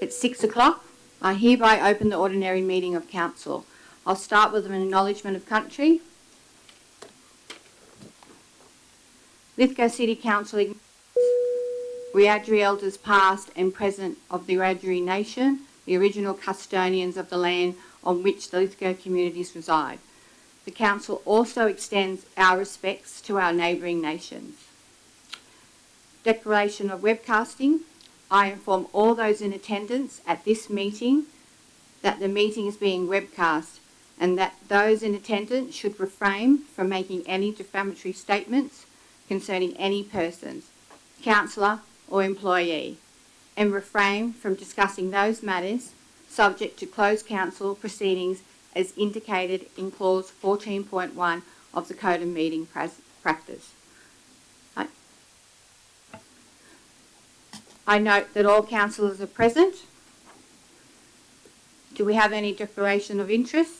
It's 6 o'clock. I hereby open the ordinary meeting of Council. I'll start with an acknowledgement of country. Lithgow City Council Wiradjuri elders past and present of the Wiradjuri Nation, the original custodians of the land on which the Lithgow communities reside. The Council also extends our respects to our neighbouring nations. Declaration of webcasting. I inform all those in attendance at this meeting that the meeting is being webcast and that those in attendance should refrain from making any defamatory statements concerning any persons, councillor or employee, and refrain from discussing those matters subject to closed council proceedings as indicated in clause 14.1 of the Code of Meeting Practice. I note that all councillors are present. Do we have any declaration of interest?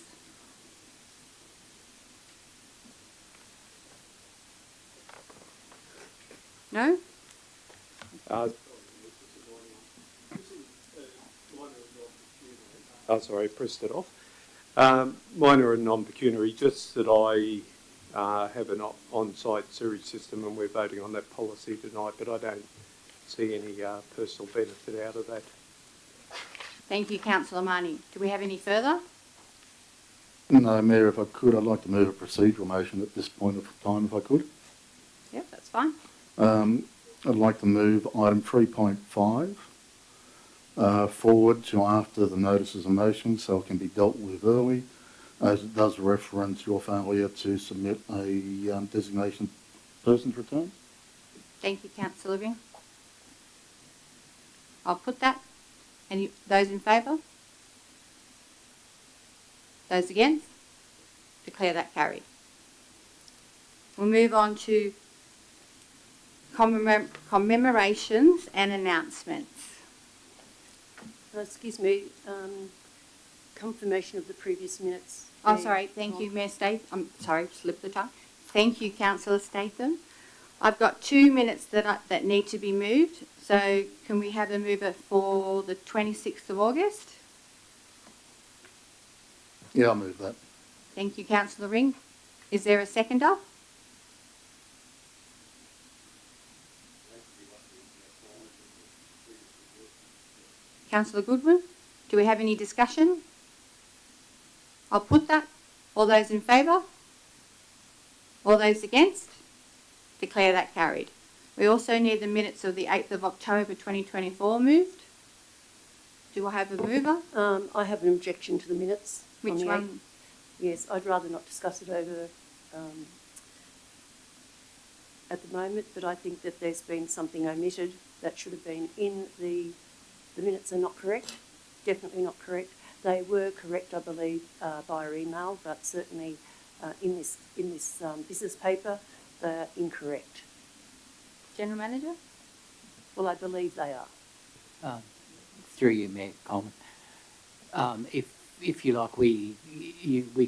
No? Sorry, I pressed it off. Minor and non-pecuniary, just that I have an on-site sewage system and we're voting on that policy tonight, but I don't see any personal benefit out of that. Thank you, Councillor Marnie. Do we have any further? No, Mayor, if I could, I'd like to move a procedural motion at this point of time, if I could. Yep, that's fine. I'd like to move item 3.5 forward to after the notices of motion so it can be dealt with early, as it does reference your failure to submit a designation person's return. Thank you, Councillor Ring. I'll put that. Any those in favour? Those against? Declare that carried. We'll move on to commemorations and announcements. Excuse me, confirmation of the previous minutes. Oh, sorry. Thank you, Mayor Statham. I'm sorry, slipped the tongue. Thank you, Councillor Statham. I've got 2 minutes that need to be moved. So can we have a mover for the 26th of August? Yeah, I'll move that. Thank you, Councillor Ring. Is there a seconder? Councillor Goodwin, do we have any discussion? I'll put that. All those in favour? All those against? Declare that carried. We also need the minutes of the 8th of October 2024 moved. Do I have a mover? I have an objection to the minutes. Which one? Yes, I'd rather not discuss it over at the moment, but I think that there's been something omitted that should have been in the minutes are not correct, definitely not correct. They were correct, I believe, via email, but certainly in this business paper, they're incorrect. General Manager? Well, I believe they are. Through you, Mayor Coleman. If you like, we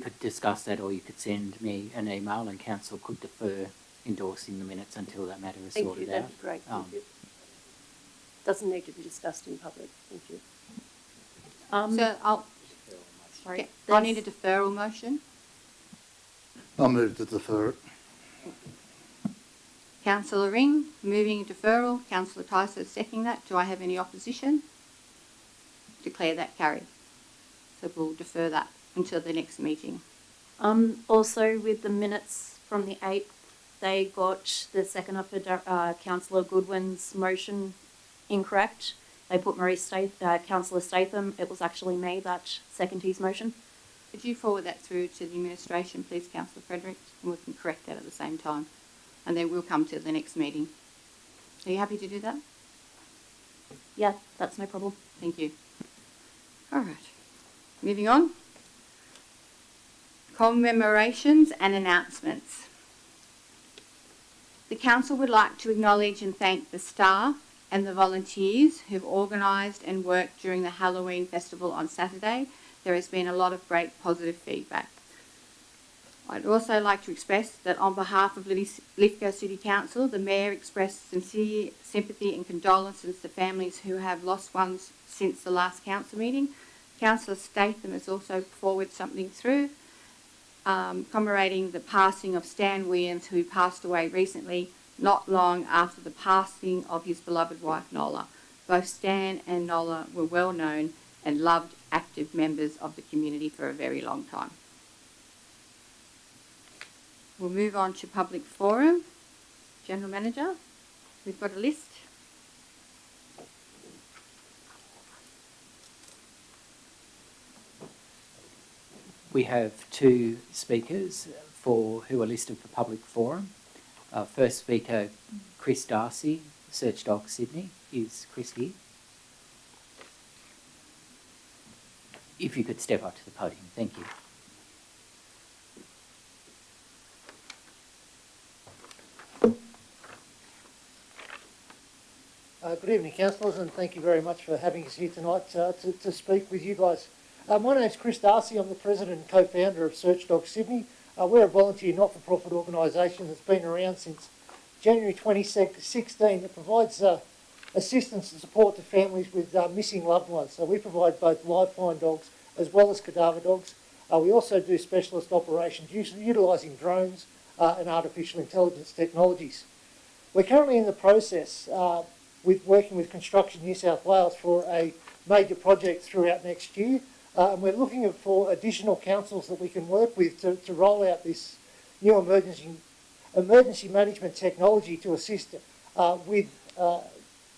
could discuss that, or you could send me an email, and Council could defer endorsing the minutes until that matter is sorted out. That'd be great. Thank you. Doesn't need to be discussed in public. Thank you. So I'll need a deferral motion. I'll move to defer it. Councillor Ring, moving deferral. Councillor Tyson seconding that. Do I have any opposition? Declare that carried. So we'll defer that until the next meeting. Also, with the minutes from the 8th, they got the second of Councillor Goodwin's motion incorrect. They put Councillor Statham. It was actually me that seconded his motion. Could you forward that through to the administration, please, Councillor Frederick, and we can correct that at the same time, and then we'll come to the next meeting. Are you happy to do that? Yeah, that's no problem. Thank you. All right. Moving on. Commemorations and announcements. The Council would like to acknowledge and thank the staff and the volunteers who've organised and worked during the Halloween festival on Saturday. There has been a lot of great positive feedback. I'd also like to express that on behalf of Lithgow City Council, the Mayor expressed sincere sympathy and condolences to families who have lost ones since the last council meeting. Councillor Statham has also forwarded something through commemorating the passing of Stan Williams, who passed away recently, not long after the passing of his beloved wife Nola. Both Stan and Nola were well known and loved active members of the community for a very long time. We'll move on to public forum. General Manager, we've got a list. We have 2 speakers who are listed for public forum. First speaker, Chris Darcy, Search Dog Sydney. Is Chris here? If you could step up to the podium, thank you. Good evening, councillors, and thank you very much for having us here tonight to speak with you guys. My name's Chris Darcy. I'm the president and co-founder of Search Dog Sydney. We're a volunteer not-for-profit organisation that's been around since January 2016 that provides assistance and support to families with missing loved ones. So we provide both live find dogs as well as cadaver dogs. We also do specialist operations utilising drones and artificial intelligence technologies. We're currently in the process with working with Construction New South Wales for a major project throughout next year. And we're looking for additional councils that we can work with to roll out this new emergency management technology to assist with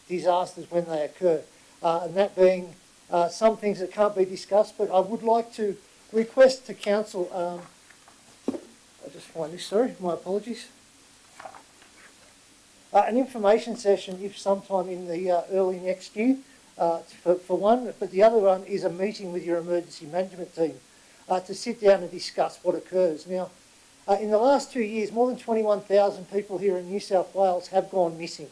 disasters when they occur. And that being some things that can't be discussed, but I would like to request to council, I just find this, sorry, my apologies. An information session if sometime in the early next year for one, but the other one is a meeting with your emergency management team to sit down and discuss what occurs. Now, in the last 2 years, more than 21,000 people here in New South Wales have gone missing.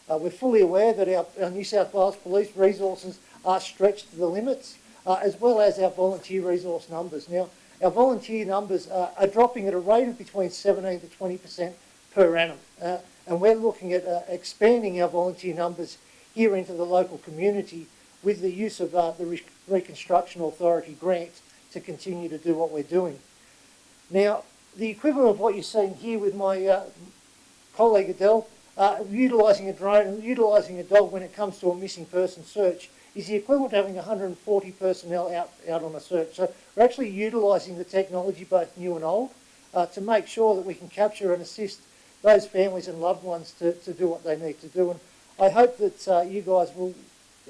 We're fully aware that our New South Wales police resources are stretched to the limits, as well as our volunteer resource numbers. Now, our volunteer numbers are dropping at a rate of between 17 to 20% per annum. And we're looking at expanding our volunteer numbers here into the local community with the use of the Reconstruction Authority grant to continue to do what we're doing. Now, the equivalent of what you're seeing here with my colleague Adele, utilising a drone and utilising a dog when it comes to a missing person search is the equivalent of having 140 personnel out on a search. So we're actually utilising the technology, both new and old, to make sure that we can capture and assist those families and loved ones to do what they need to do. And I hope that you guys will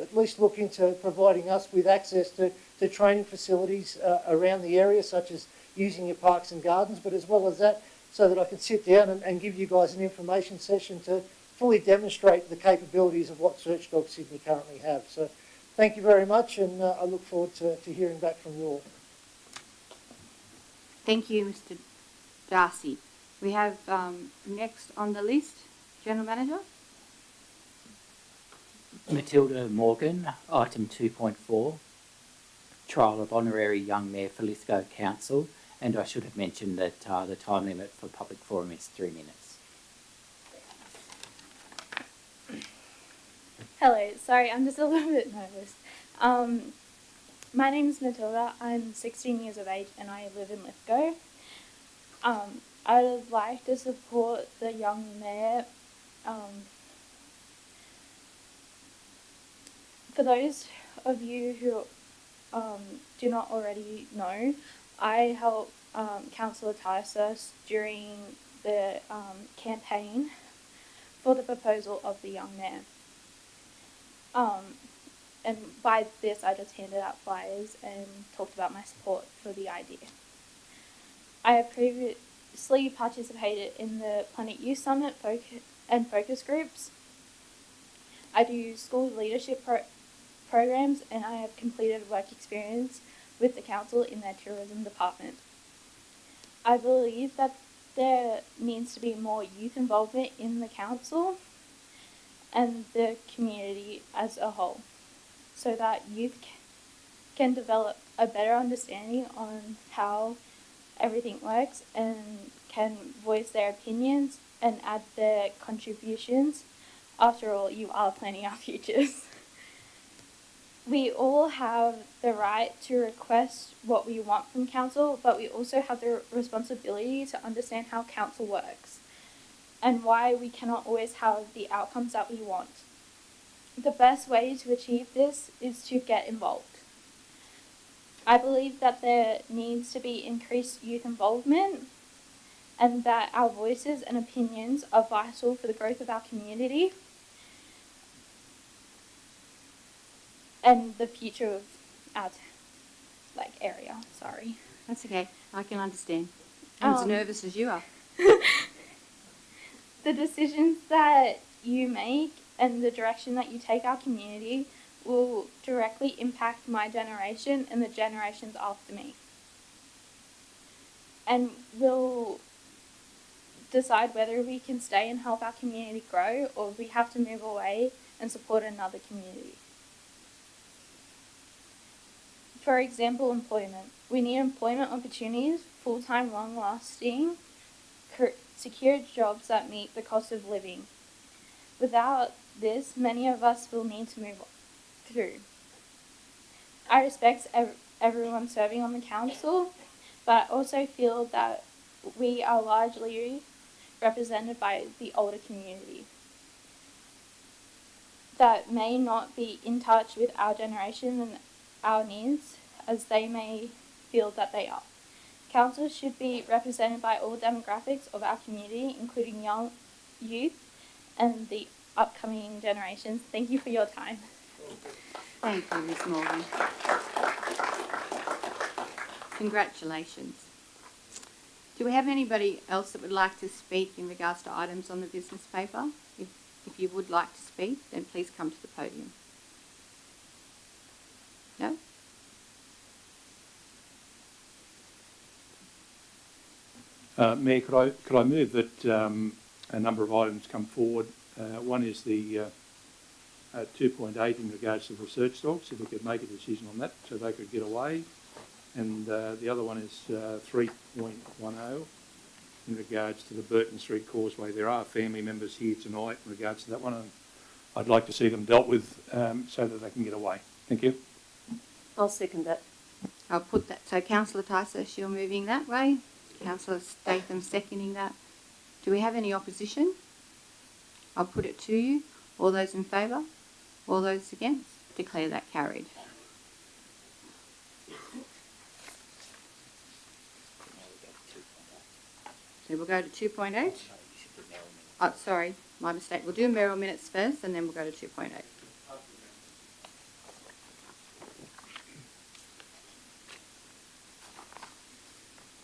at least look into providing us with access to training facilities around the area, such as using your parks and gardens, but as well as that, so that I can sit down and give you guys an information session to fully demonstrate the capabilities of what Search Dog Sydney currently have. So thank you very much, and I look forward to hearing back from you all. Thank you, Mr. Darcy. We have next on the list, General Manager. Matilda Morgan, item 2.4, trial of honorary young mayor for Lithgow Council, and I should have mentioned that the time limit for public forum is 3 minutes. Hello, sorry, I'm just a little bit nervous. My name's Matilda, I'm 16 years of age and I live in Lithgow. I'd like to support the young mayor. For those of you who do not already know, I helped Councillor Tysus during the campaign for the proposal of the young mayor. And by this, I just handed out flyers and talked about my support for the idea. I have previously participated in the Planet Youth Summit and focus groups. I do school leadership programs, and I have completed work experience with the council in their tourism department. I believe that there needs to be more youth involvement in the council and the community as a whole, so that youth can develop a better understanding on how everything works and can voice their opinions and add their contributions. After all, you are planning our futures. We all have the right to request what we want from council, but we also have the responsibility to understand how council works and why we cannot always have the outcomes that we want. The best way to achieve this is to get involved. I believe that there needs to be increased youth involvement and that our voices and opinions are vital for the growth of our community and the future of our area. Sorry. That's okay. I can understand. I'm as Um, nervous as you are. The decisions that you make and the direction that you take our community will directly impact my generation and the generations after me. And will decide whether we can stay and help our community grow or we have to move away and support another community. For example, employment. We need employment opportunities, full-time, long-lasting, secure jobs that meet the cost of living. Without this, many of us will need to move through. I respect everyone serving on the council, but I also feel that we are largely represented by the older community that may not be in touch with our generation and our needs as they may feel that they are. Council should be represented by all demographics of our community, including young youth and the upcoming generations. Thank you for your time. Thank you, Ms Morgan. Congratulations. Do we have anybody else that would like to speak in regards to items on the business paper? If you would like to speak, then please come to the podium. No? Mayor, could I move that a number of items come forward? One is the 2.8 in regards to the research dogs, if we could make a decision on that so they could get away. And the other one is 3.10 in regards to the Burton Street Causeway. There are family members here tonight in regards to that one, and I'd like to see them dealt with so that they can get away. Thank you. I'll second that. I'll put that. So Councillor Tysus, you're moving that way. Councillor Statham seconding that. Do we have any opposition? I'll put it to you. All those in favour? All those against? Declare that carried. So we'll go to 2.8. Oh, sorry, my mistake. We'll do mayoral minutes first and then we'll go to 2.8.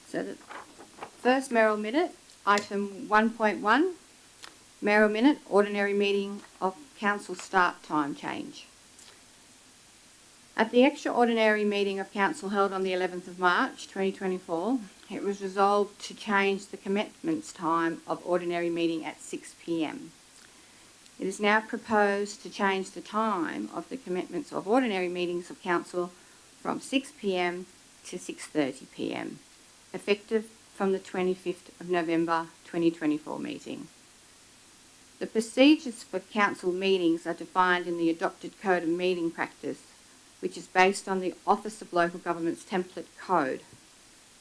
So the first mayoral minute, item 1.1, mayoral minute, ordinary meeting of council start time change. At the extraordinary meeting of council held on the 11th of March 2024, it was resolved to change the commencement time of ordinary meeting at 6 p.m. It is now proposed to change the time of the commencements of ordinary meetings of council from 6 p.m. to 6:30 p.m, effective from the 25th of November 2024 meeting. The procedures for council meetings are defined in the adopted Code of Meeting Practice, which is based on the Office of Local Government's template code.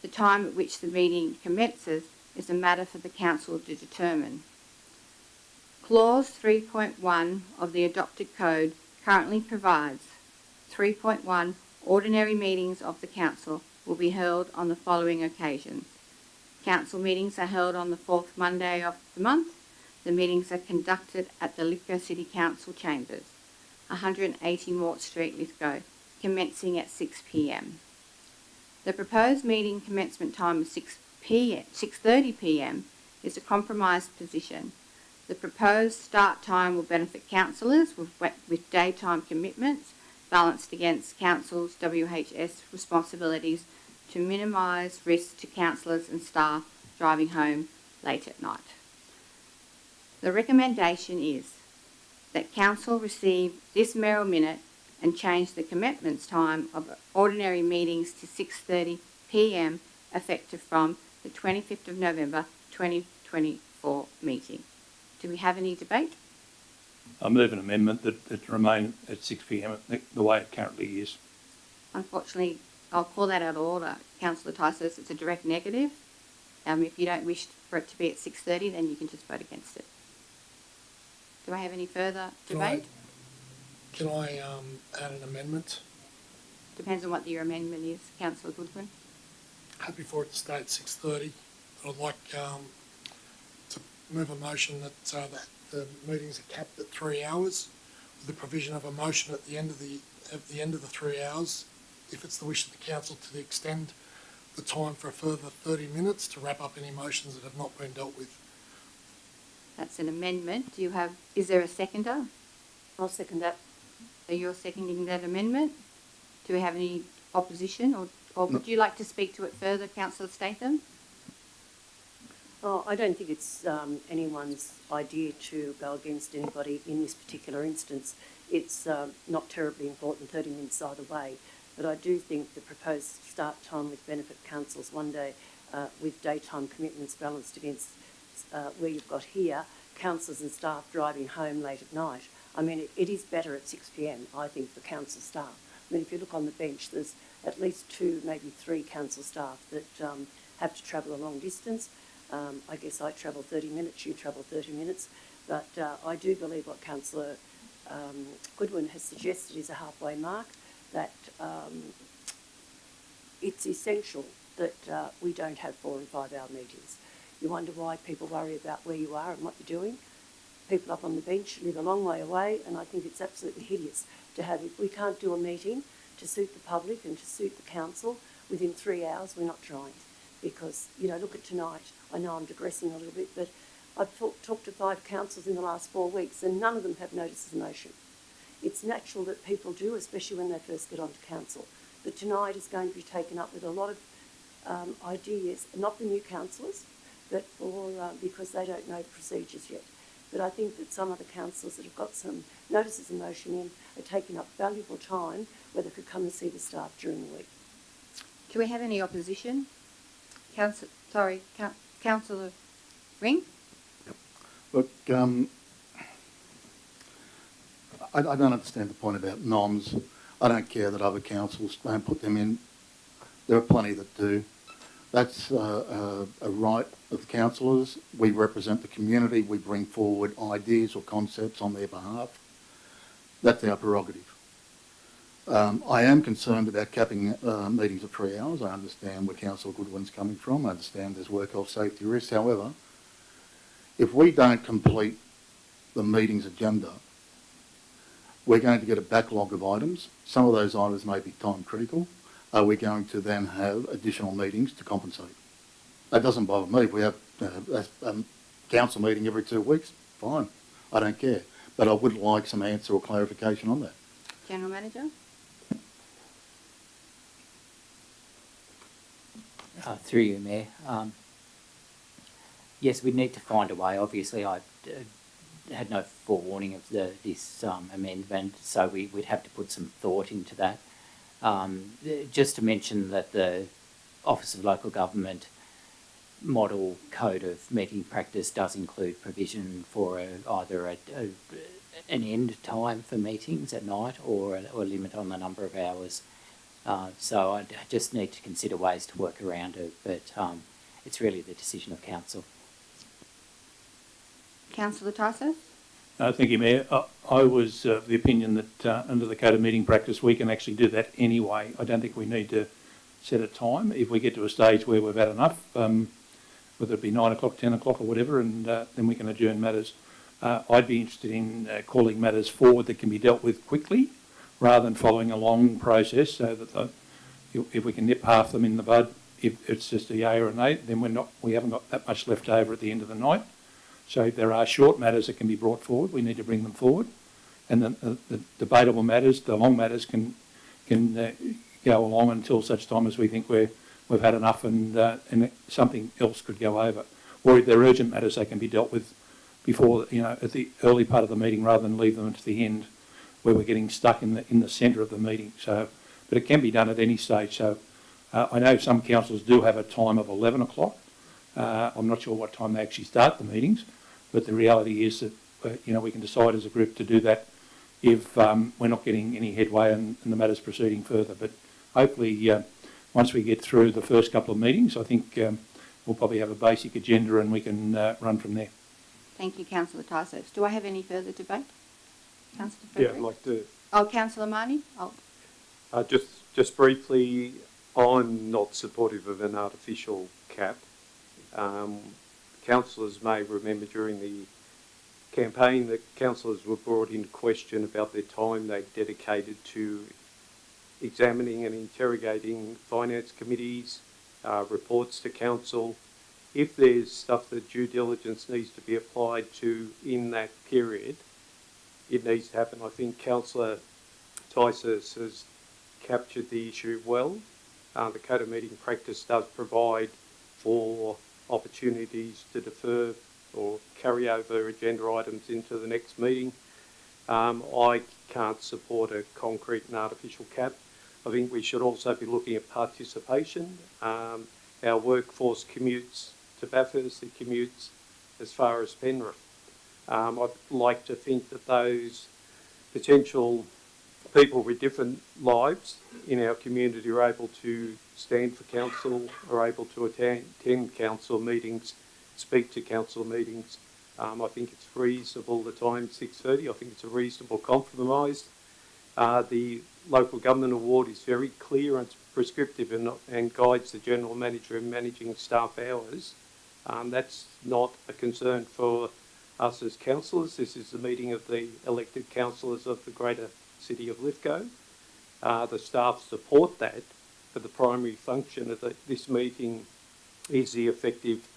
The time at which the meeting commences is a matter for the council to determine. Clause 3.1 of the adopted code currently provides 3.1 ordinary meetings of the council will be held on the following occasions. Council meetings are held on the fourth Monday of the month. The meetings are conducted at the Lithgow City Council Chambers, 180 Mort Street, Lithgow, commencing at 6 p.m. The proposed meeting commencement time of 6:30 p.m. is a compromised position. The proposed start time will benefit councillors with daytime commitments balanced against council's WHS responsibilities to minimise risk to councillors and staff driving home late at night. The recommendation is that council receive this mayoral minute and change the commencement time of ordinary meetings to 6:30 p.m. effective from the 25th of November 2024 meeting. Do we have any debate? I move an amendment that remain at 6 p.m. The way it currently is. Unfortunately, I'll call that out of order. Councillor Ty says it's a direct negative. If you don't wish for it to be at 6:30, then you can just vote against it. Do I have any further debate? Can I add an amendment? Depends on what your amendment is, Councillor Goodwin. Happy for it to stay at 6:30. I'd like to move a motion that the meetings are capped at 3 hours, with the provision of a motion at the end of the 3 hours, if it's the wish of the council, to extend the time for a further 30 minutes to wrap up any motions that have not been dealt with. That's an amendment. Is there a seconder? I'll second that. So you're seconding that amendment? Do we have any opposition, or would you like to speak to it further, Councillor Statham? Oh, I don't think it's anyone's idea to go against anybody in this particular instance. It's not terribly important, 30 minutes either way, but I do think the proposed start time with benefit councils one day with daytime commitments balanced against where you've got here, councillors and staff driving home late at night. I mean, it is better at 6 p.m, I think, for council staff. I mean, if you look on the bench, there's at least 2, maybe 3 council staff that have to travel a long distance. I guess I travel 30 minutes, you travel 30 minutes, but I do believe what Councillor Goodwin has suggested is a halfway mark, that it's essential that we don't have 4 and 5 hour meetings. You wonder why people worry about where you are and what you're doing. People up on the bench live a long way away, and I think it's absolutely hideous to have, if we can't do a meeting to suit the public and to suit the council within 3 hours, we're not trying. Because, you know, look at tonight. I know I'm digressing a little bit, but I've talked to 5 councils in the last 4 weeks, and none of them have notices of motion. It's natural that people do, especially when they first get onto council. But tonight is going to be taken up with a lot of ideas, not the new councillors, but because they don't know the procedures yet. But I think that some of the councillors that have got some notices of motion in are taking up valuable time where they could come and see the staff during the week. Do we have any opposition? Councillor Ring? Yep. Look, I don't understand the point about noms. I don't care that other councils don't put them in. There are plenty that do. That's a right of councillors. We represent the community. We bring forward ideas or concepts on their behalf. That's our prerogative. I am concerned about capping meetings at 3 hours. I understand where Councillor Goodwin's coming from. I understand there's work health safety risks. However, if we don't complete the meeting's agenda, we're going to get a backlog of items. Some of those items may be time critical. Are we going to then have additional meetings to compensate? That doesn't bother me. If we have a council meeting every 2 weeks, fine. I don't care. But I would like some answer or clarification on that. General Manager? Through you, Mayor. Yes, we need to find a way. Obviously, I had no forewarning of this amendment, so we'd have to put some thought into that. Just to mention that the Office of Local Government Model Code of Meeting Practice does include provision for either an end time for meetings at night or a limit on the number of hours. So I just need to consider ways to work around it, but it's really the decision of council. Councillor Tyson? Thank you, Mayor. I was of the opinion that under the Code of Meeting Practice we can actually do that anyway. I don't think we need to set a time. If we get to a stage where we've had enough, whether it be 9 o'clock, 10 o'clock or whatever, and then we can adjourn matters. I'd be interested in calling matters forward that can be dealt with quickly rather than following a long process, so that if we can nip half them in the bud, if it's just a yay or a nay, then we haven't got that much left over at the end of the night. So if there are short matters that can be brought forward, we need to bring them forward. And the debatable matters, the long matters, can go along until such time as we think we've had enough and something else could go over. Or if they're urgent matters, they can be dealt with before, at the early part of the meeting rather than leave them to the end where we're getting stuck in the centre of the meeting. So, but it can be done at any stage. So I know some councils do have a time of 11 o'clock. I'm not sure what time they actually start the meetings, but the reality is that, we can decide as a group to do that if we're not getting any headway and the matter's proceeding further. But hopefully, once we get through the first couple of meetings, I think we'll probably have a basic agenda and we can run from there. Thank you, Councillor Tysos. Do I have any further debate? Councillor Yeah, Frederick? I'd like to Oh, Councillor Marnie? Oh, just briefly, I'm not supportive of an artificial cap. Councillors may remember during the campaign that councillors were brought into question about their time they dedicated to examining and interrogating finance committees, reports to council. If there's stuff that due diligence needs to be applied to in that period, it needs to happen. I think Councillor Tysos has captured the issue well. The Code of Meeting Practice does provide for opportunities to defer or carry over agenda items into the next meeting. I can't support a concrete and artificial cap. I think we should also be looking at participation. Our workforce commutes to Bathurst, it commutes as far as Penrith. I'd like to think that those potential people with different lives in our community are able to stand for council, are able to attend council meetings, speak to council meetings. I think it's reasonable, the time 6:30, I think it's a reasonable compromise. The local government award is very clear and prescriptive and guides the general manager in managing staff hours. That's not a concern for us as councillors. This is the meeting of the elected councillors of the greater city of Lithgow. The staff support that, but the primary function of this meeting is the effective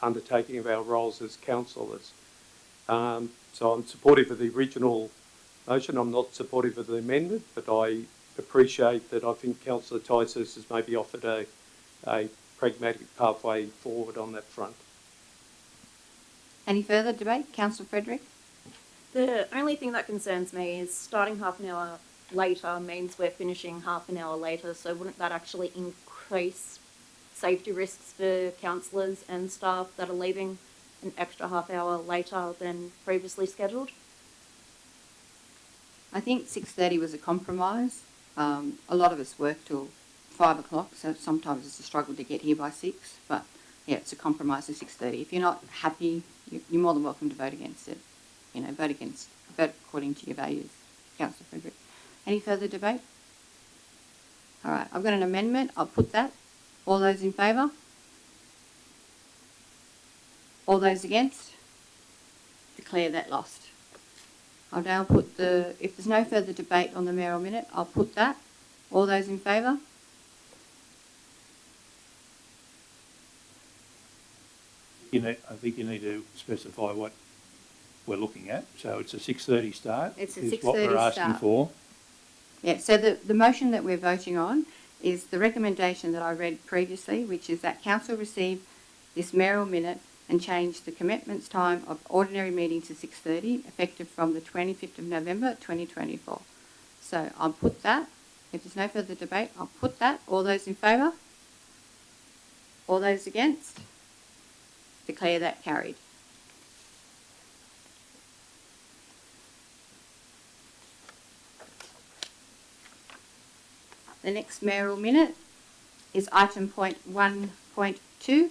undertaking of our roles as councillors. So I'm supportive of the original motion. I'm not supportive of the amendment, but I appreciate that I think Councillor Tysos has maybe offered a pragmatic pathway forward on that front. any further debate? Councillor Frederick? The only thing that concerns me is starting half an hour later means we're finishing half an hour later, so wouldn't that actually increase safety risks for councillors and staff that are leaving an extra half hour later than previously scheduled? I think 6:30 was a compromise. A lot of us work till 5 o'clock, so sometimes it's a struggle to get here by 6, but yeah, it's a compromise of 6:30. If you're not happy, you're more than welcome to vote against it. Vote according to your values. Councillor Frederick. Any further debate? All right, I've got an amendment. I'll put that. All those in favour? All those against? Declare that lost. I'll now put if there's no further debate on the mayoral minute, I'll put that. All those in favour? I think you need to specify what we're looking at. So it's a 6:30 start. It's a is 6:30 what we're asking start. for. Yeah, so the motion that we're voting on is the recommendation that I read previously, which is that council receive this mayoral minute and change the commencement time of ordinary meeting to 6:30, effective from the 25th of November 2024. So I'll put that. If there's no further debate, I'll put that. All those in favour? All those against? Declare that carried. The next mayoral minute is item point 1.2,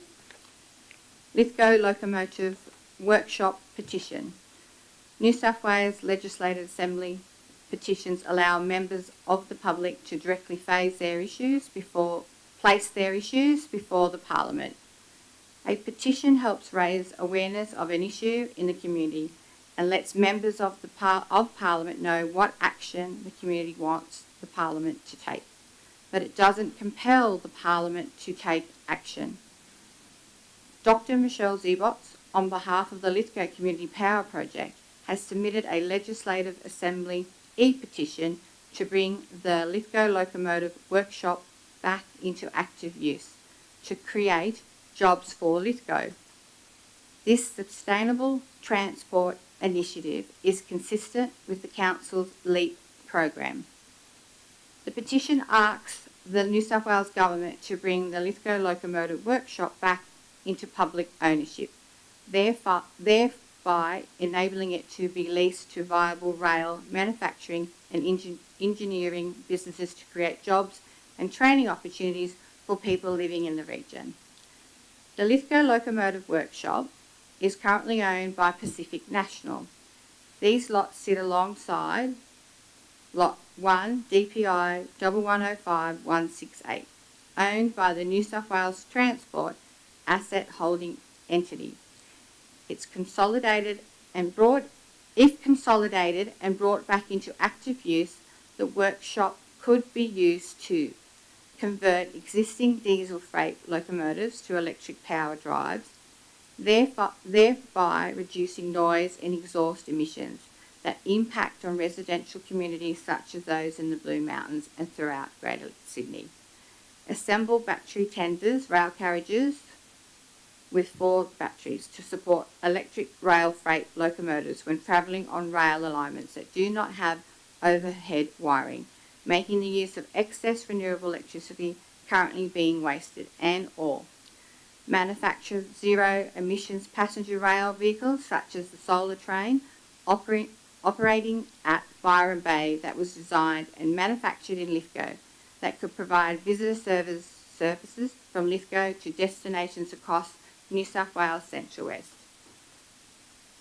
Lithgow Locomotive Workshop Petition. New South Wales Legislative Assembly petitions allow members of the public to directly place their issues before the Parliament. A petition helps raise awareness of an issue in the community and lets members of Parliament know what action the community wants the Parliament to take. But it doesn't compel the Parliament to take action. Dr. Michelle Zebots, on behalf of the Lithgow Community Power Project, has submitted a Legislative Assembly e-petition to bring the Lithgow Locomotive Workshop back into active use, to create jobs for Lithgow. This sustainable transport initiative is consistent with the Council's LEAP program. The petition asks the New South Wales Government to bring the Lithgow Locomotive Workshop back into public ownership, thereby enabling it to be leased to viable rail, manufacturing and engineering businesses to create jobs and training opportunities for people living in the region. The Lithgow Locomotive Workshop is currently owned by Pacific National. These lots sit alongside Lot 1 DPI 1105168, owned by the New South Wales Transport Asset Holding Entity. If consolidated and brought back into active use, the workshop could be used to convert existing diesel freight locomotives to electric power drives, thereby reducing noise and exhaust emissions that impact on residential communities such as those in the Blue Mountains and throughout Greater Sydney. Assemble battery tenders, rail carriages with 4 batteries to support electric rail freight locomotives when travelling on rail alignments that do not have overhead wiring, making the use of excess renewable electricity currently being wasted, and or manufacture zero emissions passenger rail vehicles such as the solar train operating at Byron Bay that was designed and manufactured in Lithgow that could provide visitor services from Lithgow to destinations across New South Wales Central West.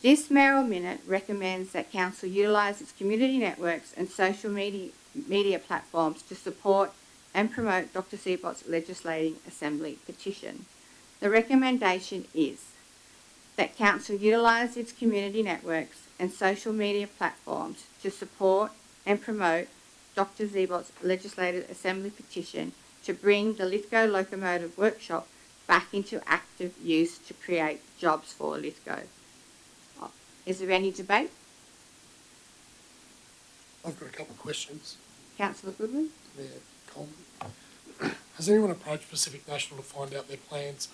This mayoral minute recommends that Council utilise its community networks and social media platforms to support and promote Dr. Seabot's Legislating Assembly petition. The recommendation is that Council utilise its community networks and social media platforms to support and promote Dr. Seabot's Legislative Assembly petition to bring the Lithgow Locomotive Workshop back into active use to create jobs for Lithgow. Is there any debate? I've got a couple of questions. Councillor Goodwin? Yeah, has anyone approached Pacific National to find out their plans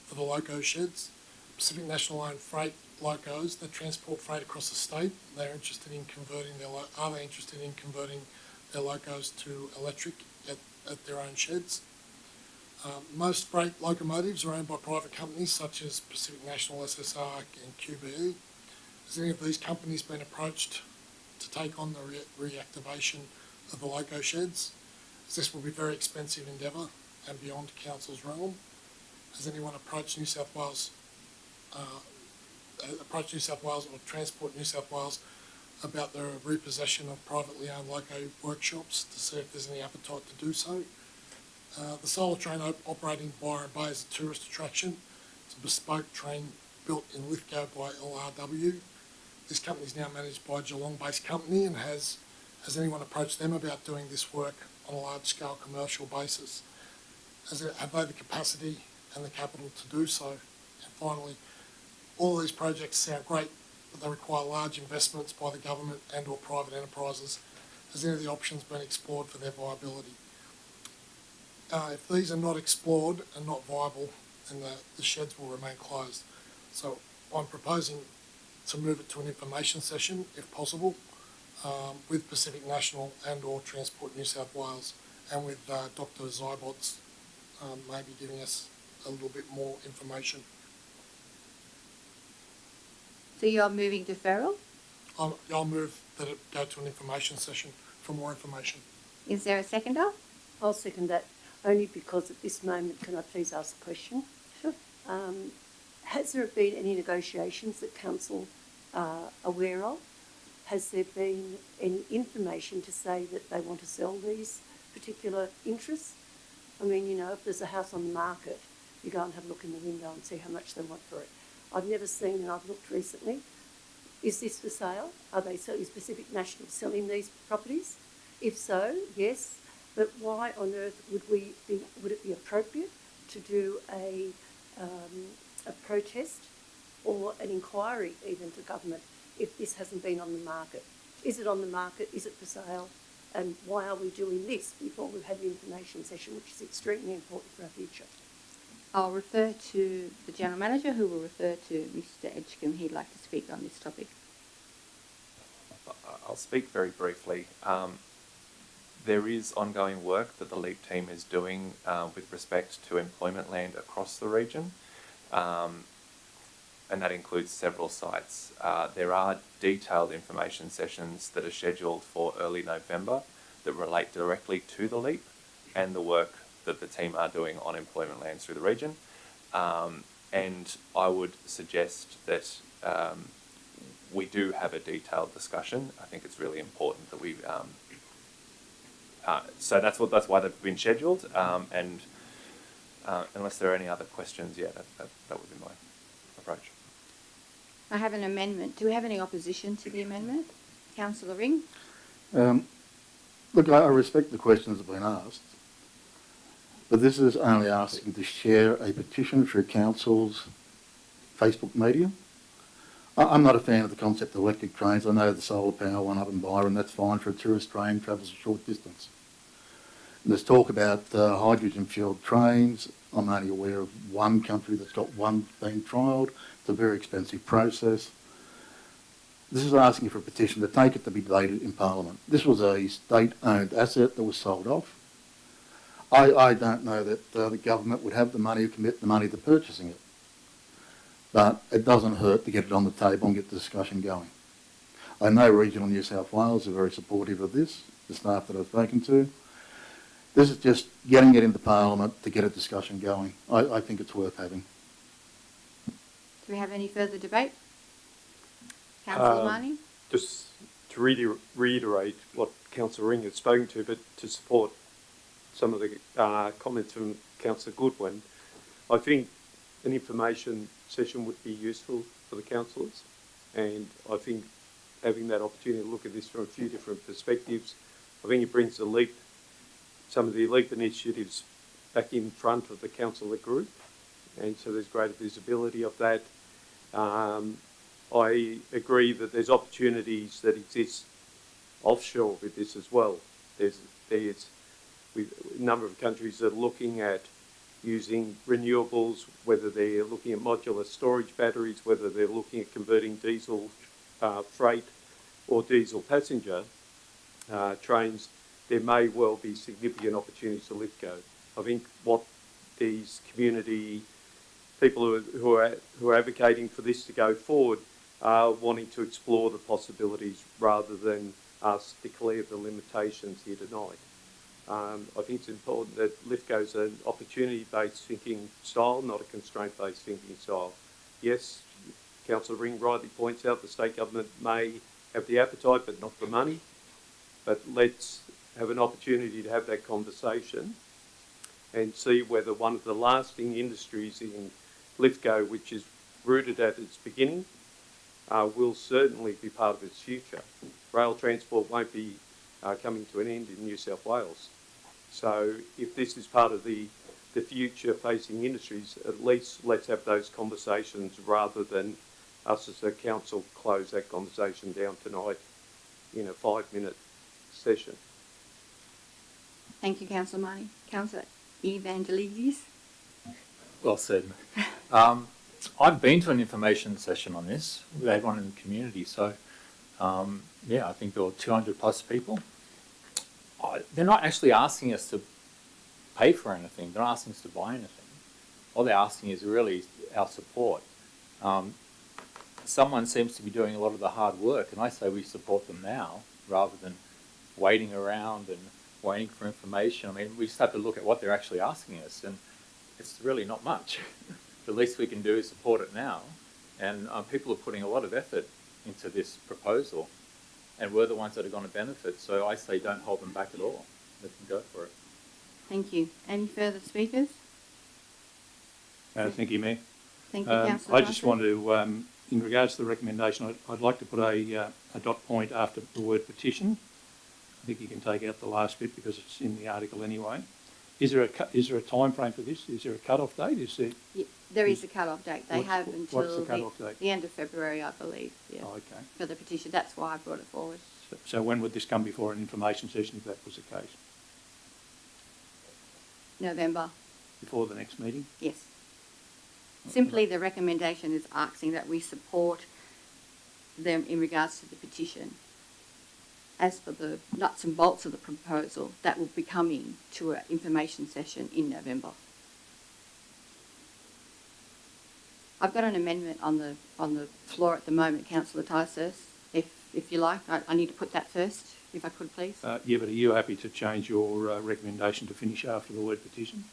for the loco sheds? Pacific National own freight locos that transport freight across the state. They're interested in converting are they interested in converting their locos to electric at their own sheds? Most freight locomotives are owned by private companies such as Pacific National, SSR and QBE. Has any of these companies been approached to take on the reactivation of the loco sheds? As this will be a very expensive endeavour and beyond Council's realm. Has anyone approached New South Wales or Transport New South Wales about the repossession of privately owned loco workshops to see if there's any appetite to do so? The solar train operating Byron Bay is a tourist attraction. It's a bespoke train built in Lithgow by LRW. This company is now managed by a Geelong-based company, and has anyone approached them about doing this work on a large-scale commercial basis? Have they the capacity and the capital to do so? And finally, all these projects sound great, but they require large investments by the government and or private enterprises. Has any of the options been explored for their viability? If these are not explored and not viable, then the sheds will remain closed. So I'm proposing to move it to an information session, if possible, with Pacific National and or Transport New South Wales, and with Dr. Seibot's maybe giving us a little bit more information. So you're moving deferral? I'll move that it go to an information session for more information. Is there a seconder? I'll second that, only because at this moment, can I please ask a question? Sure. Has there been any negotiations that Council are aware of? Has there been any information to say that they want to sell these particular interests? I mean, you know, if there's a house on the market, you go and have a look in the window and see how much they want for it. I've never seen, and I've looked recently, is this for sale? Is Pacific National selling these properties? If so, yes, but why on earth would it be appropriate to do a protest or an inquiry even to government if this hasn't been on the market? Is it on the market? Is it for sale? And why are we doing this before we've had the information session, which is extremely important for our future? I'll refer to the General Manager, who will refer to Mr Edgecombe. He'd like to speak on this topic. I'll speak very briefly. There is ongoing work that the LEAP team is doing with respect to employment land across the region, and that includes several sites. There are detailed information sessions that are scheduled for early November that relate directly to the LEAP and the work that the team are doing on employment lands through the region. And I would suggest that we do have a detailed discussion. I think it's really important that we so that's why they've been scheduled. And unless there are any other questions, yeah, that would be my approach. I have an amendment. Do we have any opposition to the amendment? Councillor Ring? Look, I respect the questions that have been asked, but this is only asking to share a petition through council's Facebook media. I'm not a fan of the concept of electric trains. I know the solar power one up in Byron, that's fine for a tourist train, travels a short distance. And there's talk about hydrogen-fuelled trains. I'm only aware of one country that's got one being trialled. It's a very expensive process. This is asking for a petition to take it to be debated in Parliament. This was a state-owned asset that was sold off. I don't know that the government would have the money or commit the money to purchasing it. But it doesn't hurt to get it on the table and get the discussion going. I know Regional New South Wales are very supportive of this, the staff that I've spoken to. This is just getting it into Parliament to get a discussion going. I think it's worth having. Do we have any further debate? Councillor Marnie? Just to reiterate what Councillor Ring has spoken to, but to support some of the comments from Councillor Goodwin, I think an information session would be useful for the councillors, and I think having that opportunity to look at this from a few different perspectives, I think it brings some of the LEAP initiatives back in front of the councillor group, and so there's greater visibility of that. I agree that there's opportunities that exist offshore with this as well. There's a number of countries that are looking at using renewables, whether they're looking at modular storage batteries, whether they're looking at converting diesel freight or diesel passenger trains. There may well be significant opportunities to Lithgow. I think what these community people who are advocating for this to go forward are wanting to explore the possibilities rather than us declare the limitations here tonight. I think it's important that Lithgow's an opportunity-based thinking style, not a constraint-based thinking style. Yes, Councillor Ring rightly points out the state government may have the appetite but not the money, but let's have an opportunity to have that conversation and see whether one of the lasting industries in Lithgow, which is rooted at its beginning, will certainly be part of its future. Rail transport won't be coming to an end in New South Wales. So if this is part of the future-facing industries, at least let's have those conversations rather than us as a council close that conversation down tonight in a 5-minute session. Thank you, Councillor Marnie. Councillor Evangelides? Well said. I've been to an information session on this. We had one in the community, so yeah, I think there were 200 plus people. They're not actually asking us to pay for anything. They're not asking us to buy anything. All they're asking is really our support. Someone seems to be doing a lot of the hard work, and I say we support them now rather than waiting around and waiting for information. I mean, we just have to look at what they're actually asking us, and it's really not much. The least we can do is support it now, and people are putting a lot of effort into this proposal, and we're the ones that are going to benefit, so I say don't hold them back at all. Let them go for it. Thank you. Any further speakers? Thank you, Mayor. Thank you, Councillor I just want to, in regards to the recommendation, I'd like to put a dot point after the word petition. I think you can take out the last bit because it's in the article anyway. Is there a time frame for this? Is there a cut-off date? Yeah, there is a cut-off date. They have until what's the cut-off date? The end of February, I believe. Yeah. Oh, okay. For the petition. That's why I brought it forward. So when would this come before an information session if that was the case? November. Before the next meeting? Yes. Simply the recommendation is asking that we support them in regards to the petition. as for the nuts and bolts of the proposal, that will be coming to an information session in November. I've got an amendment on the floor at the moment, Councillor Tysus. If you like, I need to put that first, if I could please. Yeah, but are you happy to change your recommendation to finish after the word petition?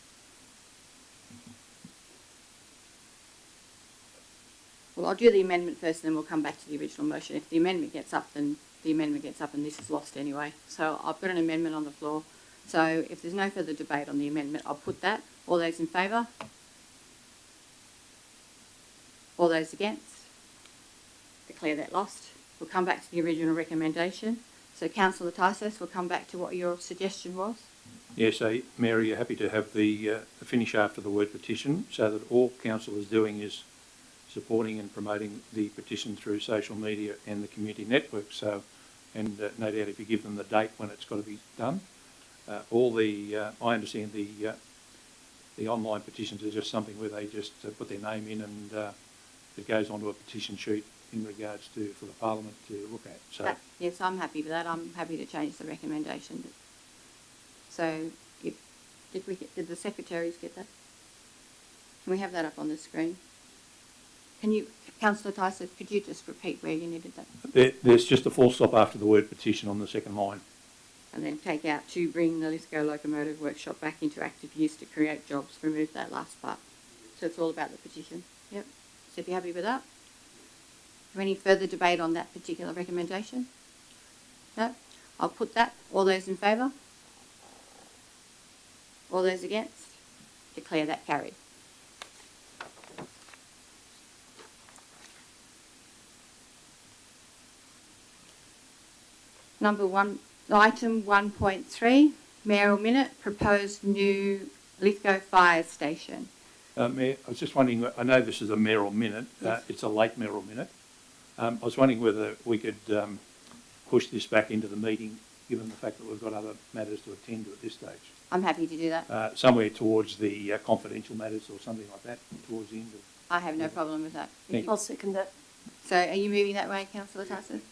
Well, I'll do the amendment first, and then we'll come back to the original motion. If the amendment gets up, then the amendment gets up, and this is lost anyway. So I've got an amendment on the floor. So if there's no further debate on the amendment, I'll put that. All those in favour? All those against? Declare that lost. We'll come back to the original recommendation. So Councillor Tysus, we'll come back to what your suggestion was. Yes, Mary, you're happy to have the finish after the word petition, so that all council is doing is supporting and promoting the petition through social media and the community network. So, and no doubt if you give them the date when it's got to be done, I understand the online petitions are just something where they just put their name in and it goes onto a petition sheet in regards to for the Parliament to look at. So yes, I'm happy with that. I'm happy to change the recommendation. So, did the secretaries get that? Can we have that up on the screen? Can you, Councillor Tyson, could you just repeat where you needed that? There's just a full stop after the word petition on the second line. And then take out to bring the Lithgow Locomotive Workshop back into active use to create jobs. Remove that last part. So it's all about the petition. Yep. So if you're happy with that. Any further debate on that particular recommendation? No? I'll put that. All those in favour? All those against? Declare that carried. Item 1.3, Mayoral Minute, proposed new Lithgow Fire Station. Mayor, I was just wondering, I know this is a mayoral minute, Yes. It's a late mayoral minute. I was wondering whether we could push this back into the meeting, given the fact that we've got other matters to attend to at this stage. I'm happy to do that. Somewhere towards the confidential matters or something like that, towards the end of... I have no problem with that. Thank you. I'll second that. So are you moving that way, Councillor Tyson?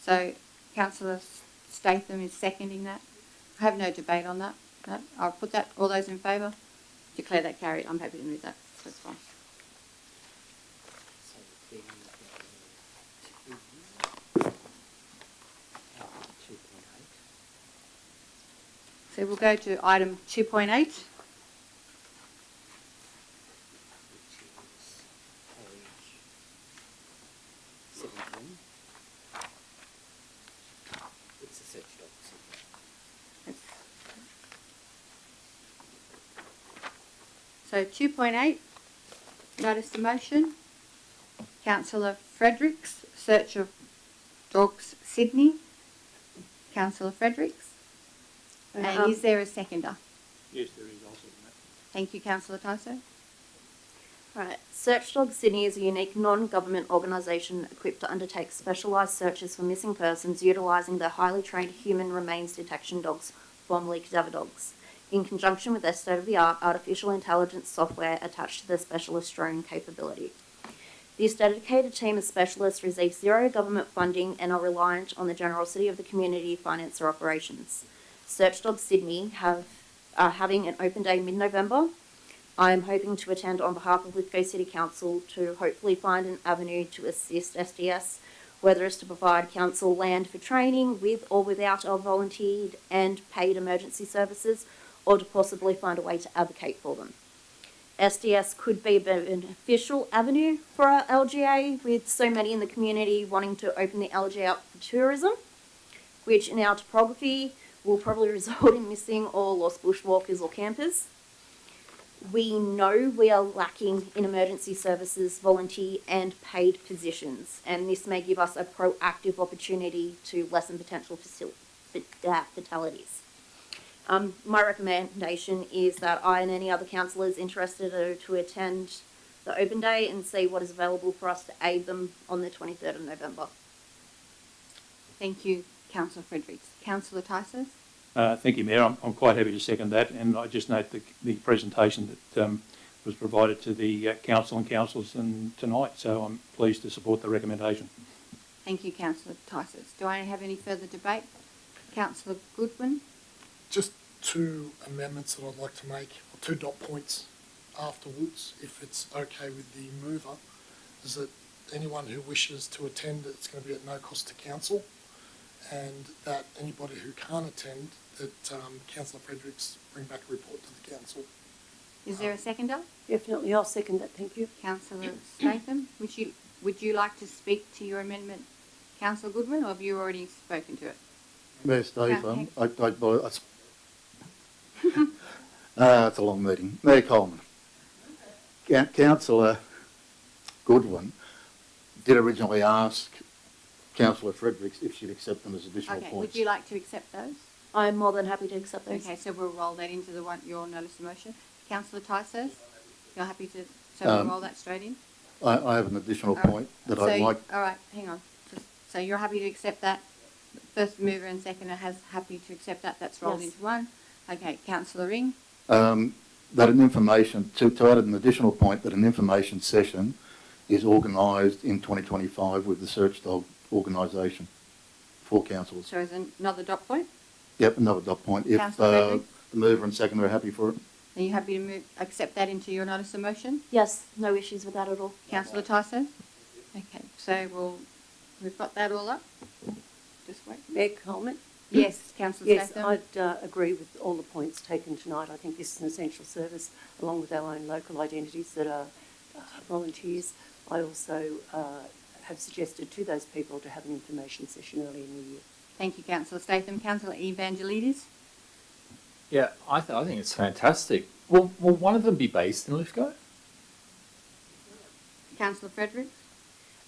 So Councillor Statham is seconding that. I have no debate on that. No, I'll put that. All those in favour? Declare that carried. I'm happy to move that. That's fine. So we'll go to item 2.8. So 2.8, notice the motion. Councillor Fredericks, Search of Dogs, Sydney. Councillor Fredericks. And is there a seconder? Yes, there is also that. Thank you, Councillor Tyson. Right. Search Dog Sydney is a unique non-government organisation equipped to undertake specialised searches for missing persons utilising their highly trained human remains detection dogs, formerly cadaver dogs, in conjunction with their state-of-the-art artificial intelligence software attached to their specialist drone capability. This dedicated team of specialists receive zero government funding and are reliant on the generosity of the community to finance their operations. Search Dog Sydney are having an open day mid-November. I am hoping to attend on behalf of Lithgow City Council to hopefully find an avenue to assist SDS, whether it's to provide council land for training with or without our volunteered and paid emergency services, or to possibly find a way to advocate for them. SDS could be a beneficial avenue for our LGA, with so many in the community wanting to open the LGA up for tourism, which in our topography will probably result in missing or lost bushwalkers or campers. We know we are lacking in emergency services, volunteer and paid positions, and this may give us a proactive opportunity to lessen potential fatalities. My recommendation is that I and any other councillors interested are to attend the open day and see what is available for us to aid them on the 23rd of November. Thank you, Councillor Fredericks. Councillor Tyson? Thank you, Mayor. I'm quite happy to second that, and I just note the presentation that was provided to the council and councillors tonight, so I'm pleased to support the recommendation. Thank you, Councillor Tyson. Do I have any further debate? Councillor Goodwin. Just two amendments that I'd like to make, or two dot points afterwards, if it's okay with the mover, is that anyone who wishes to attend, it's going to be at no cost to council, and that anybody who can't attend, that Councillor Fredericks bring back a report to the council. Is there a seconder? Definitely, I'll second that, thank you. Councillor Statham, would you like to speak to your amendment, Councillor Goodwin, or have you already spoken to it? Mayor Statham, it's a long meeting. Mayor Coleman, Councillor Goodwin did originally ask Councillor Fredericks if she'd accept them as additional Okay, points. would you like to accept those? I'm more than happy to accept those. Okay, so we'll roll that into your notice of motion. Councillor Tysos, you're happy to, so we'll roll that straight in? I have an additional point that I'd like. All right, hang on. So you're happy to accept that? First mover and seconder has happy to accept that. That's rolled Yes. into one. Okay, Councillor Ring. That an information, to add an additional point, that an information session is organised in 2025 with the Search Dog organisation for councillors. So is another dot point? Yep, another dot point. If Councillor Frederick? the mover and seconder are happy for it. Are you happy to accept that into your notice of motion? Yes, no issues with that at all. Councillor Tyson? Okay, so we've got that all up. Just wait. Mayor Coleman? Yes, Councillor Yes, Statham? I'd agree with all the points taken tonight. I think this is an essential service, along with our own local identities that are volunteers. I also have suggested to those people to have an information session early in the year. Thank you, Councillor Statham. Councillor Evangelides? Yeah, I think it's fantastic. Will one of them be based in Lithgow? Councillor Frederick?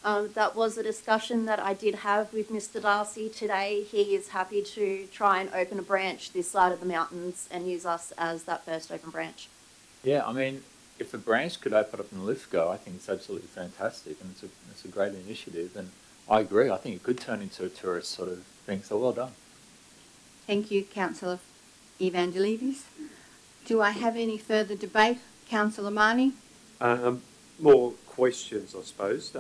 That was a discussion that I did have with Mr. Darcy today. He is happy to try and open a branch this side of the mountains and use us as that first open branch. Yeah, I mean, if the branch could open up in Lithgow, I think it's absolutely fantastic, and it's a great initiative. And I agree. I think it could turn into a tourist sort of thing. So well done. Thank you, Councillor Evangelides. Do I have any further debate? Councillor Marnie? More questions, I suppose.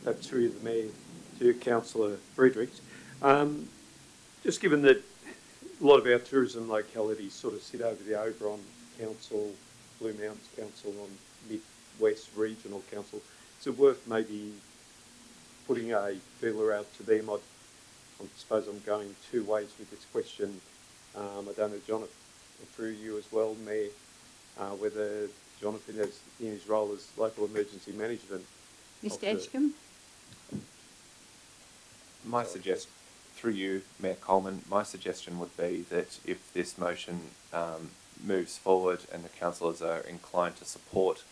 Perhaps through the Mayor to Councillor Fredericks. Just given that a lot of our tourism localities sort of sit over the Oberon Council, Blue Mountains Council, on Mid-West Regional Council, is it worth maybe putting a feeler out to them? I suppose I'm going two ways with this question. I don't know, Jonathan, through you as well, Mayor, whether Jonathan has, in his role as local emergency management. Mr. Edgecombe? My suggestion, through you, Mayor Coleman, my suggestion would be that if this motion moves forward and the councillors are inclined to support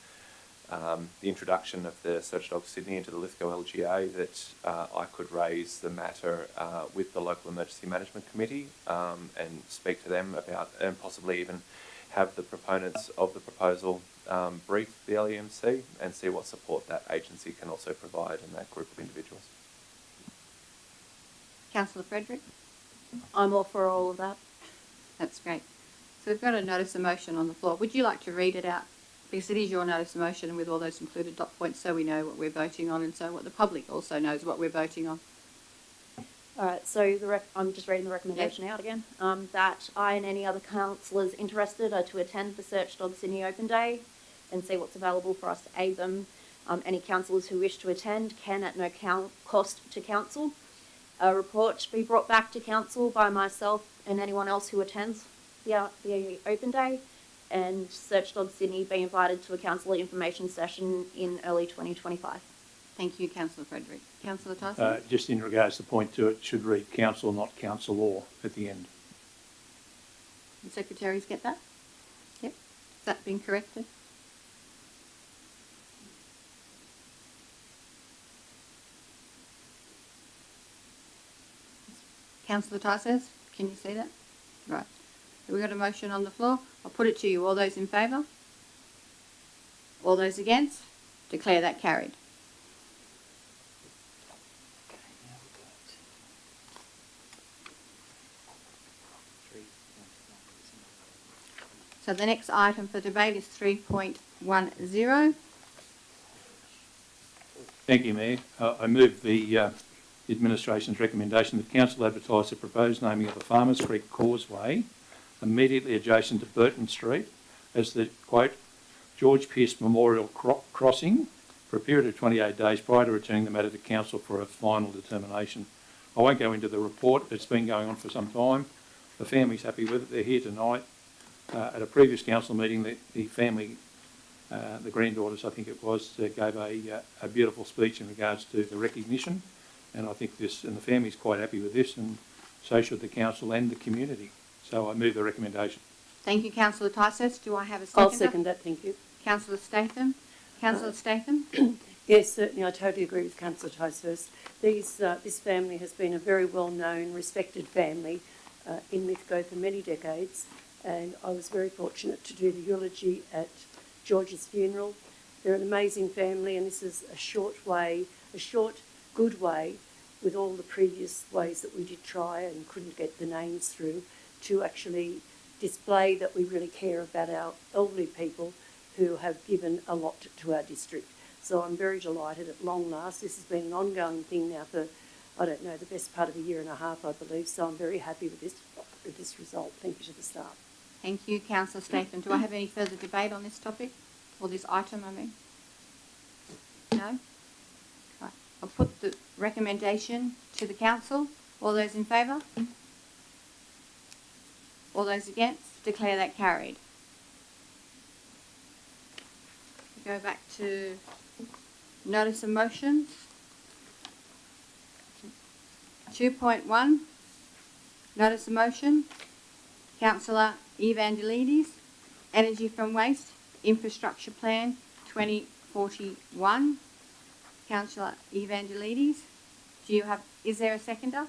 the introduction of the Search Dog Sydney into the Lithgow LGA, that I could raise the matter with the local emergency management committee and speak to them about, and possibly even have the proponents of the proposal brief the LEMC and see what support that agency can also provide in that group of individuals. Councillor Frederick? I'm all for all of that. That's great. So we've got a notice of motion on the floor. Would you like to read it out? Because it is your notice of motion, and with all those included dot points, so we know what we're voting on, and so what the public also knows what we're voting on. All right, so I'm just reading the recommendation out again. That I and any other councillors interested are to attend the Search Dog Sydney Open Day and see what's available for us to aid them. Any councillors who wish to attend can, at no cost to council. A report be brought back to council by myself and anyone else who attends the Open Day, and Search Dog Sydney be invited to a councillor information session in early 2025. Thank you, Councillor Frederick. Councillor Tyson? Just in regards to the point to it, should read council, not council or at the end. The secretaries get that? Yep. Has that been corrected? Councillor Tyson, can you see that? Right. So we've got a motion on the floor. I'll put it to you. All those in favour? All those against? Declare that carried. So the next item for debate is 3.10. Thank you, Mayor. I move the the administration's recommendation that council advertise the proposed naming of the Farmers Creek Causeway immediately adjacent to Burton Street as the, quote, George Pearce Memorial Crossing for a period of 28 days prior to returning the matter to council for a final determination. I won't go into the report. It's been going on for some time. The family's happy with it. They're here tonight. At a previous council meeting, the family, the granddaughters, I think it was, gave a beautiful speech in regards to the recognition, and I think this, and the family's quite happy with this, and so should the council and the community. So I move the recommendation. Thank you, Councillor Tysus. Do I have a seconder? I'll second that, thank you. Councillor Statham. Councillor Statham. Yes, certainly, I totally agree with Councillor Tysus. This family has been a very well-known, respected family in Lithgow for many decades, and I was very fortunate to do the eulogy at George's funeral. They're an amazing family, and this is a short, good way, with all the previous ways that we did try and couldn't get the names through, to actually display that we really care about our elderly people who have given a lot to our district. So I'm very delighted at long last. This has been an ongoing thing now for, I don't know, the best part of a year and a half, I believe. So I'm very happy with this result. Thank you to the staff. Thank you, Councillor Statham. Do I have any further debate on this topic? Or this item, I mean? No? Right. I'll put the recommendation to the council. All those in favour? All those against? Declare that carried. We go back to notice of motions. 2.1, notice of motion. Councillor Evangelides, Energy from Waste, Infrastructure Plan 2041. Councillor Evangelides, is there a seconder?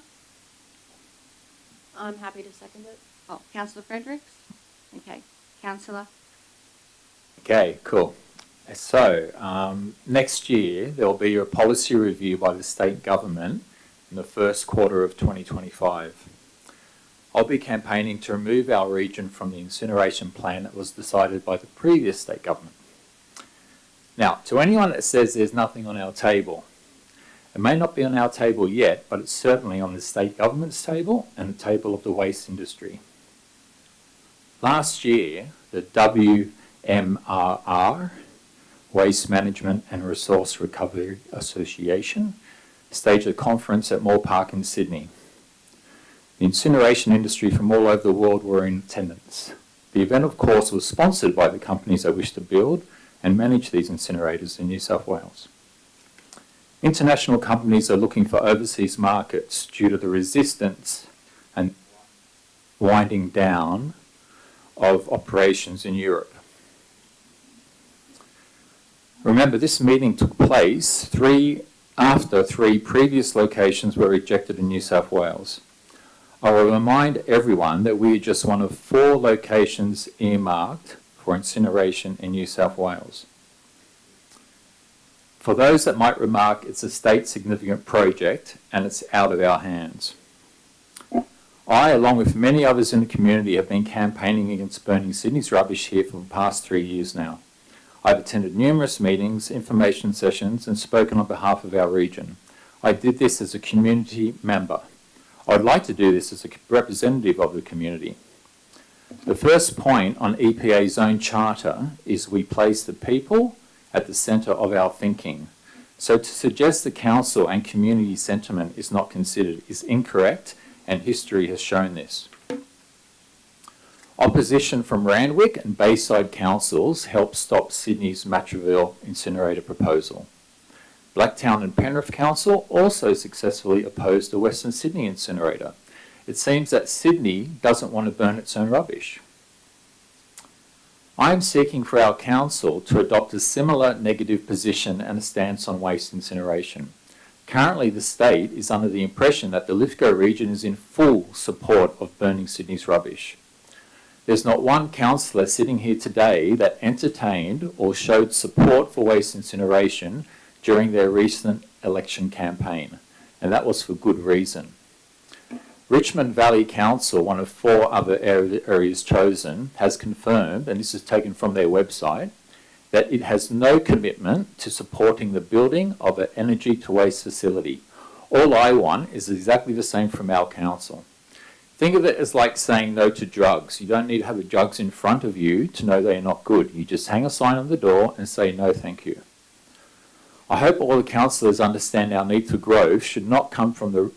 I'm happy to second it. Oh, Councillor Fredericks? Okay. Councillor? Okay, cool. So, next year there will be a policy review by the state government in the first quarter of 2025. I'll be campaigning to remove our region from the incineration plan that was decided by the previous state government. Now, to anyone that says there's nothing on our table, it may not be on our table yet, but it's certainly on the state government's table and the table of the waste industry. Last year, the WMRR, Waste Management and Resource Recovery Association, staged a conference at Moore Park in Sydney. The incineration industry from all over the world were in attendance. The event, of course, was sponsored by the companies that wish to build and manage these incinerators in New South Wales. International companies are looking for overseas markets due to the resistance and winding down of operations in Europe. Remember, this meeting took place after three previous locations were rejected in New South Wales. I will remind everyone that we are just one of 4 locations earmarked for incineration in New South Wales. For those that might remark, it's a state significant project and it's out of our hands. I, along with many others in the community, have been campaigning against burning Sydney's rubbish here for the past 3 years now. I've attended numerous meetings, information sessions, and spoken on behalf of our region. I did this as a community member. I'd like to do this as a representative of the community. The first point on EPA's own charter is we place the people at the centre of our thinking. So to suggest the council and community sentiment is not considered is incorrect, and history has shown this. Opposition from Randwick and Bayside councils helped stop Sydney's Matraville incinerator proposal. Blacktown and Penrith Council also successfully opposed the Western Sydney incinerator. It seems that Sydney doesn't want to burn its own rubbish. I am seeking for our council to adopt a similar negative position and a stance on waste incineration. Currently, the state is under the impression that the Lithgow region is in full support of burning Sydney's rubbish. There's not one councillor sitting here today that entertained or showed support for waste incineration during their recent election campaign, and that was for good reason. Richmond Valley Council, one of 4 other areas chosen, has confirmed, and this is taken from their website, that it has no commitment to supporting the building of an energy to waste facility. All I want is exactly the same from our council. Think of it as like saying no to drugs. You don't need to have the drugs in front of you to know they're not good. You just hang a sign on the door and say no thank you. I hope all the councillors understand our need for growth should not come from the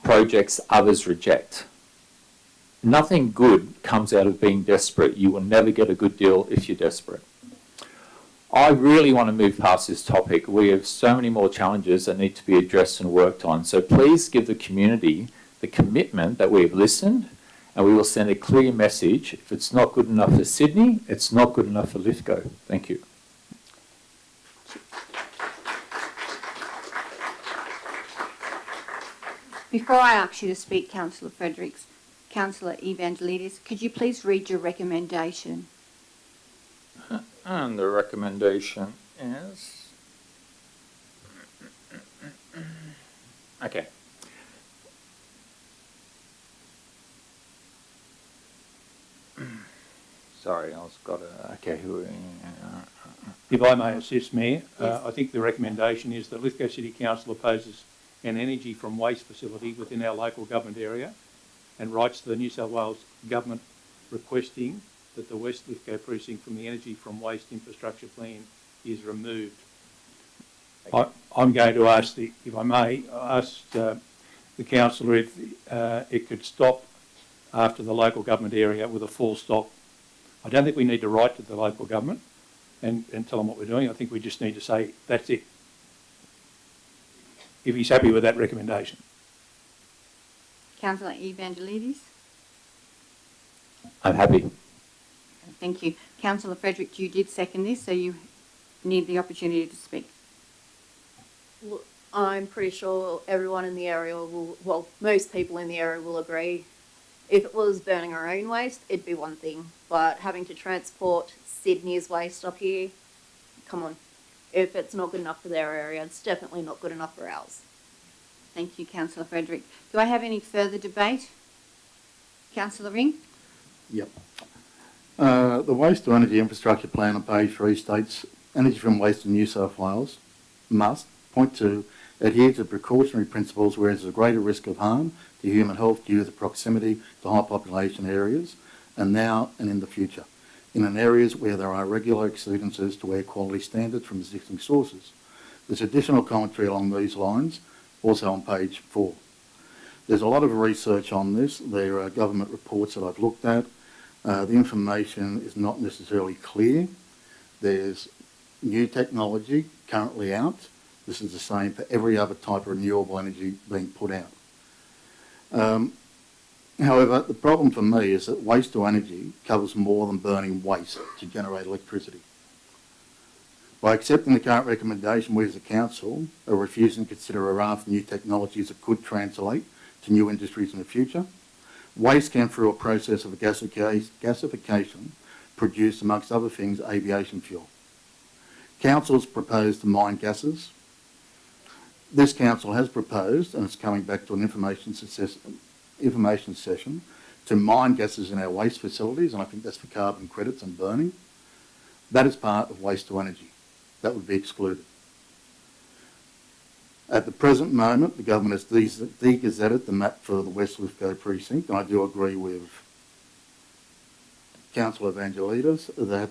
projects others reject. Nothing good comes out of being desperate. You will never get a good deal if you're desperate. I really want to move past this topic. We have so many more challenges that need to be addressed and worked on. So please give the community the commitment that we have listened, and we will send a clear message. If it's not good enough for Sydney, it's not good enough for Lithgow. Thank you. Before I ask you to speak, Councillor Fredericks, Councillor Evangelidis, could you please read your recommendation? And the recommendation is... Okay. Sorry, I was got a... Okay. If I may assist, Mayor, I think the recommendation is that Lithgow City Council opposes an energy from waste facility within our local government area and writes to the New South Wales Government requesting that the West Lithgow precinct from the energy from waste infrastructure plan is removed. I'm going to ask, if I may, ask the councillor if it could stop after the local government area with a full stop. I don't think we need to write to the local government and tell them what we're doing. I think we just need to say, that's it. If he's happy with that recommendation. Councillor Evangelidis? I'm happy. Thank you. Councillor Frederick, you did second this, so you need the opportunity to speak. Look, I'm pretty sure everyone in the area will, well, most people in the area will agree. If it was burning our own waste, it'd be one thing. But having to transport Sydney's waste up here, come on. If it's not good enough for their area, it's definitely not good enough for ours. Thank you, Councillor Frederick. Do I have any further debate? Councillor Ring? Yep. The Waste to Energy Infrastructure Plan on page 3 states energy from waste in New South Wales must, point 2, adhere to precautionary principles where there is a greater risk of harm to human health due to the proximity to high population areas, and now and in the future, in areas where there are regular exceedances to air quality standards from existing sources. There's additional commentary along these lines, also on page 4. There's a lot of research on this. There are government reports that I've looked at. The information is not necessarily clear. There's new technology currently out. This is the same for every other type of renewable energy being put out. However, the problem for me is that waste to energy covers more than burning waste to generate electricity. By accepting the current recommendation, we as a council are refusing to consider a raft of new technologies that could translate to new industries in the future. Waste can, through a process of gasification, produce, amongst other things, aviation fuel. Council's proposed to mine gases. This council has proposed, and it's coming back to an information session, to mine gases in our waste facilities, and I think that's for carbon credits and burning. That is part of waste to energy. That would be excluded. At the present moment, the government has de-gazetted the map for the West Lithgow precinct, and I do agree with Councillor Evangelidis that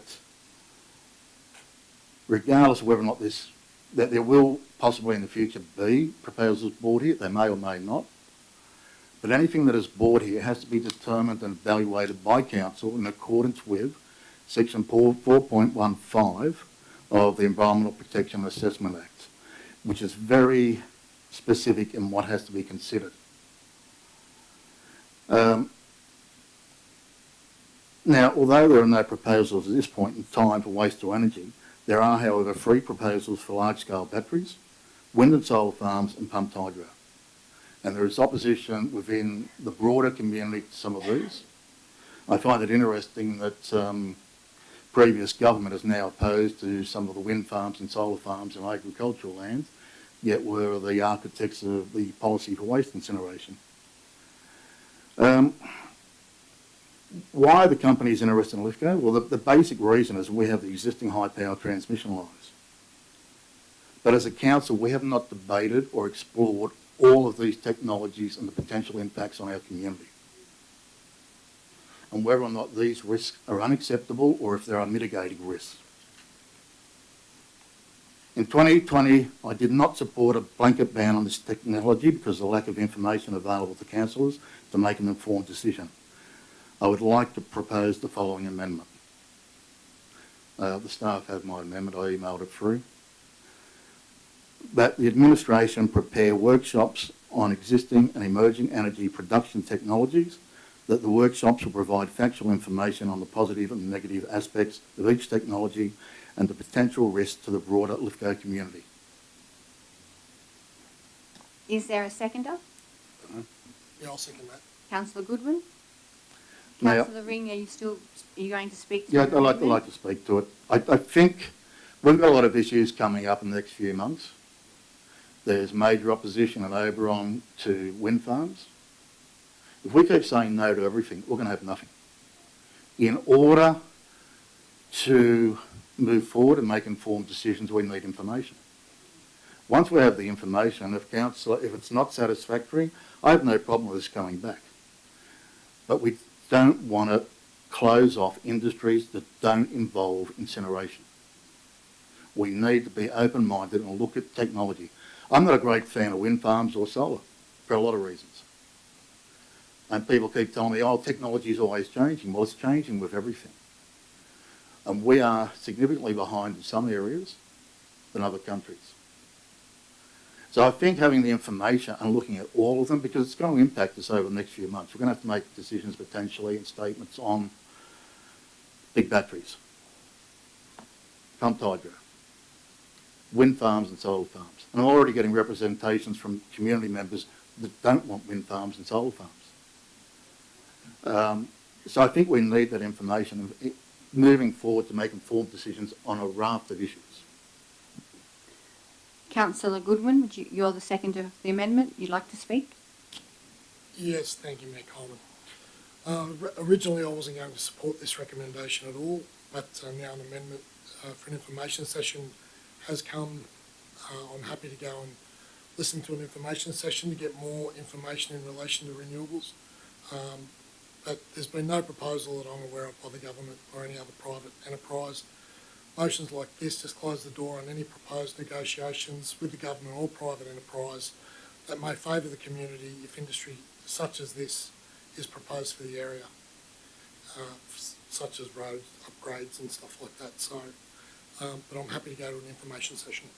regardless of whether or not that there will possibly in the future be proposals brought here, they may or may not, but anything that is brought here has to be determined and evaluated by council in accordance with section 4.15 of the Environmental Protection and Assessment Act, which is very specific in what has to be considered. Now, although there are no proposals at this point in time for waste to energy, there are, however, 3 proposals for large-scale batteries, wind and solar farms and pumped hydro. And there is opposition within the broader community to some of these. I find it interesting that previous government is now opposed to some of the wind farms and solar farms and agricultural lands, yet were the architects of the policy for waste incineration. Why are the companies interested in Lithgow? Well, the basic reason is we have the existing high power transmission lines. But as a council, we have not debated or explored all of these technologies and the potential impacts on our community, and whether or not these risks are unacceptable or if there are mitigating risks. In 2020, I did not support a blanket ban on this technology because of the lack of information available to councillors to make an informed decision. I would like to propose the following amendment. The staff have my amendment, I emailed it through. That the administration prepare workshops on existing and emerging energy production technologies, that the workshops will provide factual information on the positive and negative aspects of each technology and the potential risks to the broader Lithgow community. Is there a seconder? Yeah, I'll second that. Councillor Goodwin? Now- Councillor Ring, are you going to speak to Yeah, the I'd amendment? like to speak to it. I think we've got a lot of issues coming up in the next few months. There's major opposition in Oberon to wind farms. If we keep saying no to everything, we're going to have nothing. In order to move forward and make informed decisions, we need information. Once we have the information, if it's not satisfactory, I have no problem with this coming back. But we don't want to close off industries that don't involve incineration. We need to be open-minded and look at technology. I'm not a great fan of wind farms or solar for a lot of reasons. And people keep telling me, oh, technology is always changing. Well, it's changing with everything. And we are significantly behind in some areas than other countries. So I think having the information and looking at all of them, because it's going to impact us over the next few months. We're going to have to make decisions potentially and statements on big batteries, pumped hydro, wind farms and solar farms. And I'm already getting representations from community members that don't want wind farms and solar farms. So I think we need that information moving forward to make informed decisions on a raft of issues. Councillor Goodwin, you're the seconder of the amendment. You'd like to speak? Yes, thank you, Mayor Coleman. Originally, I wasn't going to support this recommendation at all, but now an amendment for an information session has come. I'm happy to go and listen to an information session to get more information in relation to renewables. But there's been no proposal that I'm aware of by the government or any other private enterprise. Motions like this just close the door on any proposed negotiations with the government or private enterprise that may favour the community if industry such as this is proposed for the area, such as road upgrades and stuff like that. So, but I'm happy to go to an information session.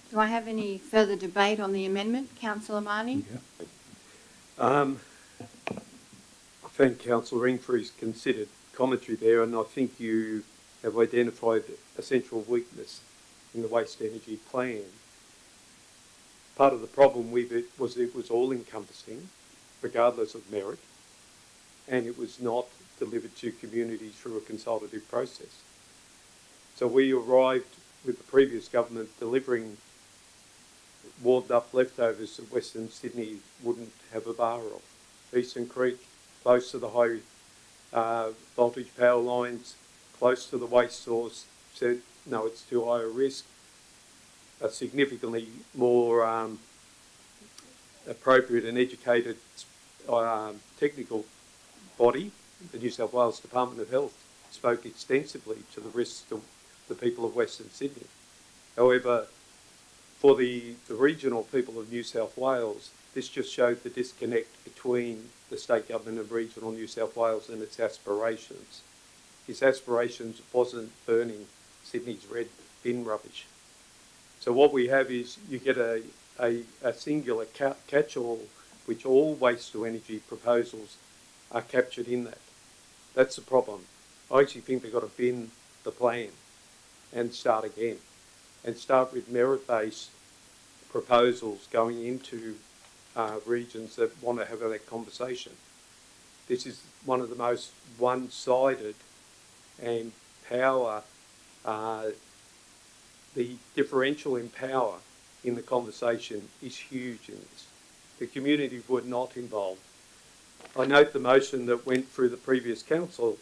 Do I have any further debate on the amendment? Councillor Marnie? I thank Councillor Ring for his considered commentary there, and I think you have identified a central weakness in the waste energy plan. Part of the problem with it was all-encompassing, regardless of merit, and it was not delivered to communities through a consultative process. So we arrived with the previous government delivering warmed up leftovers that Western Sydney wouldn't have a bar of. Eastern Creek, close to the high voltage power lines, close to the waste source, said no, it's too high a risk. A significantly more appropriate and educated technical body, the New South Wales Department of Health, spoke extensively to the risks to the people of Western Sydney. However, for the regional people of New South Wales, this just showed the disconnect between the state government of regional New South Wales and its aspirations. His aspirations wasn't burning Sydney's red bin rubbish. So what we have is you get a singular catch-all which all waste to energy proposals are captured in that. That's the problem. I actually think they've got to bin the plan and start again and start with merit-based proposals going into regions that want to have that conversation. This is one of the most one-sided and power, the differential in power in the conversation is huge in this. The community were not involved. I note the motion that went through the previous council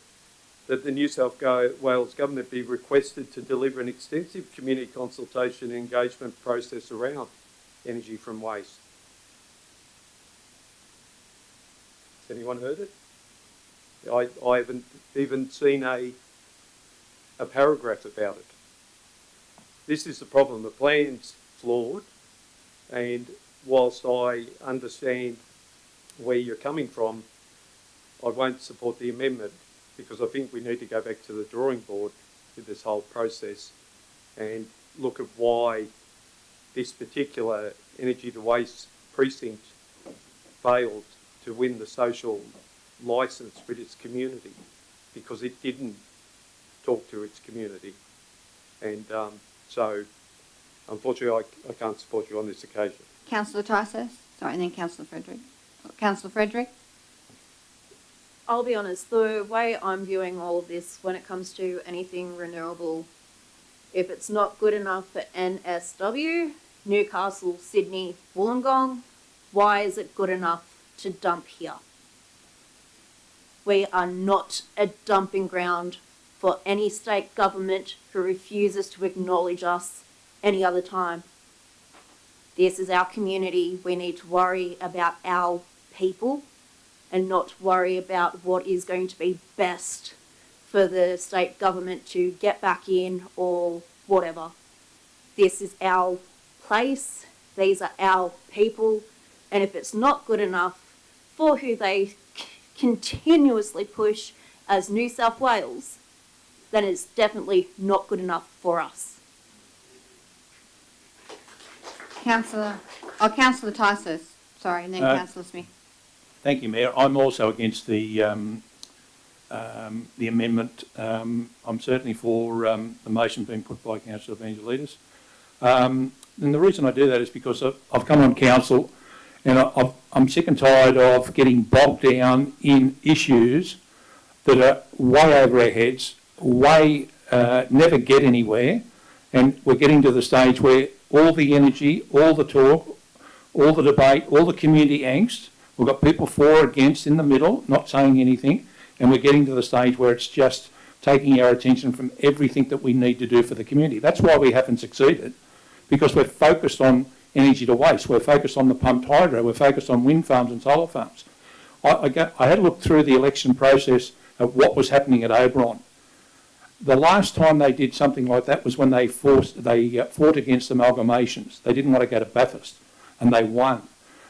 that the New South Wales Government be requested to deliver an extensive community consultation and engagement process around energy from waste. Has anyone heard it? I haven't even seen a paragraph about it. This is the problem. The plan's flawed, and whilst I understand where you're coming from, I won't support the amendment because I think we need to go back to the drawing board with this whole process and look at why this particular energy to waste precinct failed to win the social licence with its community because it didn't talk to its community. And so, unfortunately, I can't support you on this occasion. Councillor Tysos? Sorry, and then Councillor Frederick. Councillor Frederick? I'll be honest, the way I'm viewing all of this when it comes to anything renewable, if it's not good enough for NSW, Newcastle, Sydney, Wollongong, why is it good enough to dump here? We are not a dumping ground for any state government who refuses to acknowledge us any other time. This is our community. We need to worry about our people and not worry about what is going to be best for the state government to get back in or whatever. This is our place. These are our people. And if it's not good enough for who they continuously push as New South Wales, then it's definitely not good enough for us. Councillor Tysos. Sorry, and then Councillor Smith. Thank you, Mayor. I'm also against the amendment. I'm certainly for the motion being put by Councillor Evangelides. And the reason I do that is because I've come on council and I'm sick and tired of getting bogged down in issues that are way over our heads, never get anywhere, and we're getting to the stage where all the energy, all the talk, all the debate, all the community angst, we've got people for or against in the middle, not saying anything, and we're getting to the stage where it's just taking our attention from everything that we need to do for the community. That's why we haven't succeeded, because we're focused on energy to waste, we're focused on the pumped hydro, we're focused on wind farms and solar farms. I had a look through the election process at what was happening at Oberon. The last time they did something like that was when they fought against amalgamations. They didn't want to go to Bathurst, and they won.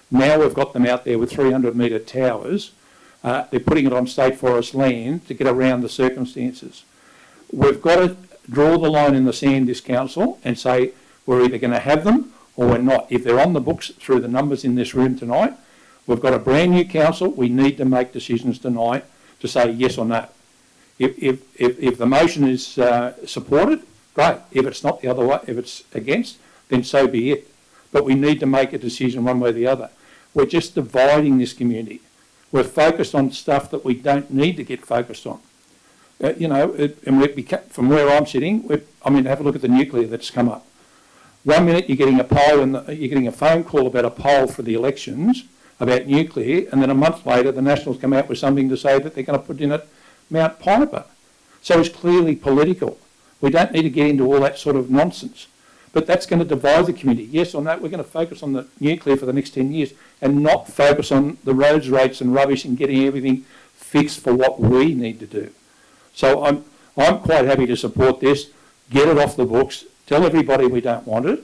Now we've got them out there with 300-metre towers. They're putting it on state forest land to get around the circumstances. We've got to draw the line in the sand, this council, and say we're either going to have them or we're not. If they're on the books through the numbers in this room tonight, we've got a brand new council. We need to make decisions tonight to say yes or no. If the motion is supported, great. If it's not the other way, if it's against, then so be it. But we need to make a decision one way or the other. We're just dividing this community. We're focused on stuff that we don't need to get focused on. From where I'm sitting, have a look at the nuclear that's come up. 1 minute you're getting a poll and you're getting a phone call about a poll for the elections about nuclear, and then a month later the Nationals come out with something to say that they're going to put in at Mount Piper. So it's clearly political. We don't need to get into all that sort of nonsense. But that's going to divide the community. Yes or no, we're going to focus on the nuclear for the next 10 years and not focus on the roads rates and rubbish and getting everything fixed for what we need to do. So I'm quite happy to support this, get it off the books, tell everybody we don't want it,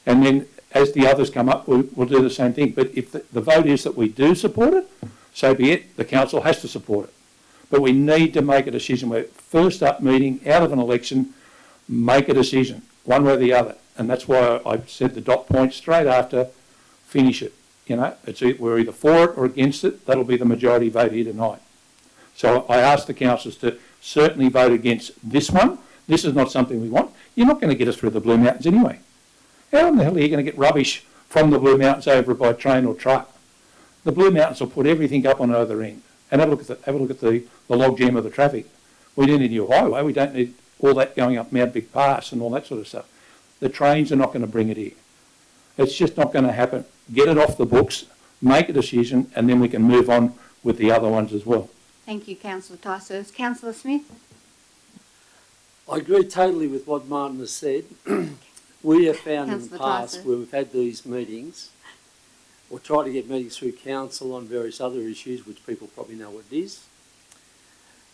and then as the others come up, we'll do the same thing. But if the vote is that we do support it, so be it. The council has to support it. But we need to make a decision. We're first up meeting out of an election, make a decision, one way or the other. And that's why I said the dot point straight after, finish it. We're either for it or against it. That'll be the majority vote here tonight. So I ask the councillors to certainly vote against this one. This is not something we want. You're not going to get us through the Blue Mountains anyway. How in the hell are you going to get rubbish from the Blue Mountains over by train or truck? The Blue Mountains will put everything up on the other end. And have a look at the log jam of the traffic. We don't need a new highway. We don't need all that going up Mount Big Pass and all that sort of stuff. The trains are not going to bring it here. It's just not going to happen. Get it off the books, make a decision, and then we can move on with the other ones as well. Thank you, Councillor Tysos. Councillor Smith? I agree totally with what Martin has said. We have found in the Councillor past Tyson. where we've had these meetings or try to get meetings through council on various other issues, which people probably know what it is.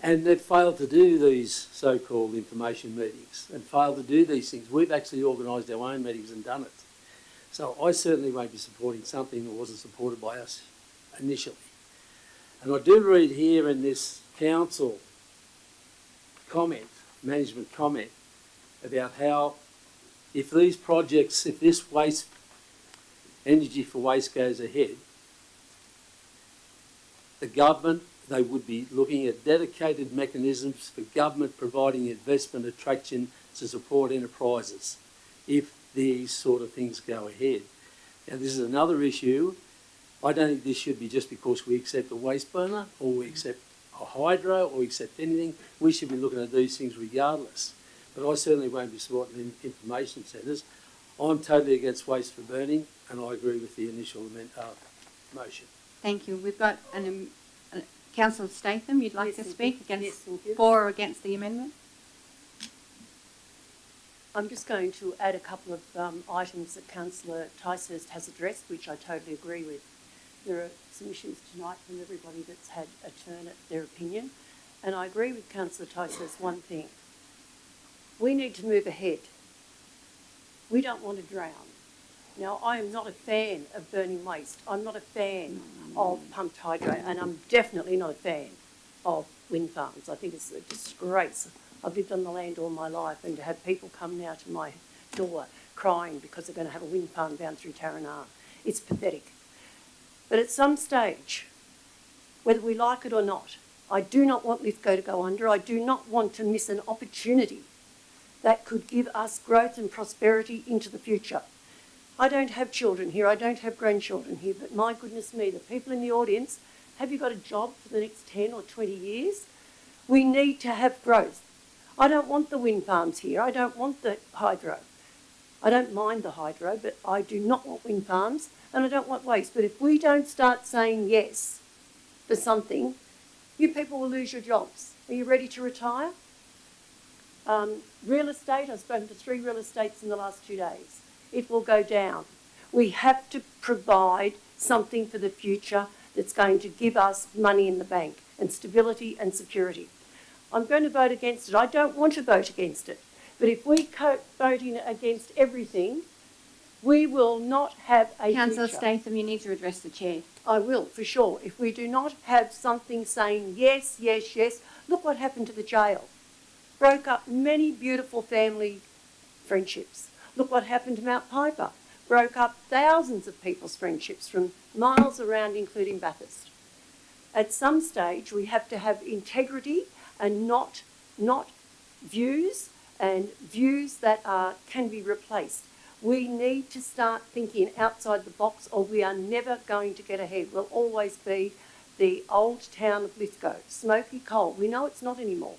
And they've failed to do these so-called information meetings and failed to do these things. We've actually organised our own meetings and done it. So I certainly won't be supporting something that wasn't supported by us initially. And I do read here in this council comment, management comment, about how if these projects, if this waste, energy for waste goes ahead, the government, they would be looking at dedicated mechanisms for government providing investment attraction to support enterprises if these sort of things go ahead. Now, this is another issue. I don't think this should be just because we accept a waste burner or we accept a hydro or we accept anything. We should be looking at these things regardless. But I certainly won't be supporting information centres. I'm totally against waste for burning, and I agree with the initial motion. Thank you. We've got Councillor Statham, you'd like to speak against thank you. for or against the amendment? I'm just going to add a couple of items that Councillor Ticehurst has addressed, which I totally agree with. There are some issues tonight from everybody that's had a turn at their opinion, and I agree with Councillor Ticehurst one thing. We need to move ahead. We don't want to drown. Now, I am not a fan of burning waste. I'm not a fan of pumped hydro, and I'm definitely not a fan of wind farms. I think it's a disgrace. I've lived on the land all my life, and to have people come now to my door crying because they're going to have a wind farm down through Taranara, it's pathetic. But at some stage, whether we like it or not, I do not want Lithgow to go under. I do not want to miss an opportunity that could give us growth and prosperity into the future. I don't have children here, I don't have grandchildren here, but my goodness me, the people in the audience, have you got a job for the next 10 or 20 years? We need to have growth. I don't want the wind farms here, I don't want the hydro. I don't mind the hydro, but I do not want wind farms and I don't want waste. But if we don't start saying yes for something, you people will lose your jobs. Are you ready to retire? Real estate, I've spoken to 3 real estates in the last 2 days. It will go down. We have to provide something for the future that's going to give us money in the bank and stability and security. I'm going to vote against it. I don't want to vote against it. But if we vote against everything, we will not have a Councillor future. Statham, you need to address the chair. I will, for sure. If we do not have something saying yes, yes, yes, look what happened to the jail. Broke up many beautiful family friendships. Look what happened to Mount Piper. Broke up thousands of people's friendships from miles around, including Bathurst. At some stage, we have to have integrity and not views that can be replaced. We need to start thinking outside the box or we are never going to get ahead. We'll always be the old town of Lithgow, smoky coal. We know it's not anymore.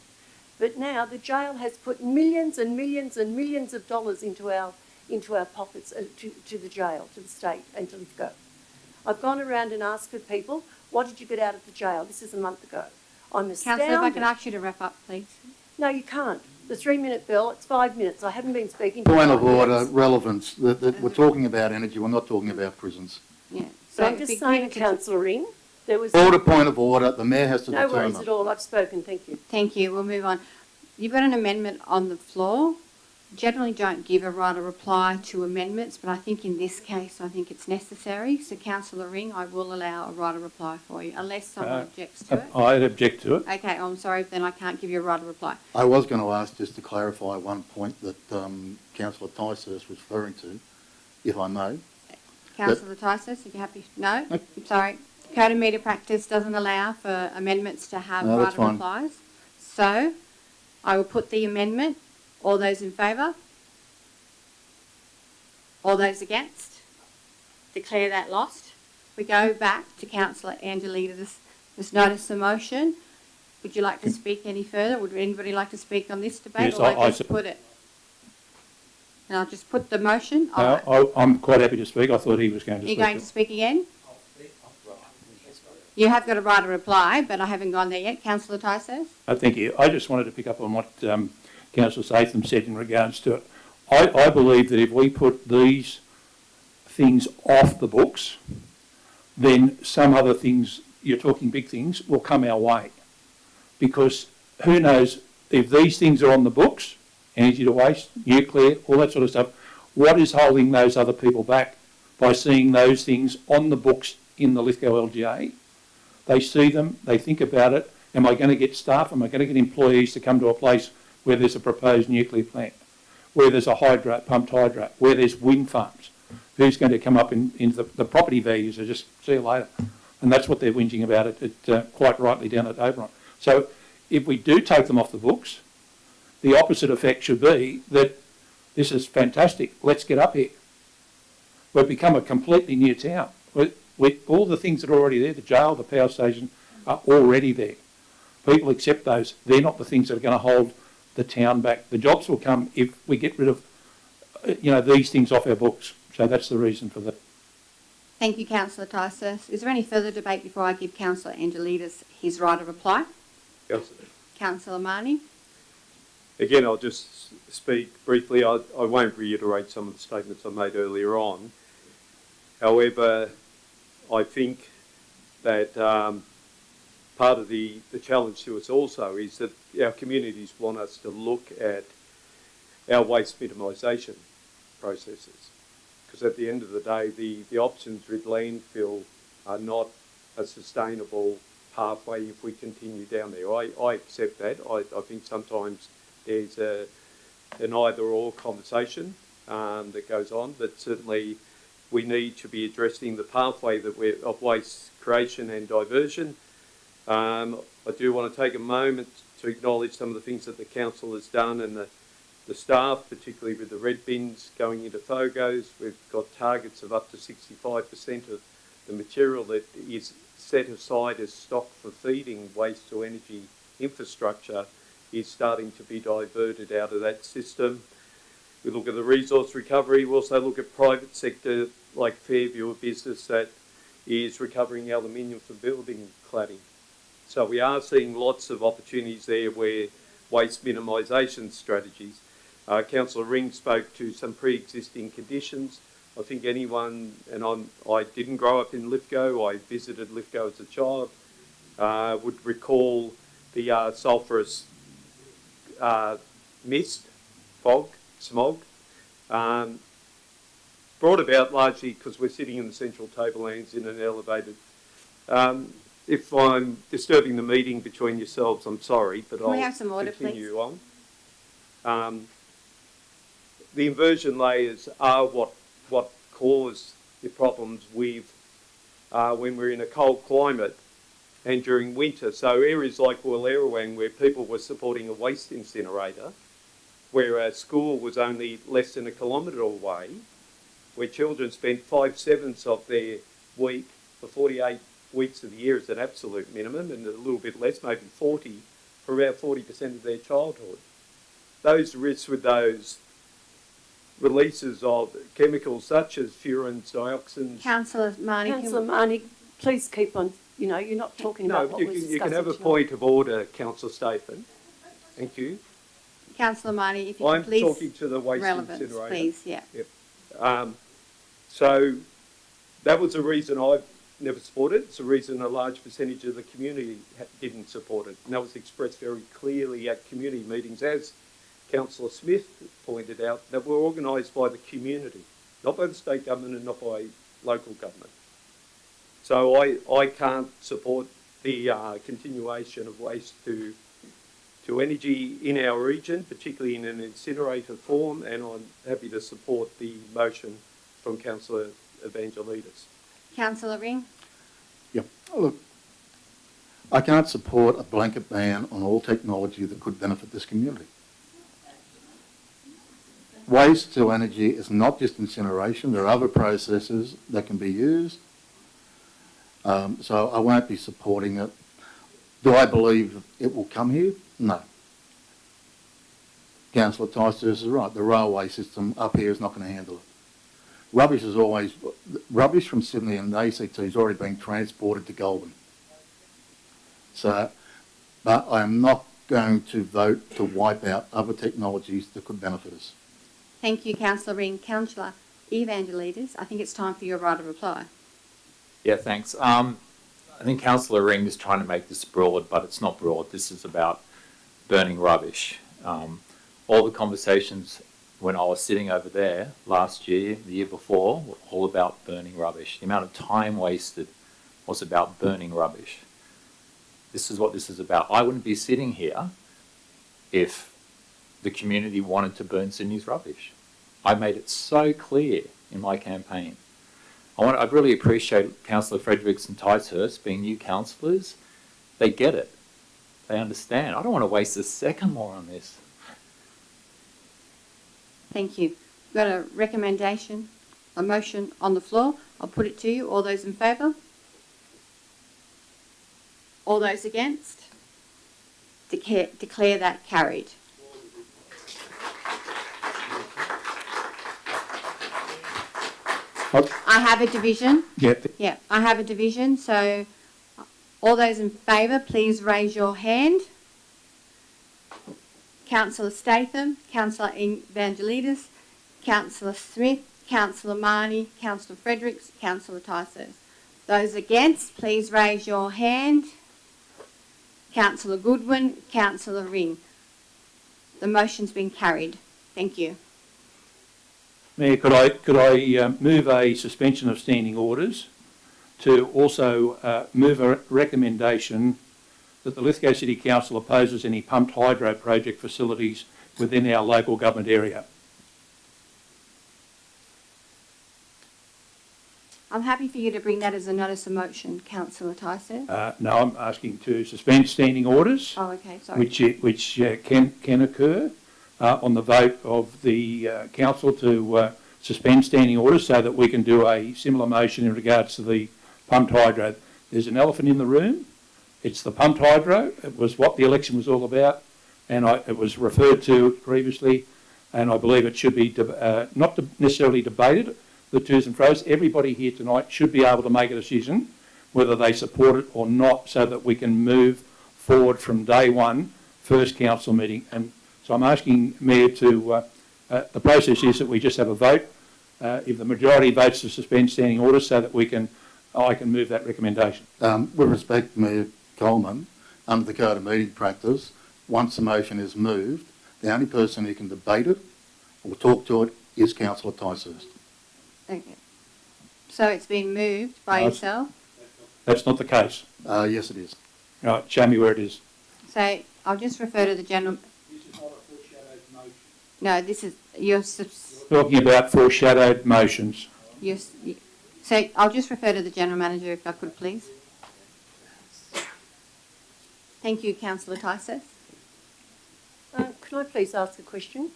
But now the jail has put millions and millions and millions of dollars into our pockets, to the jail, to the state and to Lithgow. I've gone around and asked for people, what did you get out of the jail? This is a month ago. I'm astounded. Councillor, if I can ask you to wrap up, please. No, you can't. The 3-minute bell, it's 5 minutes. I haven't been speaking. Point of order, relevance. We're talking about energy, we're not talking about prisons. Yeah. So I'm just saying, Councillor Ring, there was... Order, point of order, the Mayor has to No determine. worries at all. I've spoken. Thank you. Thank you. We'll move on. You've got an amendment on the floor. Generally don't give a right of reply to amendments, but I think in this case, I think it's necessary. So, Councillor Ring, I will allow a right of reply for you, unless someone objects to it. I'd object to it. Okay, I'm sorry, then I can't give you a right of reply. I was going to ask just to clarify one point that Councillor Ticehurst was referring to, if I may. Councillor Ticehurst, are you happy? No? I'm sorry. Code of Media Practice doesn't allow for amendments to have No, right that's of fine. replies. So, I will put the amendment. All those in favour? All those against? Declare that lost. We go back to Councillor Angelita. This notice the motion. Would you like to speak any further? Would anybody like to speak on this debate? Yes, or I just put it? And I'll just put the motion. All right. I'm quite happy to speak. I thought he was going to Are you speak. going to speak again? You have got a right to reply, but I haven't gone there yet. Councillor Ticehurst? Thank you. I just wanted to pick up on what Councillor Statham said in regards to it. I believe that if we put these things off the books then some other things, you're talking big things, will come our way. Because who knows, if these things are on the books, energy to waste, nuclear, all that sort of stuff, what is holding those other people back by seeing those things on the books in the Lithgow LGA? They see them, they think about it. Am I going to get staff? Am I going to get employees to come to a place where there's a proposed nuclear plant, where there's a hydro, pumped hydro, where there's wind farms? Who's going to come up into the property values are just see you later? And that's what they're whinging about it quite rightly down at Oberon. So if we do take them off the books, the opposite effect should be that this is fantastic, let's get up here. We've become a completely new town. All the things that are already there, the jail, the power station, are already there. People accept those. They're not the things that are going to hold the town back. The jobs will come if we get rid of, these things off our books. So that's the reason for that. Thank you, Councillor Tyson. Is there any further debate before I give Councillor Angelides his right of reply? Councillor. Councillor Marnie. Again, I'll just speak briefly. I won't reiterate some of the statements I made earlier on. However, I think that part of the challenge to us also is that our communities want us to look at our waste minimisation processes. Because at the end of the day, the options with landfill are not a sustainable pathway if we continue down there. I accept that. I think sometimes there's an either-or conversation that goes on, but certainly we need to be addressing the pathway of waste creation and diversion. I do want to take a moment to acknowledge some of the things that the council has done and the staff, particularly with the red bins going into FOGOs. We've got targets of up to 65% of the material that is set aside as stock for feeding waste to energy infrastructure is starting to be diverted out of that system. We look at the resource recovery. We also look at private sector like Fairview, a business that is recovering aluminium for building cladding. So we are seeing lots of opportunities there where waste minimisation strategies. Councillor Ring spoke to some pre-existing conditions. I think anyone, and I didn't grow up in Lithgow, I visited Lithgow as a child, would recall the sulphurous mist, fog, smog, brought about largely because we're sitting in the central tablelands in an elevated. If I'm disturbing the meeting between yourselves, I'm sorry, but Can we have some order, continue on. The inversion layers are what cause the problems with when we're in a cold climate and during winter. So areas like Wollongong, where people were supporting a waste incinerator, where a school was only less than a kilometre away, where children spent 5/7 of their week for 48 weeks of the year as an absolute minimum, and a little bit less, maybe 40, for about 40% of their childhood. Those risks with those releases of chemicals such as furans, dioxins. Councillor Marnie. Councillor Marnie, please keep on, you're not talking about what we're discussing. You can have a point of order, Councillor Statham. Thank you. Councillor Marnie, if you could please. I'm talking to the waste incinerator. Please, yeah. Yep. So that was the reason I've never supported it. It's the reason a large percentage of the community didn't support it. And that was expressed very clearly at community meetings, as Councillor Smith pointed out, that were organised by the community, not by the state government and not by local government. So I can't support the continuation of waste to energy in our region, particularly in an incinerator form, and I'm happy to support the motion from Councillor Evangelides. Councillor Ring. Yep. Look, I can't support a blanket ban on all technology that could benefit this community. Waste to energy is not just incineration. There are other processes that can be used. So I won't be supporting it. Do I believe it will come here? No. Councillor Tyson is right. The railway system up here is not going to handle it. Rubbish from Sydney and the ACT is already being transported to Goulburn. So, but I am not going to vote to wipe out other technologies that could benefit us. Thank you, Councillor Ring. Councillor Evangelides, I think it's time for your right of reply. Yeah, thanks. I think Councillor Ring is trying to make this broad, but it's not broad. This is about burning rubbish. All the conversations when I was sitting over there last year, the year before, were all about burning rubbish. The amount of time wasted was about burning rubbish. This is what this is about. I wouldn't be sitting here if the community wanted to burn Sydney's rubbish. I made it so clear in my campaign. I really appreciate Councillor Fredericks and Ticehurst being new councillors. They get it. They understand. I don't want to waste a second more on this. Thank you. We've got a recommendation, a motion on the floor. I'll put it to you. All those in favour? All those against? Declare that carried. I have a division. Yeah, I have a division. So all those in favour, please raise your hand. Councillor Statham, Councillor Evangelidis, Councillor Smith, Councillor Marnie, Councillor Fredericks, Councillor Ticehurst. Those against, please raise your hand. Councillor Goodwin, Councillor Ring. The motion's been carried. Thank you. Mayor, could I move a suspension of standing orders to also move a recommendation that the Lithgow City Council opposes any pumped hydro project facilities within our local government area. I'm happy for you to bring that as a notice of motion, Councillor Tyson. No, I'm asking to suspend standing orders, Oh, okay, sorry. which can occur on the vote of the council to suspend standing orders so that we can do a similar motion in regards to the pumped hydro. There's an elephant in the room. It's the pumped hydro. It was what the election was all about, and it was referred to previously, and I believe it should be not necessarily debated, the twos and fro's. Everybody here tonight should be able to make a decision whether they support it or not so that we can move forward from day one, first council meeting. And so I'm asking Mayor to, the process is that we just have a vote. If the majority votes to suspend standing orders so that I can move that recommendation. With respect, Mayor Coleman, under the Code of Meeting Practice, once the motion is moved, the only person who can debate it or talk to it is Councillor Ticehurst. Okay. So it's been moved by yourself? That's not the case. Yes, it is. Right, show me where it is. So I'll just refer to the general... This is not a foreshadowed motion. No, this is... You're Talking about foreshadowed motions. So I'll just refer to the General Manager if I could, please. Thank you, Councillor Tyson. Can I please ask a question?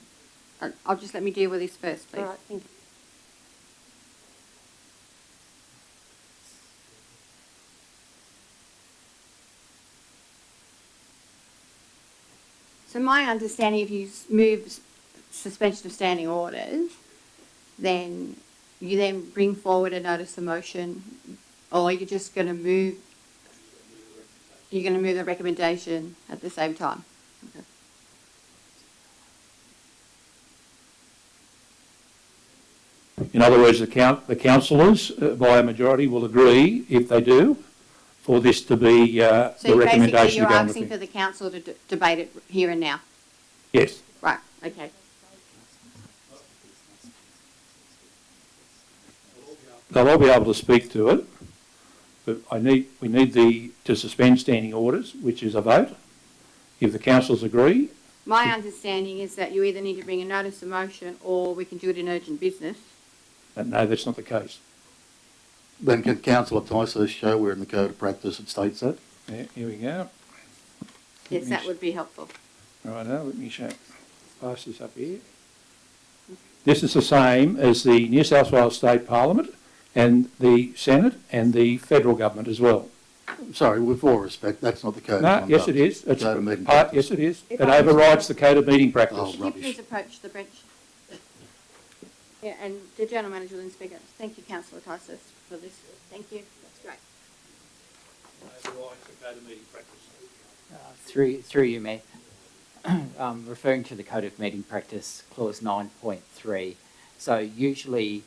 I'll just let me deal with this first, please. All right, thank you. So my understanding, if you move suspension of standing orders, then you then bring forward a notice of motion, or you're just going to move. You're going to move the recommendation at the same time. Okay. In other words, the councillors, by a majority, will agree, if they do, for this to be the recommendation. So basically you're to go on asking for the council to debate it here and now? Yes. Right, okay. They'll all be able to speak to it, but we need to suspend standing orders, which is a vote. If the councillors agree. My understanding is that you either need to bring a notice of motion or we can do it in urgent business. No, that's not the case. Then can Councillor Ticehurst show where in the Code of Practice it states that? Yeah, here we go. Yes, that would be helpful. Right now, let me show. Pass this up here. This is the same as the New South Wales State Parliament and the Senate and the federal government as well. Sorry, with all respect, that's not the Code of No, Conduct. yes it is. It's Code of Meeting Practice. yes it is. If It I- overrides the Code of Meeting Practice. Oh, Can you rubbish. please approach the bench? Yeah, and the General Manager will then speak up. Thank you, Councillor Tyson, for this. Thank you. That's great. Overrides the Code of Meeting Practice. Through you, Mayor. Referring to the Code of Meeting Practice, Clause 9.3. So usually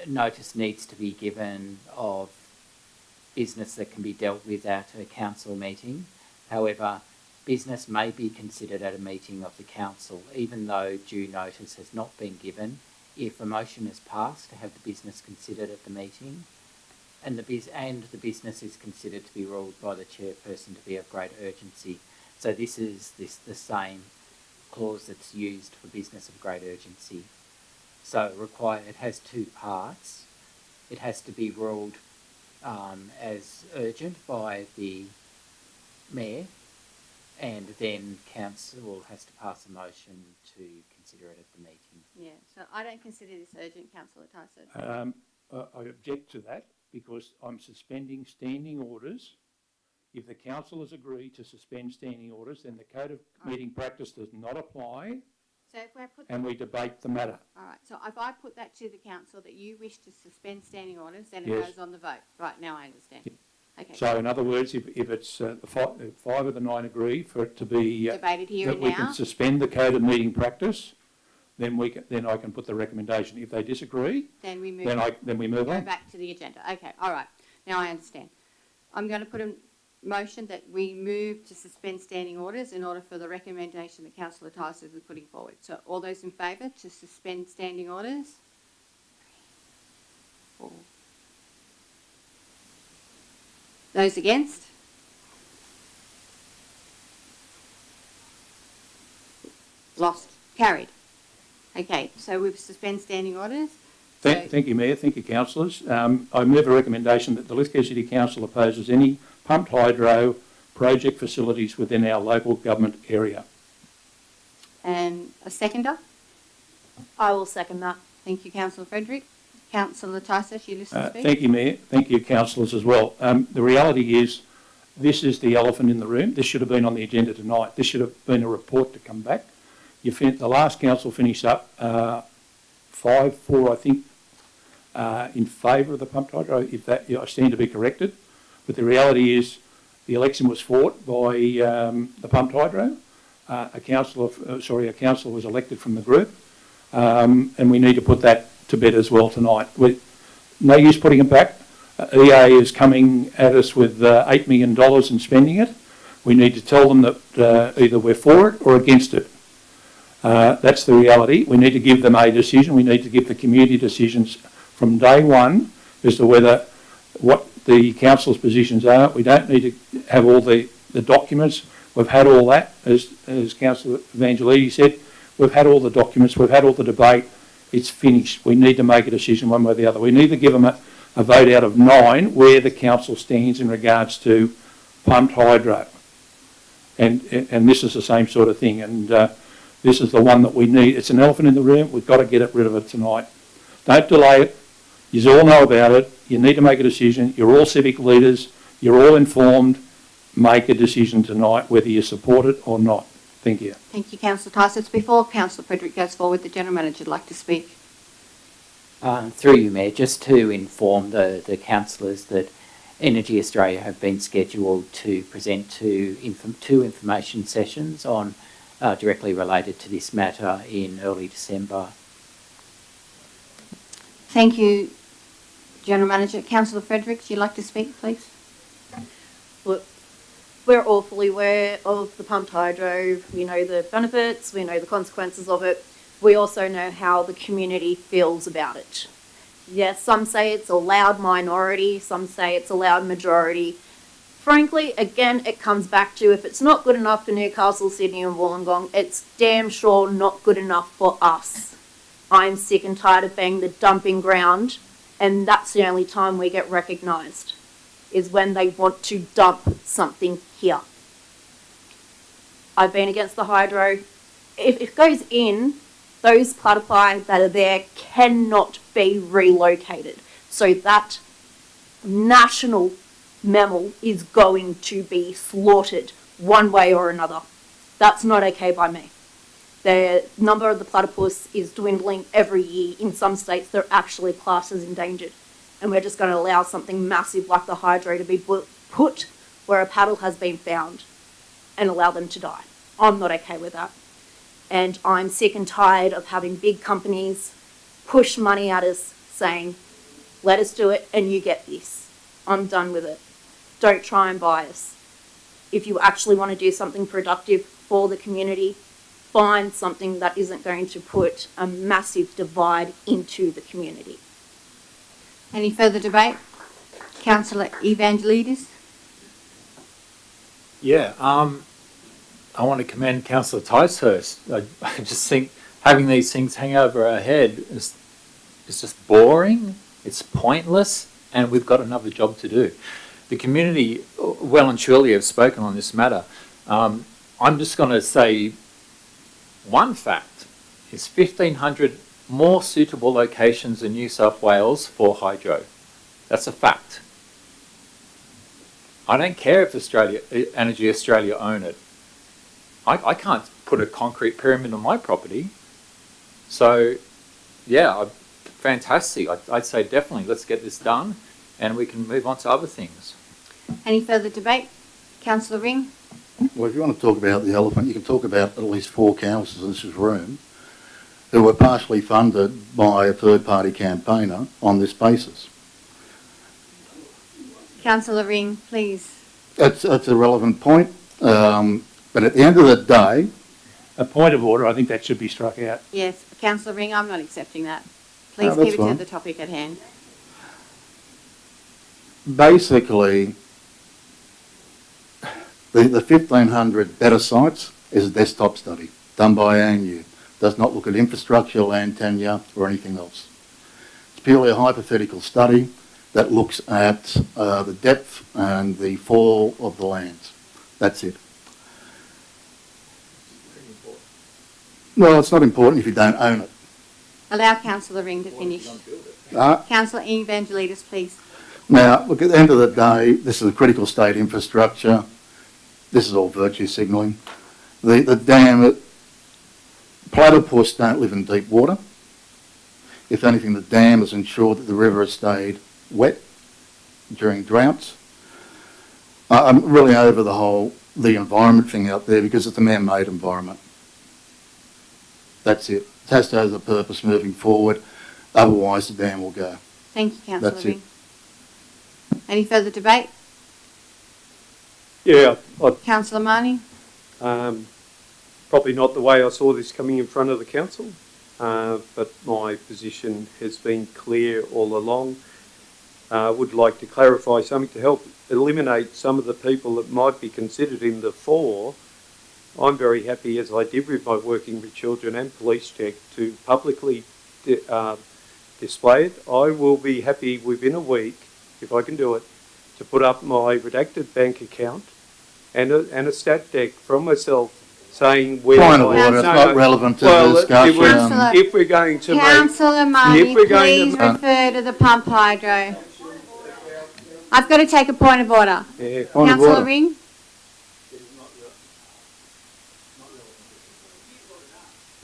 notice needs to be given of business that can be dealt with at a council meeting. However, business may be considered at a meeting of the council, even though due notice has not been given, if a motion is passed to have the business considered at the meeting, and the business is considered to be ruled by the chairperson to be of great urgency. So this is the same clause that's used for business of great urgency. So it has two parts. It has to be ruled as urgent by the mayor, and then council has to pass a motion to consider it at the meeting. Yeah, so I don't consider this urgent, Councillor Tyson. I object to that because I'm suspending standing orders. If the council has agreed to suspend standing orders, then the code of meeting practice does not apply, So if I put and we debate the matter. all right, so if I put that to the council that you wish to suspend standing orders, then it Yes. goes on the vote. Right, now I understand. Okay. So in other words, if it's five of the 9 agree for it to be Debated here that and we now. can suspend the code of meeting practice, then I can put the recommendation. If they disagree, Then we move. then we move Go on. back to the agenda. Okay, all right. Now I understand. I'm going to put a motion that we move to suspend standing orders in order for the recommendation that Councillor Tyson is putting forward. So all those in favour to suspend standing orders? 4. Those against? Lost. Carried. Okay, so we've suspended standing orders. Thank you, Mayor. Thank you, councillors. I move a recommendation that the Lithgow City Council opposes any pumped hydro project facilities within our local government area. And a seconder? I will second that. Thank you, Councillor Frederick. Councillor Tyson, you listen to speak? Thank you, Mayor. Thank you, councillors, as well. The reality is this is the elephant in the room. This should have been on the agenda tonight. This should have been a report to come back. The last council finished up 5-4, I think, in favour of the pumped hydro, I stand to be corrected. But the reality is the election was fought by the pumped hydro. A councillor was elected from the group, and we need to put that to bed as well tonight. No use putting it back. EA is coming at us with $8 million and spending it. We need to tell them that either we're for it or against it. That's the reality. We need to give them a decision. We need to give the community decisions from day one as to what the council's positions are. We don't need to have all the documents. We've had all that, as Councillor Evangelidi said. We've had all the documents. We've had all the debate. It's finished. We need to make a decision one way or the other. We need to give them a vote out of 9 where the council stands in regards to pumped hydro. And this is the same sort of thing. And this is the one that we need. It's an elephant in the room. We've got to get rid of it tonight. Don't delay it. You all know about it. You need to make a decision. You're all civic leaders. You're all informed. Make a decision tonight whether you support it or not. Thank you. Thank you, Councillor Tyson. Before Councillor Frederick goes forward, the General Manager would like to speak. Through you, Mayor, just to inform the councillors that Energy Australia have been scheduled to present two information sessions on directly related to this matter in early December. Thank you, General Manager. Councillor Frederick, would you like to speak, please? Look, we're all fully aware of the pumped hydro. We know the benefits, we know the consequences of it. We also know how the community feels about it. Yes, some say it's a loud minority, some say it's a loud majority. Frankly, again, it comes back to if it's not good enough for Newcastle, Sydney and Wollongong, it's damn sure not good enough for us. I'm sick and tired of being the dumping ground, and that's the only time we get recognised, is when they want to dump something here. I've been against the hydro. If it goes in, those platypi that are there cannot be relocated. So that national mammal is going to be slaughtered one way or another. That's not okay by me. The number of the platypus is dwindling every year. In some states, they're actually classed as endangered. And we're just going to allow something massive like the hydro to be put where a paddle has been found and allow them to die. I'm not okay with that. And I'm sick and tired of having big companies push money at us saying, Let us do it and you get this. I'm done with it. Don't try and buy us. If you actually want to do something productive for the community, find something that isn't going to put a massive divide into the community. Any further debate? Councillor Evangelidis? Yeah, I want to commend Councillor Ticehurst. I just think having these things hang over our head is just boring, it's pointless, and we've got another job to do. The community well and truly have spoken on this matter. I'm just going to say one fact is 1,500 more suitable locations in New South Wales for hydro. That's a fact. I don't care if Energy Australia own it. I can't put a concrete pyramid on my property. So, yeah, fantastic. I'd say definitely let's get this done and we can move on to other things. Any further debate? Councillor Ring? Well, if you want to talk about the elephant, you can talk about at least 4 councillors in this room who were partially funded by a third-party campaigner on this basis. Councillor Ring, please. That's a relevant point, but at the end of the day... A point of order, I think that should be struck out. Yes, Councillor Ring, I'm not accepting that. Please No, keep it fine. to the topic at hand. Basically, the 1,500 better sites is a desktop study done by ANU. Does not look at infrastructure, land tenure or anything else. It's purely a hypothetical study that looks at the depth and the fall of the lands. That's it. Well, it's not important if you don't own it. Allow Councillor Ring to finish. Councillor Evangelidis, please. Now, look, at the end of the day, this is a critical state infrastructure. This is all virtue signalling. The dam, platypus don't live in deep water. If anything, the dam has ensured that the river has stayed wet during droughts. I'm really over the environment thing out there because it's a man-made environment. That's it. It has to have a purpose moving forward. Otherwise, the dam will go. Thank you, Councillor That's Ring. Any further debate? Yeah, Councillor Marnie? probably not the way I saw this coming in front of the council, but my position has been clear all along. I would like to clarify something to help eliminate some of the people that might be considered in the 4. I'm very happy, as I did with my Working with Children and Police Check, to publicly display it. I will be happy within a week, if I can do it, to put up my redacted bank account and a stat deck from myself saying where... Point of order, it's not relevant to the discussion. If we're going to Councillor Marnie, please refer to the pump hydro. I've got to take a point of order. Yeah. Councillor Ring?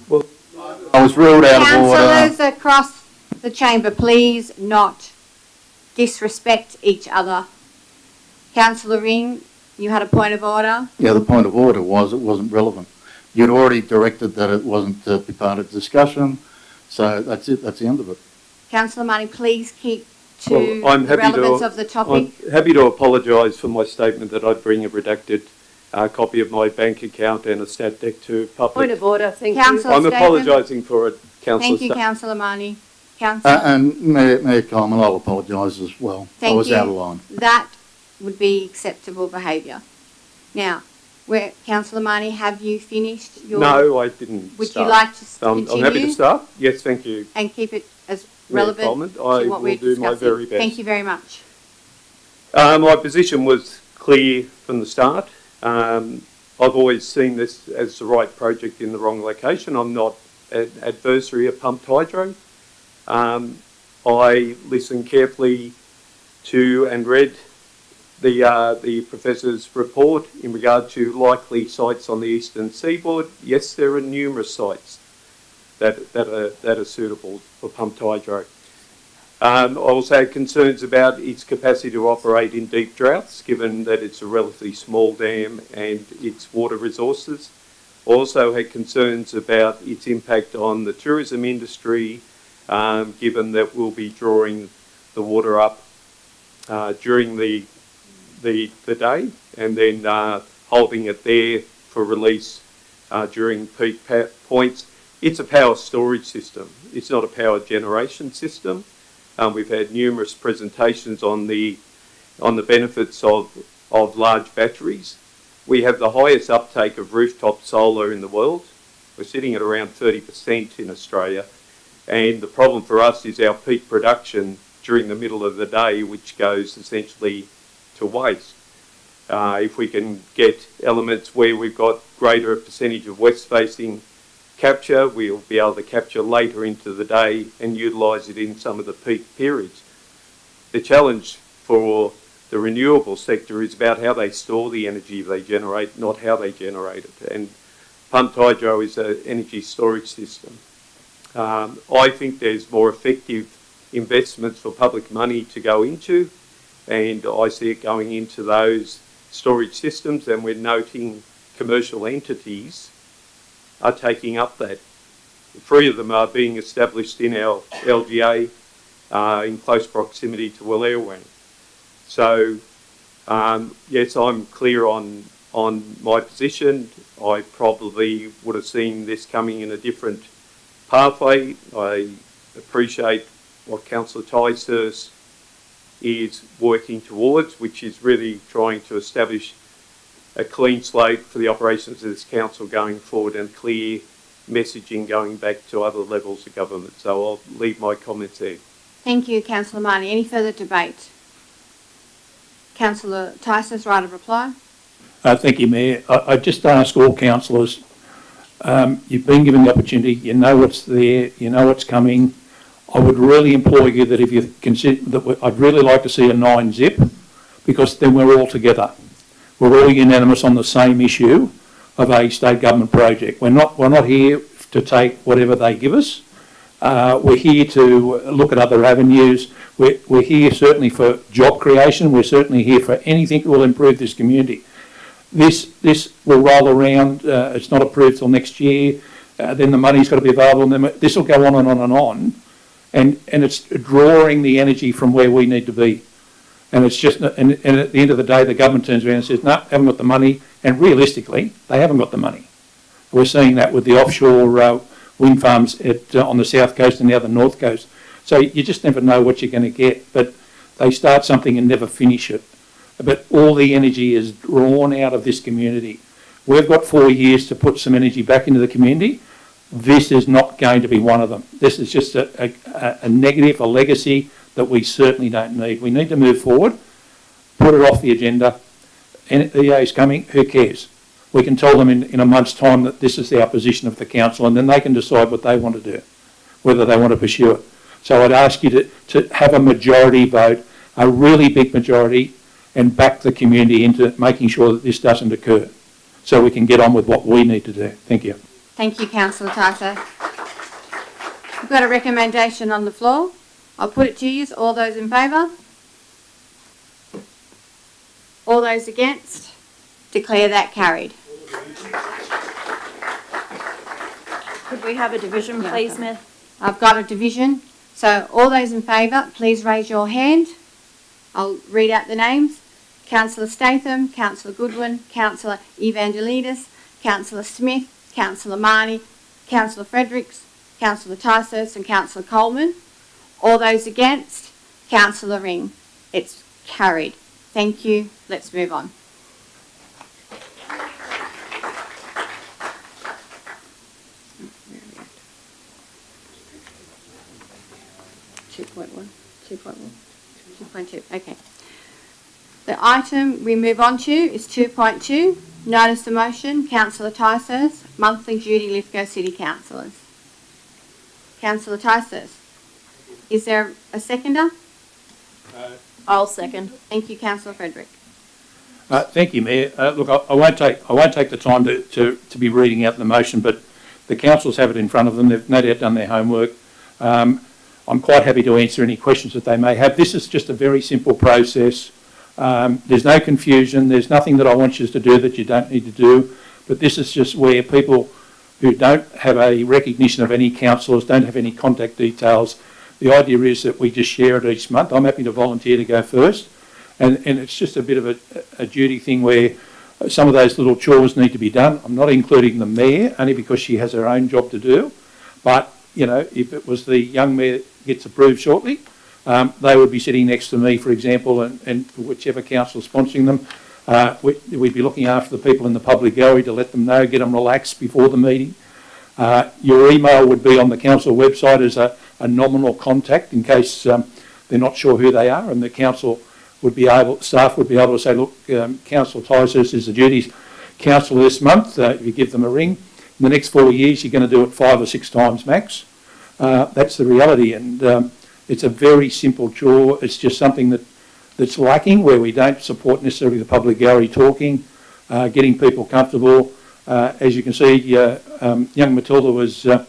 Well, I was ruled out of order. Councillors across the chamber, please not disrespect each other. Councillor Ring, you had a point of order? Yeah, the point of order was it wasn't relevant. You'd already directed that it wasn't to be part of the discussion, so that's it, that's the end of it. Councillor Marnie, please keep to well, I'm the happy relevance to, of the topic. I'm happy to apologise for my statement that I'd bring a redacted copy of my bank account and a stat deck to public. Point of order, thank you. Councillor I'm Statham. apologising for it, Councillor. Thank you, Councillor Marnie. Councillor? And Mayor Coleman, I'll apologise as well. Thank I was you. out of line. That would be acceptable behaviour. Now, Councillor Marnie, have you finished your... No, I didn't Would start. you like to I'm continue? happy to start. Yes, thank you. And keep it as Mayor relevant Coleman, to I what we're will do discussing. my very best. Thank you very much. My position was clear from the start. I've always seen this as the right project in the wrong location. I'm not an adversary of pumped hydro. I listened carefully to and read the professor's report in regard to likely sites on the eastern seaboard. Yes, there are numerous sites that are suitable for pumped hydro. I also had concerns about its capacity to operate in deep droughts, given that it's a relatively small dam and its water resources. Also had concerns about its impact on the tourism industry, given that we'll be drawing the water up during the day, and then holding it there for release during peak points. It's a power storage system. It's not a power generation system. We've had numerous presentations on the benefits of large batteries. We have the highest uptake of rooftop solar in the world. We're sitting at around 30% in Australia. And the problem for us is our peak production during the middle of the day, which goes essentially to waste. If we can get elements where we've got greater percentage of west-facing capture, we'll be able to capture later into the day and utilise it in some of the peak periods. The challenge for the renewable sector is about how they store the energy they generate, not how they generate it. And pumped hydro is an energy storage system. I think there's more effective investments for public money to go into, and I see it going into those storage systems, and we're noting commercial entities are taking up that. 3 of them are being established in our LGA in close proximity to Wallerawang. So, yes, I'm clear on my position. I probably would have seen this coming in a different pathway. I appreciate what Councillor Ticehurst is working towards, which is really trying to establish a clean slate for the operations of this council going forward and clear messaging going back to other levels of government. So I'll leave my comments there. Thank you, Councillor Marnie. Any further debate? Councillor Ticehurst, right of reply. Thank you, Mayor. I just ask all councillors, you've been given the opportunity, you know what's there, you know what's coming. I would really implore you that if you consider that, I'd really like to see a 9-zip, because then we're all together. We're all unanimous on the same issue of a state government project. We're not here to take whatever they give us. We're here to look at other avenues. We're here certainly for job creation. We're certainly here for anything that will improve this community. This will roll around. It's not approved till next year. Then the money's got to be available. And then this will go on and on and on. And it's drawing the energy from where we need to be. And it's just, and at the end of the day, the government turns around and says, no, haven't got the money. And realistically, they haven't got the money. We're seeing that with the offshore wind farms on the south coast and now the north coast. So you just never know what you're going to get. But they start something and never finish it. But all the energy is drawn out of this community. We've got 4 years to put some energy back into the community. This is not going to be one of them. This is just a negative, a legacy that we certainly don't need. We need to move forward, put it off the agenda. EA is coming, who cares? We can tell them in a month's time that this is our position of the council, and then they can decide what they want to do, whether they want to pursue it. So I'd ask you to have a majority vote, a really big majority, and back the community into making sure that this doesn't occur, so we can get on with what we need to do. Thank you. Thank you, Councillor Ticehurst. We've got a recommendation on the floor. I'll put it to you. All those in favour? All those against? Declare that carried. Could we have a division, please, Mayor? I've got a division. So all those in favour, please raise your hand. I'll read out the names. Councillor Statham, Councillor Goodwin, Councillor Evangelidis, Councillor Smith, Councillor Marnie, Councillor Fredericks, Councillor Ticehurst and Councillor Coleman. All those against? Councillor Ring. It's carried. Thank you. Let's move on. Okay. The item we move on to is 2.2, notice of motion, Councillor Ticehurst, monthly duty Lithgow City Councillors. Councillor Ticehurst, is there a seconder? I'll second. Thank you, Councillor Frederick. Thank you, Mayor. Look, I won't take the time to be reading out the motion, but the councillors have it in front of them. They've no doubt done their homework. I'm quite happy to answer any questions that they may have. This is just a very simple process. There's no confusion. There's nothing that I want you to do that you don't need to do. But this is just where people who don't have a recognition of any councillors, don't have any contact details, The idea is that we just share it each month. I'm happy to volunteer to go first. And it's just a bit of a duty thing where some of those little chores need to be done. I'm not including the mayor, only because she has her own job to do. But, you know, if it was the young mayor that gets approved shortly, they would be sitting next to me, for example, and whichever council is sponsoring them, we'd be looking after the people in the public gallery to let them know, get them relaxed before the meeting. Your email would be on the council website as a nominal contact in case they're not sure who they are, and the council would be able, staff would be able to say, look, Councillor Tysus is the duties councillor this month. If you give them a ring, in the next 4 years, you're going to do it 5 or 6 times max. That's the reality, and it's a very simple chore. It's just something that's lacking, where we don't support necessarily the public gallery talking, getting people comfortable. As you can see, young Matilda was a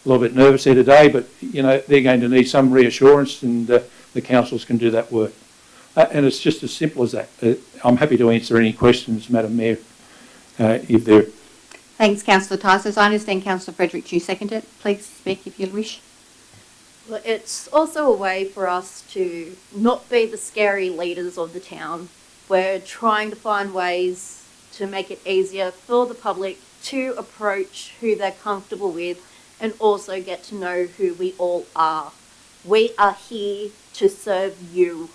little bit nervous here today, but you know they're going to need some reassurance, and the councils can do that work. And it's just as simple as that. I'm happy to answer any questions, Madam Mayor, if there. Thanks, Councillor Tysus. I understand Councillor Frederick, you seconded it. Please speak if you wish. Well, it's also a way for us to not be the scary leaders of the town. We're trying to find ways to make it easier for the public to approach who they're comfortable with and also get to know who we all are. We are here to serve you,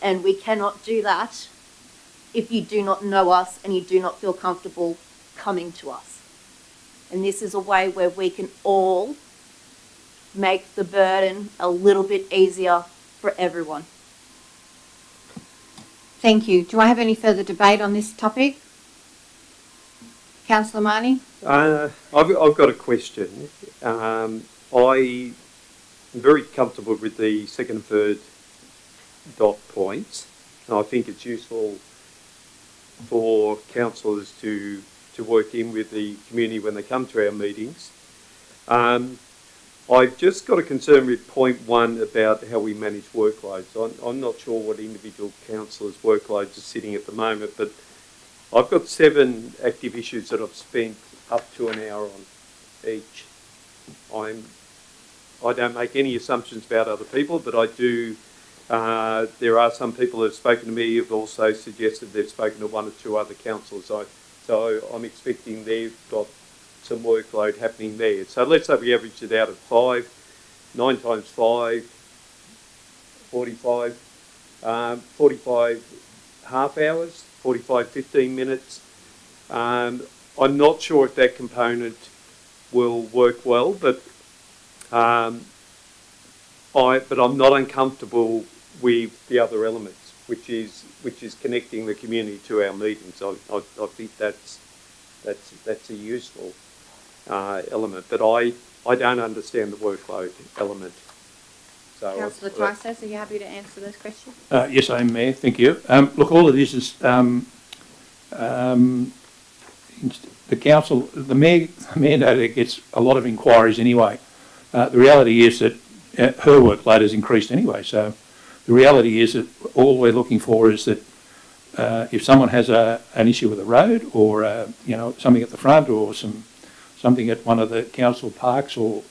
and we cannot do that if you do not know us and you do not feel comfortable coming to us. And this is a way where we can all make the burden a little bit easier for everyone. Thank you. Do I have any further debate on this topic? Councillor Marnie? I've got a question. I'm very comfortable with the second and third dot points, and I think it's useful for councillors to work in with the community when they come to our meetings. I've just got a concern with point 1 about how we manage workloads. I'm not sure what individual councillors' workloads are sitting at the moment, but I've got 7 active issues that I've spent up to an hour on each. I don't make any assumptions about other people, but I do. There are some people that have spoken to me who have also suggested they've spoken to 1 or 2 other councillors. So I'm expecting they've got some workload happening there. So let's say we average it out at 5, 9 times 5, 45, 45 half hours, 45 15 minutes. I'm not sure if that component will work well, but I'm not uncomfortable with the other elements, which is connecting the community to our meetings. I think that's a useful element, but I don't understand the workload element. So Councillor Tysus, are you happy to answer those questions? Yes, I am, Mayor. Thank you. Look, all it is the council, the mayor gets a lot of inquiries anyway. The reality is that her workload has increased anyway. So the reality is that all we're looking for is that if someone has an issue with a road, or something at the front, or something at one of the council parks or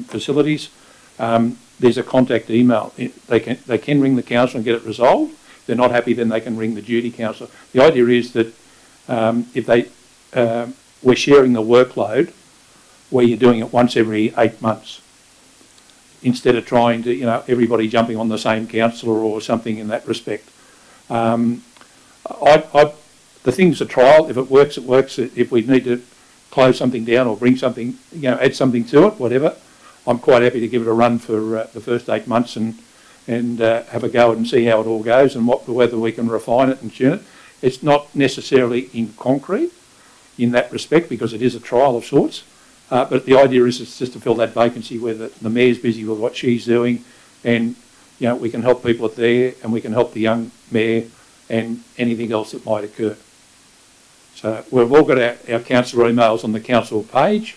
facilities, there's a contact email. They can ring the council and get it resolved. If they're not happy, then they can ring the duty council. The idea is that if we're sharing the workload, where you're doing it once every 8 months, instead of trying to, everybody jumping on the same councillor or something in that respect. The thing's a trial. If it works, it works. If we need to close something down or bring something, add something to it, whatever, I'm quite happy to give it a run for the first 8 months and have a go and see how it all goes and whether we can refine it and tune it. It's not necessarily in concrete in that respect, because it is a trial of sorts. But the idea is it's just to fill that vacancy where the mayor's busy with what she's doing, and we can help people there, and we can help the young mayor and anything else that might occur. So we've all got our councillor emails on the council page.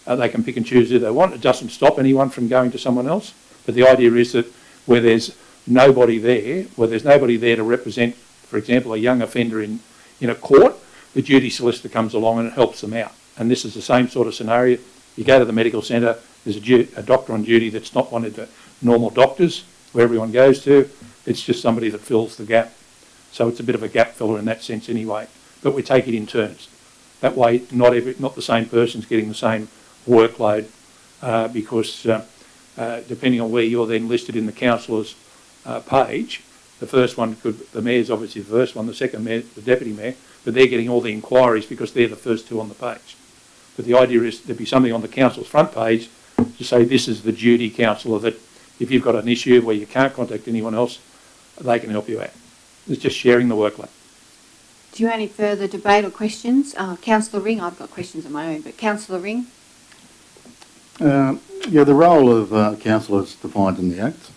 They can pick and choose who they want. It doesn't stop anyone from going to someone else. But the idea is that where there's nobody there to represent, for example, a young offender in a court, the duty solicitor comes along and helps them out. And this is the same sort of scenario. You go to the medical centre, there's a doctor on duty that's not wanted to normal doctors, where everyone goes to. It's just somebody that fills the gap. So it's a bit of a gap filler in that sense anyway. But we take it in turns. That way, not the same person's getting the same workload because depending on where you're then listed in the councillor's page, the first one the mayor's obviously the first one, the second mayor, the deputy mayor, but they're getting all the inquiries because they're the first two on the page. But the idea is there'd be something on the council's front page to say this is the duty councillor, that if you've got an issue where you can't contact anyone else, they can help you out. It's just sharing the workload. Do you have any further debate or questions? Councillor Ring, I've got questions of my own, but Councillor Ring? Yeah, the role of councillor is defined in the Act.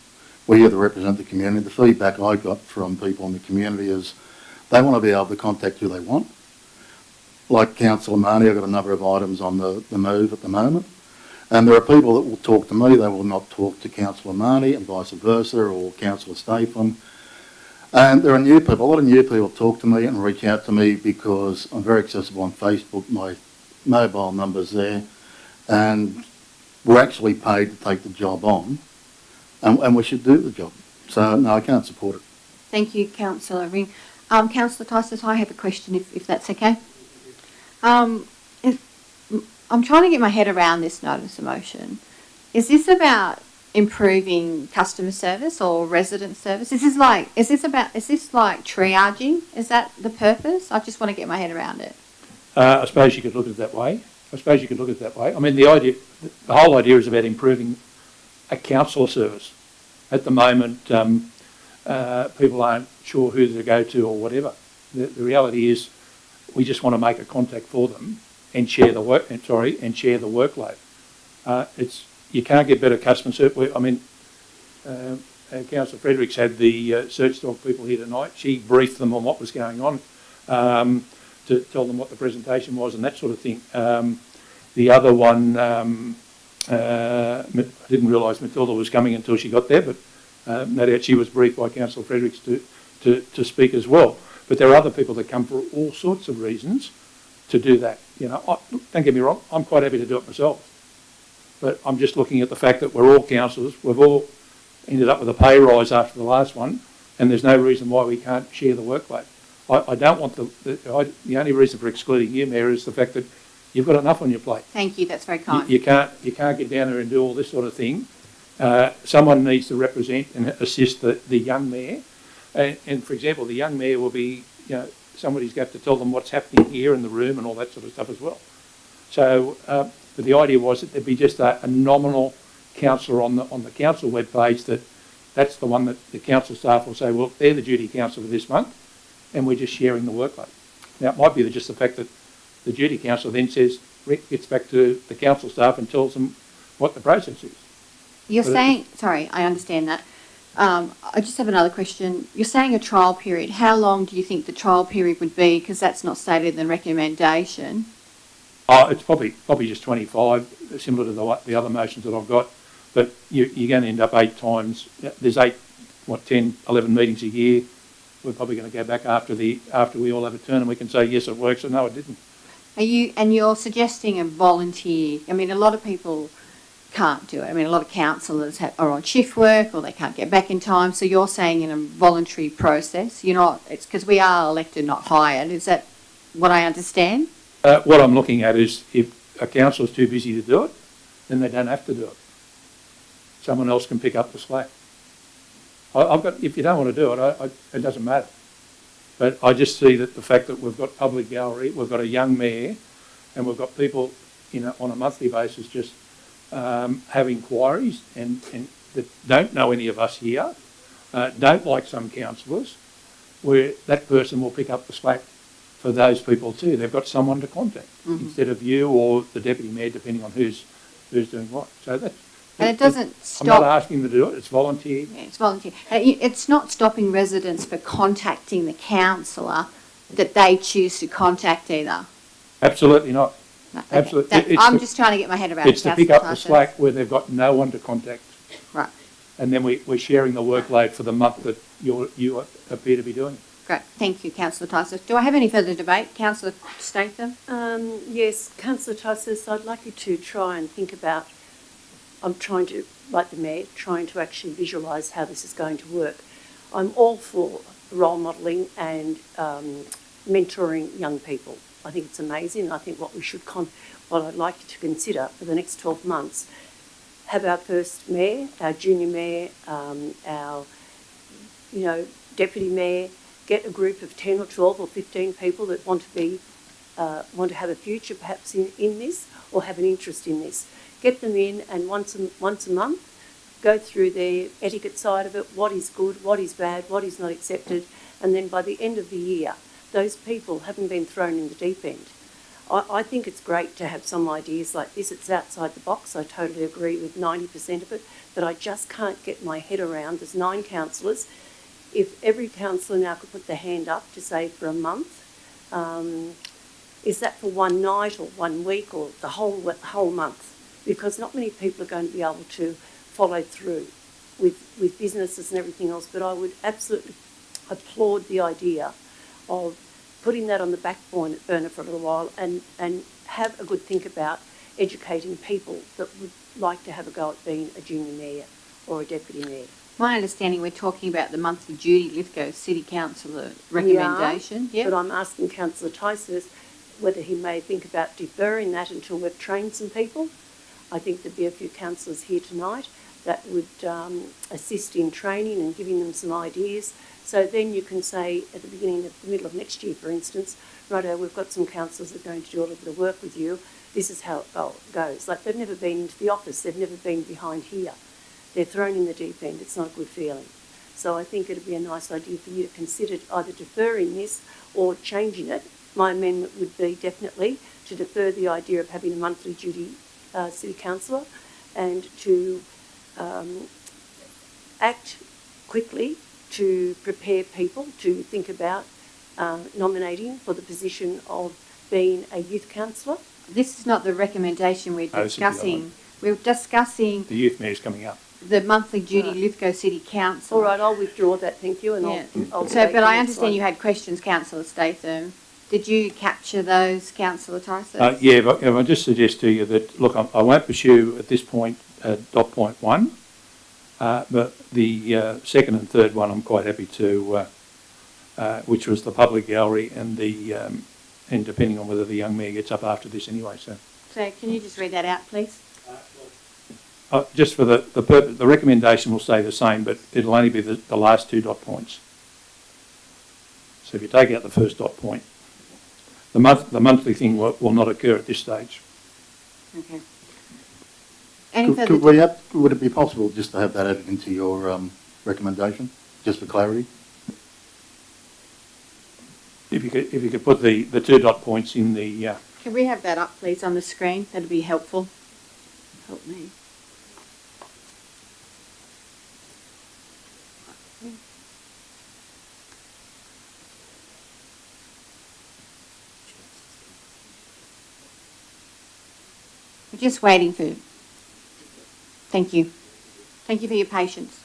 We're here to represent the community. The feedback I got from people in the community is they want to be able to contact who they want. Like Councillor Marnie, I've got a number of items on the move at the moment. And there are people that will talk to me, they will not talk to Councillor Marnie, and vice versa, or Councillor Staphen. And there are new people, a lot of new people talk to me and reach out to me because I'm very accessible on Facebook, my mobile number's there, and we're actually paid to take the job on, and we should do the job. So, no, I can't support it. Thank you, Councillor Ring. Councillor Tyson, I have a question, if that's okay. I'm trying to get my head around this notice of motion. Is this about improving customer service or resident service? Is this like triaging? Is that the purpose? I just want to get my head around it. I suppose you could look at it that way. I mean, the whole idea is about improving a council service. At the moment, people aren't sure who to go to or whatever. The reality is, we just want to make a contact for them and share the workload. You can't get better customer service. I mean, Councillor Fredericks had the search dog people here tonight. She briefed them on what was going on to tell them what the presentation was and that sort of thing. The other one, I didn't realise Matilda was coming until she got there, but no doubt she was briefed by Councillor Fredericks to speak as well. But there are other people that come for all sorts of reasons to do that. You know, don't get me wrong, I'm quite happy to do it myself. But I'm just looking at the fact that we're all councillors, we've all ended up with a pay rise after the last one, and there's no reason why we can't share the workload. I don't want the only reason for excluding you, Mayor, is the fact that you've got enough on your plate. Thank you, that's very kind. You can't get down there and do all this sort of thing. Someone needs to represent and assist the young mayor. And for example, the young mayor will be, somebody's got to tell them what's happening here in the room and all that sort of stuff as well. So, but the idea was that there'd be just a nominal councillor on the council webpage that's the one that the council staff will say, well, they're the duty councillor for this month, and we're just sharing the workload. Now, it might be just the fact that the duty councillor then says, Rick gets back to the council staff and tells them what the process is. You're saying, sorry, I understand that. I just have another question. You're saying a trial period. How long do you think the trial period would be? Because that's not stated in the recommendation. It's probably just 25, similar to the other motions that I've got. But you're going to end up 8 times. There's 10, 11 meetings a year. We're probably going to go back after we all have a turn and we can say, yes, it works, or no, it didn't. You're suggesting a volunteer. I mean, a lot of people can't do it. I mean, a lot of councillors are on shift work or they can't get back in time. So you're saying in a voluntary process, it's because we are elected, not hired. Is that what I understand? What I'm looking at is if a councillor's too busy to do it, then they don't have to do it. Someone else can pick up the slack. If you don't want to do it, it doesn't matter. But I just see that the fact that we've got public gallery, we've got a young mayor, and we've got people, on a monthly basis just have inquiries and that don't know any of us here, don't like some councillors, where that person will pick up the slack for those people too. They've got someone to contact instead of you or the deputy mayor, depending on who's doing what. So that's. And it doesn't stop. I'm not asking them to do it. It's volunteer. Yeah, it's volunteer. It's not stopping residents for contacting the councillor that they choose to contact either. Absolutely not. No, okay. Absolutely. I'm just trying to get my head around it. It's to pick up the slack where they've got no one to contact. Right. And then we're sharing the workload for the month that you appear to be doing. Great. Thank you, Councillor Tyson. Do I have any further debate? Councillor Statham? Yes, Councillor Tyson, I'd like you to try and think about I'm trying to, like the Mayor, trying to actually visualise how this is going to work. I'm all for role modelling and mentoring young people. I think it's amazing. I think what we should, what I'd like you to consider for the next 12 months, have our first Mayor, our junior Mayor, our, Deputy Mayor, get a group of 10 or 12 or 15 people that want to have a future perhaps in this or have an interest in this. Get them in and once a month, go through their etiquette side of it, what is good, what is bad, what is not accepted, and then by the end of the year, those people haven't been thrown in the deep end. I think it's great to have some ideas like this. It's outside the box. I totally agree with 90% of it, but I just can't get my head around. There's 9 councillors. If every councillor now could put their hand up to say for a month, is that for one night or 1 week or the whole month? Because not many people are going to be able to follow through with businesses and everything else, but I would absolutely applaud the idea of putting that on the back burner for a little while and have a good think about educating people that would like to have a go at being a junior mayor or a deputy mayor. My understanding, we're talking about the monthly Judy Lithgow City Councillor recommendation. Yeah, but I'm asking Councillor Ticehurst whether he may think about deferring that until we've trained some people. I think there'd be a few councillors here tonight that would assist in training and giving them some ideas. So then you can say at the middle of next year, for instance, righto, we've got some councillors that are going to do a little bit of work with you. This is how it goes. Like, they've never been into the office. They've never been behind here. They're thrown in the deep end. It's not a good feeling. So I think it'd be a nice idea for you to consider either deferring this or changing it. My amendment would be definitely to defer the idea of having a monthly duty city councillor and to act quickly to prepare people to think about nominating for the position of being a youth councillor. This is not the recommendation we're discussing. We're discussing The youth mayor's coming up. the monthly Judy Lithgow City Council. All right, I'll withdraw that, thank you. And I'll So, but I understand you had questions, Councillor Statham. Did you capture those, Councillor Ticehurst? Yeah, but I just suggest to you that, look, I won't pursue at this point dot point 1, but the second and third one I'm quite happy to, which was the public gallery and and depending on whether the young mayor gets up after this anyway. So can you just read that out, please? just for the purpose, the recommendation will stay the same, but it'll only be the last 2 dot points. So if you take out the first dot point, the monthly thing will not occur at this stage. Okay. Would it be possible just to have that added into your recommendation, just for clarity? If you could put the 2 dot points in the. Can we have that up, please, on the screen? That'd be helpful. Help me. We're just waiting for. Thank you. Thank you for your patience.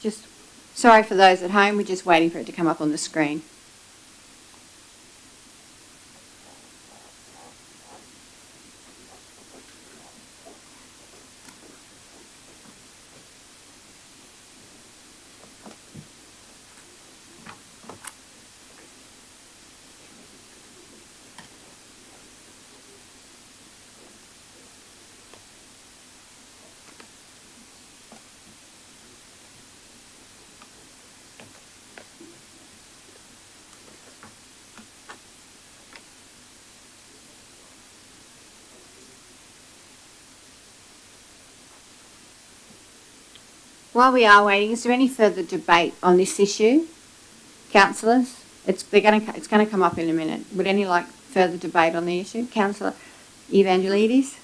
Just sorry for those at home, we're just waiting for it to come up on the screen. While we are waiting, is there any further debate on this issue, councillors? It's going to come up in a minute. Would any like further debate on the issue, Councillor Evangelides?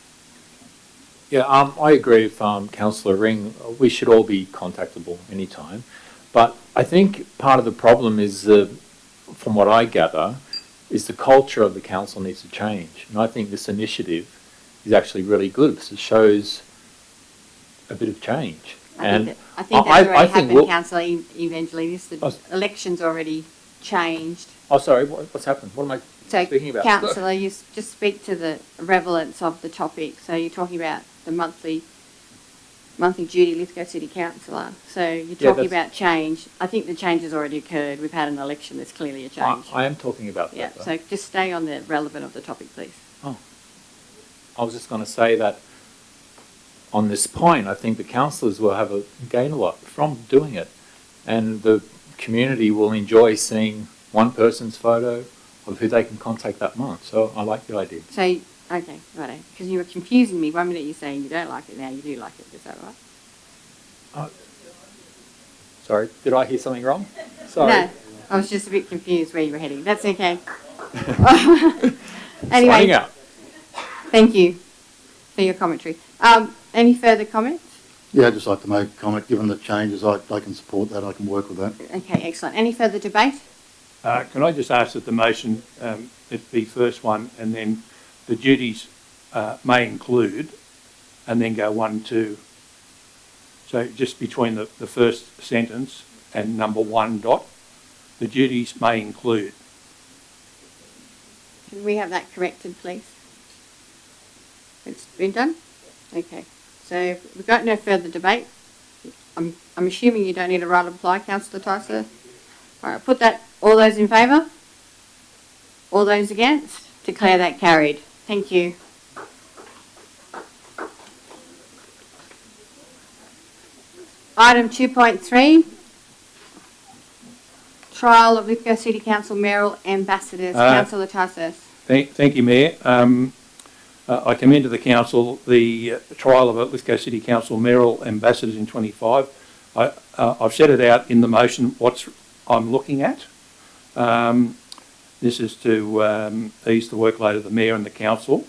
Yeah, I agree with Councillor Ring. We should all be contactable anytime. But I think part of the problem is, from what I gather, is the culture of the council needs to change. And I think this initiative is actually really good because it shows a bit of change. I think that's already happened, Councillor Evangelos. The election's already changed. Oh, sorry, what's happened? What am I speaking about? Councillor, you just speak to the relevance of the topic. So you're talking about the monthly duty Lithgow City Councillor. So you're talking about change. I think the change has already occurred. We've had an election. There's clearly a change. I am talking about that. Yeah, so just stay on the relevant of the topic, please. Oh, I was just going to say that on this point, I think the councillors will gain a lot from doing it. And the community will enjoy seeing one person's photo of who they can contact that month. So I like the idea. So, okay, right. Because you were confusing me. 1 minute you're saying you don't like it, now you do like it. Is that right? Sorry, did I hear something wrong? Sorry. No, I was just a bit confused where you were heading. That's okay. Anyway, finding out. Thank you for your commentary. Any further comments? Yeah, I'd just like to make a comment. Given the changes, I can support that. I can work with that. Okay, excellent. Any further debate? Can I just ask that the motion, it be first one, and then the duties may include, and then go 1, 2. So just between the first sentence and number 1 dot, the duties may include. Can we have that corrected, please? It's been done? Okay. So if we've got no further debate. I'm assuming you don't need a right of reply, Councillor Tyser. All right, put that. All those in favour? All those against? Declare that carried. Thank you. Item 2.3, trial of Lithgow City Council mayoral ambassadors. Councillor Tyser. Thank you, Mayor. I commend to the council the trial of a Lithgow City Council mayoral ambassadors in 25. I've set it out in the motion what I'm looking at. This is to ease the workload of the mayor and the council,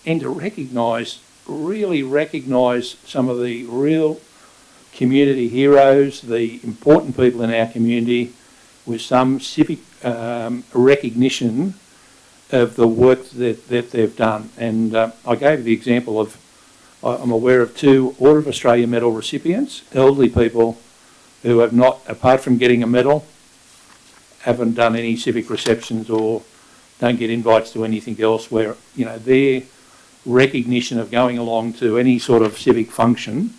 and to really recognise some of the real community heroes, the important people in our community, with some civic recognition of the work that they've done. And I gave the example of, I'm aware of 2 Order of Australia medal recipients, elderly people who have not, apart from getting a medal, haven't done any civic receptions or don't get invites to anything else, where, you know, their recognition of going along to any sort of civic function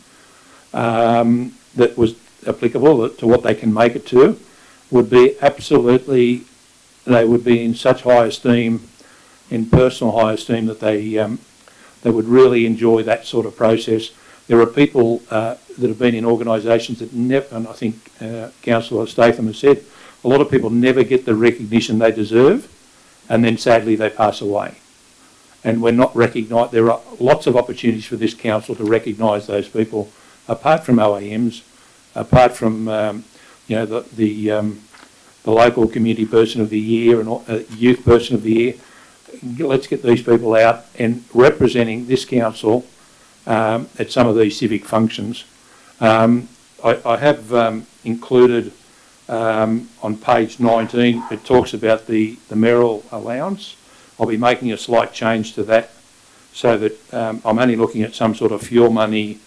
that was applicable to what they can make it to would be absolutely, they would be in such high esteem, in personal high esteem, that they would really enjoy that sort of process. There are people that have been in organisations that never, and I think Councillor Statham has said, a lot of people never get the recognition they deserve, and then sadly they pass away. And we're not recognised. There are lots of opportunities for this council to recognise those people, apart from OAMs, apart from the local community person of the year and youth person of the year. Let's get these people out and representing this council at some of these civic functions. I have included on page 19, it talks about the mayoral allowance. I'll be making a slight change to that, so that I'm only looking at some sort of fuel money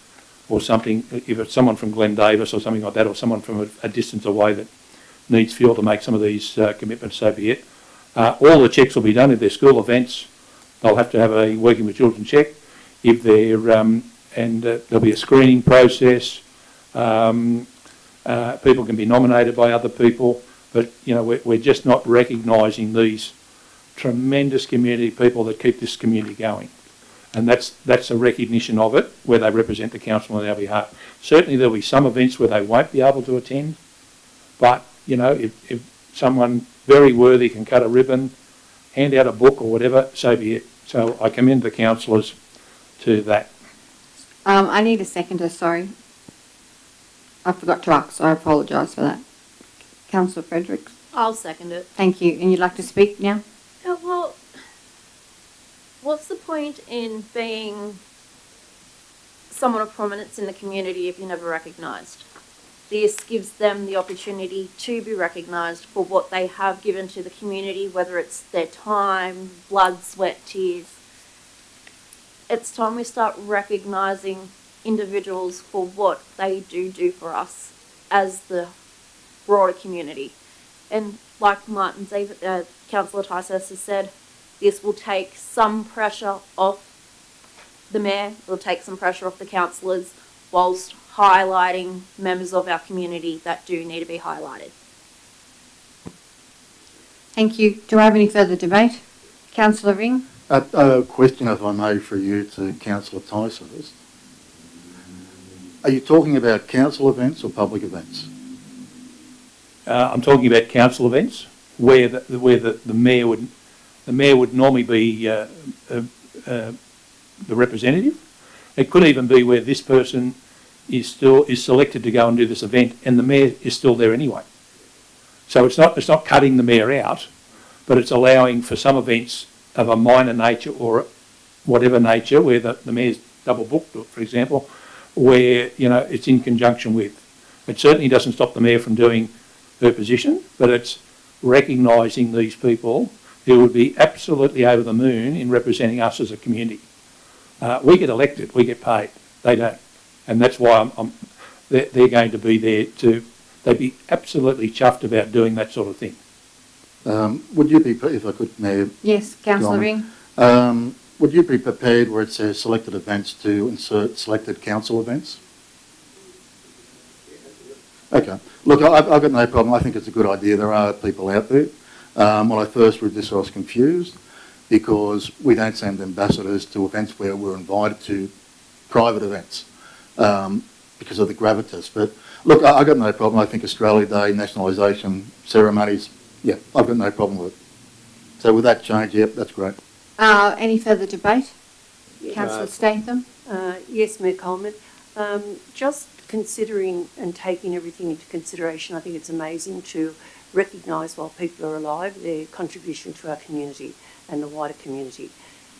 or something. If it's someone from Glen Davis or something like that, or someone from a distance away that needs fuel to make some of these commitments, so be it. All the checks will be done. If they're school events, they'll have to have a working with children check. If they're there'll be a screening process. People can be nominated by other people, but you know, we're just not recognising these tremendous community people that keep this community going, and that's a recognition of it, where they represent the council on our behalf. Certainly there'll be some events where they won't be able to attend, but you know, if someone very worthy can cut a ribbon, hand out a book or whatever, so be it. So I commend the councillors to that. I need a seconder, sorry. I forgot to ask, so I apologise for that. Councillor Fredericks. I'll second it. Thank you. And you'd like to speak now? Well, what's the point in being someone of prominence in the community if you're never recognised. This gives them the opportunity to be recognised for what they have given to the community, whether it's their time, blood, sweat, tears. It's time we start recognising individuals for what they do for us as the broader community. And like Councillor Tysus has said, this will take some pressure off the mayor, it will take some pressure off the councillors, whilst highlighting members of our community that do need to be highlighted. Thank you. Do I have any further debate? Councillor Ring? A question, if I may, for you to Councillor Tysus. Are you talking about council events or public events? I'm talking about council events where the mayor would normally be the representative. It could even be where this person is selected to go and do this event, and the mayor is still there anyway. So it's not cutting the mayor out, but it's allowing for some events of a minor nature or whatever nature where the mayor's double booked, for example, where it's in conjunction with. It certainly doesn't stop the mayor from doing her position, but it's recognising these people who would be absolutely over the moon in representing us as a community. We get elected, we get paid. They don't, and that's why they're going to be there to. They'd be absolutely chuffed about doing that sort of thing. Would you be, if I could, Mayor? Yes, Councillor Ring. Would you be prepared where it says selected events to insert selected council events? Okay. Look, I've got no problem. I think it's a good idea. There are people out there. When I first read this, I was confused because we don't send ambassadors to events where we're invited to private events because of the gravitas. But look, I've got no problem. I think Australia Day, nationalisation ceremonies, yeah, I've got no problem with it. So with that change, yep, that's great. Any further debate? Councillor Statham? Yes, Mayor Coleman. Just considering and taking everything into consideration, I think it's amazing to recognise while people are alive their contribution to our community and the wider community.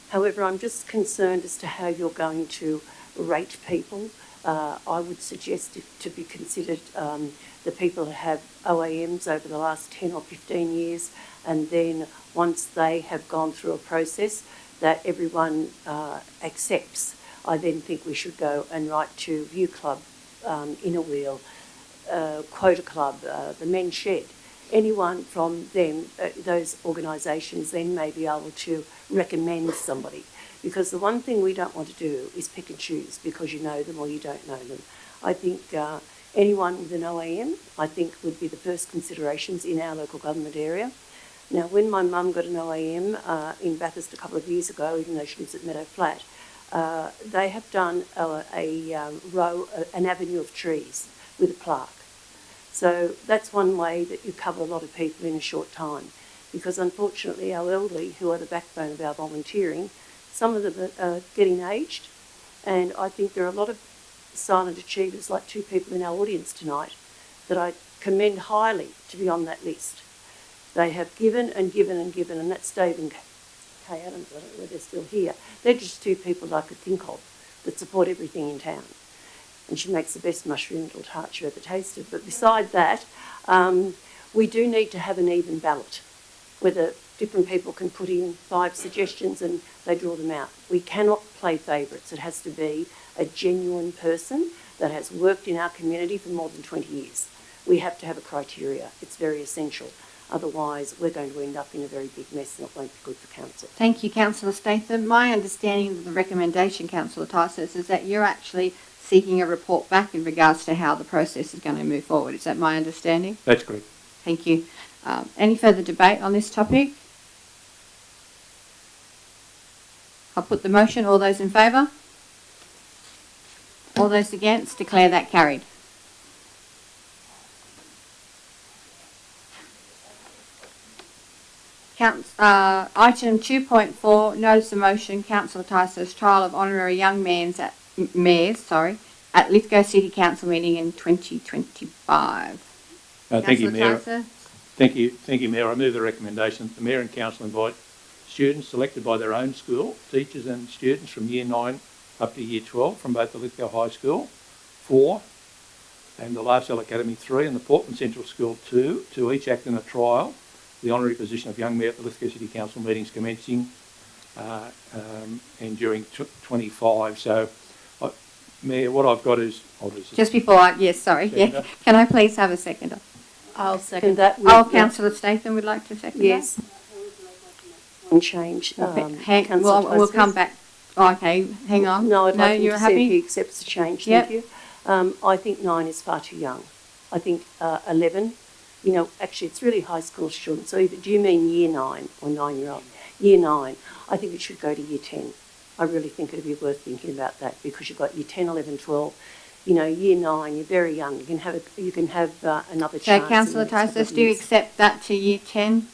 However, I'm just concerned as to how you're going to rate people. I would suggest to be considered the people who have OAMs over the last 10 or 15 years, and then once they have gone through a process that everyone accepts, I then think we should go and write to View Club, Inner Wheel, Quota Club, the Men's Shed. Anyone from them, those organisations, then may be able to recommend somebody. Because the one thing we don't want to do is pick and choose because you know them or you don't know them. I think anyone with an OAM, I think, would be the first considerations in our local government area. Now, when my mum got an OAM in Bathurst a couple of years ago, even though she lives at Meadow Flat, they have done an avenue of trees with a plaque. So that's one way that you cover a lot of people in a short time, because unfortunately our elderly, who are the backbone of our volunteering, some of them are getting aged, and I think there are a lot of silent achievers, like two people in our audience tonight, that I commend highly to be on that list. They have given and given and given, and that's Dave and Kay Adams. I don't know whether they're still here. They're just two people I could think of that support everything in town. And she makes the best mushroom little tart you ever tasted. But beside that, we do need to have an even ballot, whether different people can put in 5 suggestions and they draw them out. We cannot play favourites. It has to be a genuine person that has worked in our community for more than 20 years. We have to have a criteria. It's very essential. Otherwise, we're going to end up in a very big mess and it won't be good for council. Thank you, Councillor Statham. My understanding of the recommendation, Councillor Tysus, is that you're actually seeking a report back in regards to how the process is going to move forward. Is that my understanding? That's correct. Thank you. Any further debate on this topic? I'll put the motion. All those in favour? All those against? Declare that carried. Item 2.4, notice of motion, Councillor Tysus, trial of honorary young mayors at Lithgow City Council meeting in 2025. Thank you, Mayor. Tysus? Thank you, Mayor. I move the recommendation that the Mayor and Council invite students selected by their own school, teachers and students from Year 9 up to Year 12 from both the Lithgow High School, 4, and the Larsdale Academy, 3, and the Portland Central School, 2, to each act in a trial, the honorary position of young mayor at the Lithgow City Council meetings commencing and during 25. So, Mayor, what I've got is... Just before yes, sorry. Yeah. Can I please have a seconder? I'll second that. Councillor Statham would like to second yes. that? Yes. One change. We'll come back. Oh, okay, hang on. No, I'd like him you're to happy? see if he accepts the change. Yep. Thank you. I think 9 is far too young. I think 11, you know, actually it's really high school children. So do you mean Year 9 or 9-year-old? Year 9. I think it should go to Year 10. I really think it'd be worth thinking about that because you've got Year 10, 11, 12. You know, Year 9, you're very young. You can have another chance. So, Councillor Tysus, do you accept that to Year 10?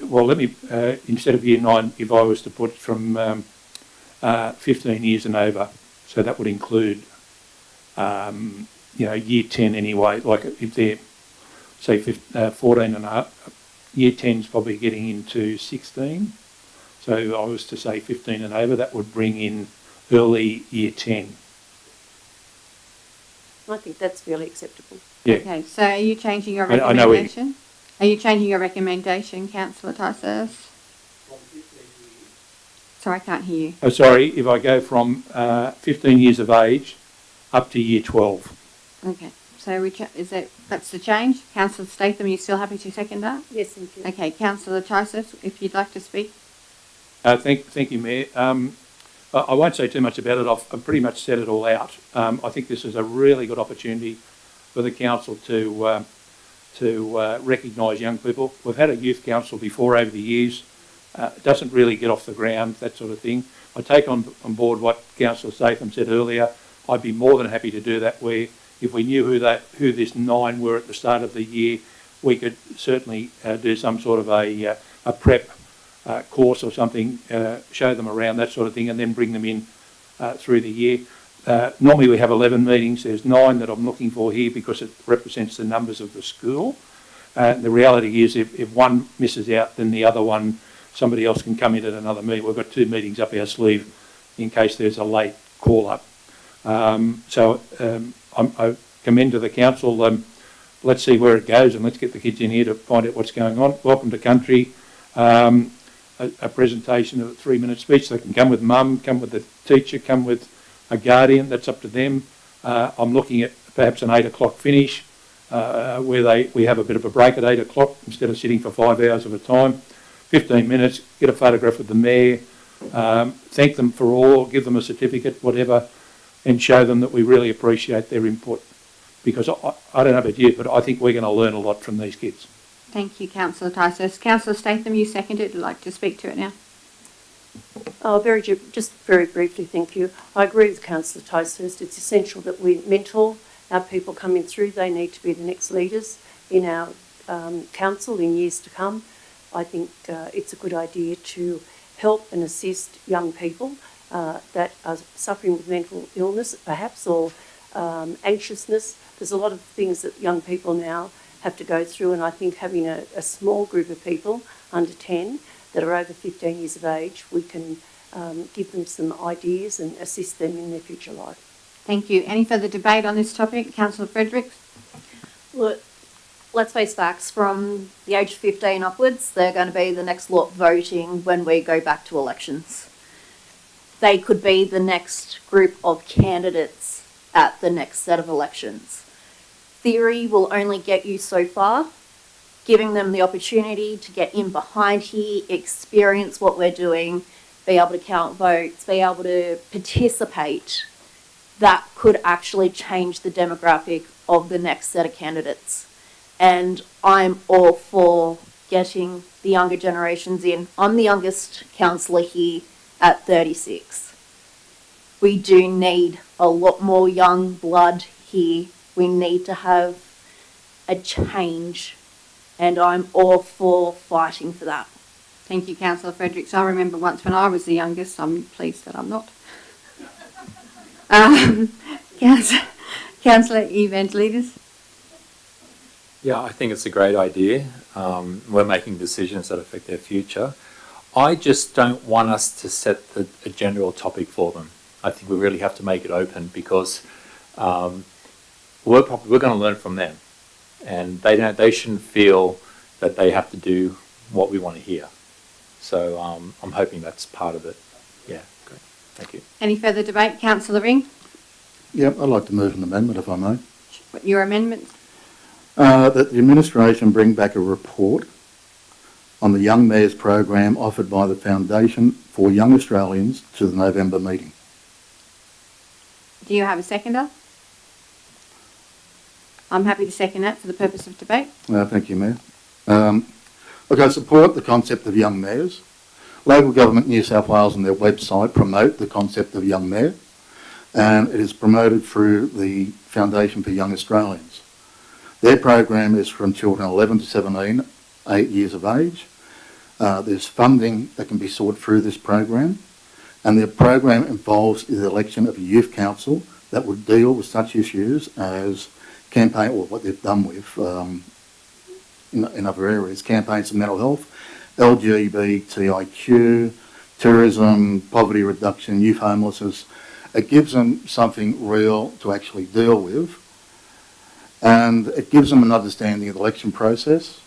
Well, let me, instead of Year 9, if I was to put from 15 years and over, so that would include, you know, Year 10 anyway, like if they're, say, 14 and up, Year 10's probably getting into 16. So if I was to say 15 and over, that would bring in early Year 10. I think that's fairly acceptable. Yeah. Okay, so are you changing your I know recommendation? Are you changing your recommendation, Councillor Tysus? Sorry, I can't hear you. Oh, sorry, if I go from 15 years of age up to Year 12. Okay, so that's the change? Councillor Statham, are you still happy to second that? Yes, thank you. Okay, Councillor Tysus, if you'd like to speak. Thank you, Mayor. I won't say too much about it. I've pretty much said it all out. I think this is a really good opportunity for the council to recognise young people. We've had a youth council before over the years. It doesn't really get off the ground, that sort of thing. I take on board what Councillor Statham said earlier. I'd be more than happy to do that, where if we knew who this 9 were at the start of the year, we could certainly do some sort of a prep course or something, show them around, that sort of thing, and then bring them in through the year. Normally we have 11 meetings. There's 9 that I'm looking for here because it represents the numbers of the school. The reality is if one misses out, then the other one, somebody else can come in at another meeting. We've got 2 meetings up our sleeve in case there's a late call-up. I commend to the council, let's see where it goes and let's get the kids in here to find out what's going on. Welcome to country. A presentation of a 3-minute speech. They can come with mum, come with the teacher, come with a guardian. That's up to them. I'm looking at perhaps an 8 o'clock finish where we have a bit of a break at 8 o'clock instead of sitting for 5 hours at a time. 15 minutes, get a photograph with the mayor, thank them for all, give them a certificate, whatever, and show them that we really appreciate their input. Because I don't know about you, but I think we're going to learn a lot from these kids. Thank you, Councillor Tysus. Councillor Statham, you seconded. I'd like to speak to it now. Just very briefly, thank you. I agree with Councillor Tysus. It's essential that we mentor our people coming through. They need to be the next leaders in our council in years to come. I think it's a good idea to help and assist young people that are suffering with mental illness, perhaps, or anxiousness. There's a lot of things that young people now have to go through, and I think having a small group of people under 10 that are over 15 years of age, we can give them some ideas and assist them in their future life. Thank you. Any further debate on this topic? Councillor Fredericks? Look, let's face facts. From the age of 15 upwards, they're going to be the next lot voting when we go back to elections. They could be the next group of candidates at the next set of elections. Theory will only get you so far. Giving them the opportunity to get in behind here, experience what we're doing, be able to count votes, be able to participate, that could actually change the demographic of the next set of candidates. And I'm all for getting the younger generations in. I'm the youngest councillor here at 36. We do need a lot more young blood here. We need to have a change, and I'm all for fighting for that. Thank you, Councillor Fredericks. I remember once when I was the youngest. I'm pleased that I'm not. Councillor Evangelides. Yeah, I think it's a great idea. We're making decisions that affect their future. I just don't want us to set a general topic for them. I think we really have to make it open because we're going to learn from them, and they shouldn't feel that they have to do what we want to hear. So I'm hoping that's part of it. Yeah, great. Thank you. Any further debate? Councillor Ring, Yep, I'd like to move an amendment if I may. your amendment? That the administration bring back a report on the Young Mayors program offered by the Foundation for Young Australians to the November meeting. Do you have a seconder? I'm happy to second that for the purpose of debate. Thank you, Mayor. Look, I support the concept of young mayors. Local Government New South Wales on their website promote the concept of young mayor, and it is promoted through the Foundation for Young Australians. Their program is from children 11 to 17, 8 years of age. There's funding that can be sought through this program, and the program involves the election of a youth council that would deal with such issues as campaign, or what they've done with in other areas, campaigns for mental health, LGBTIQ, tourism, poverty reduction, youth homelessness. It gives them something real to actually deal with, and it gives them an understanding of the election process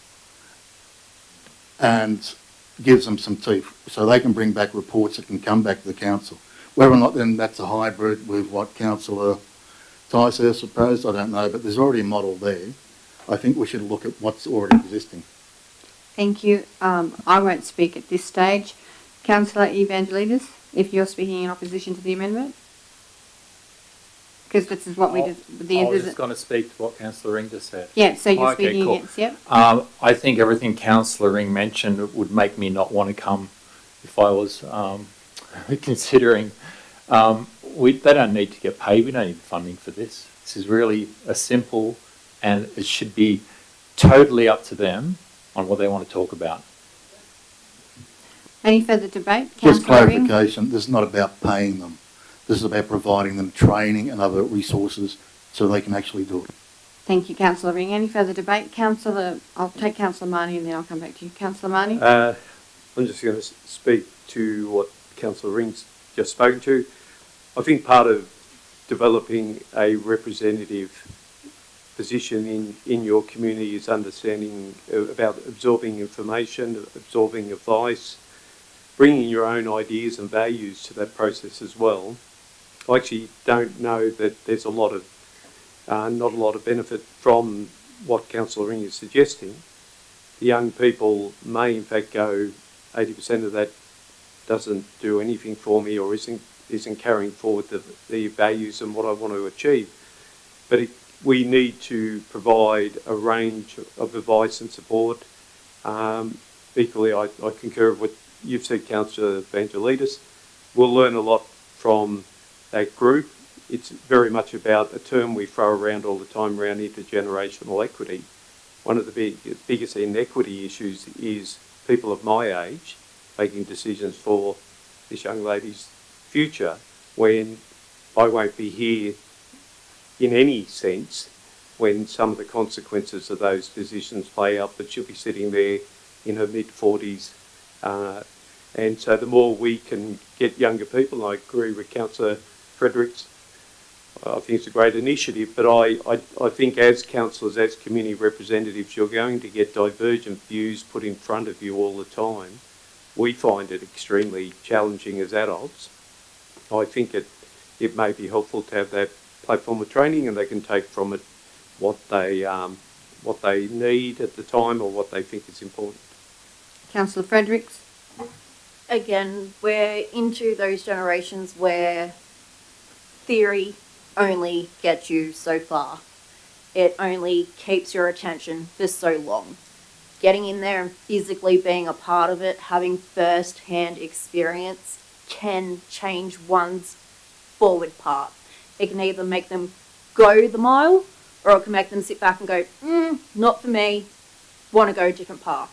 and gives them some teeth so they can bring back reports that can come back to the council. Whether or not then that's a hybrid with what Councillor Tyser proposed, I don't know, but there's already a model there. I think we should look at what's already existing. Thank you. I won't speak at this stage. Councillor Evangelides, if you're speaking in opposition to the amendment? Because this is what we did. I was just going to speak to what Councillor Ring just said. Yeah, so you're Okay, speaking cool. against, yep. I think everything Councillor Ring mentioned would make me not want to come if I was considering. They don't need to get paid. We don't need funding for this. This is really a simple, and it should be totally up to them on what they want to talk about. Any further debate? Just Councillor Ring? clarification, this is not about paying them. This is about providing them training and other resources so they can actually do it. Thank you, Councillor Ring. Any further debate? I'll take Councillor Marnie and then I'll come back to you. Councillor Marnie? I'm just going to speak to what Councillor Ring's just spoken to. I think part of developing a representative position in your community is understanding about absorbing information, absorbing advice, bringing your own ideas and values to that process as well. I actually don't know that there's not a lot of benefit from what Councillor Ring is suggesting. The young people may in fact go, 80% of that doesn't do anything for me or isn't carrying forward the values and what I want to achieve. But we need to provide a range of advice and support. Equally, I concur with what you've said, Councillor Evangelides. We'll learn a lot from that group. It's very much about a term we throw around all the time around intergenerational equity. One of the biggest inequity issues is people of my age making decisions for this young lady's future when I won't be here in any sense when some of the consequences of those decisions play out, but she'll be sitting there in her mid-40s. And so the more we can get younger people, I agree with Councillor Fredericks, I think it's a great initiative, but I think as councillors, as community representatives, you're going to get divergent views put in front of you all the time. We find it extremely challenging as adults. I think it may be helpful to have that platform of training and they can take from it what they need at the time or what they think is important. Councillor Fredericks? Again, we're into those generations where theory only gets you so far. It only keeps your attention for so long. Getting in there and physically being a part of it, having first-hand experience, can change one's forward part. It can either make them go the mile, or it can make them sit back and go, not for me, want to go a different path.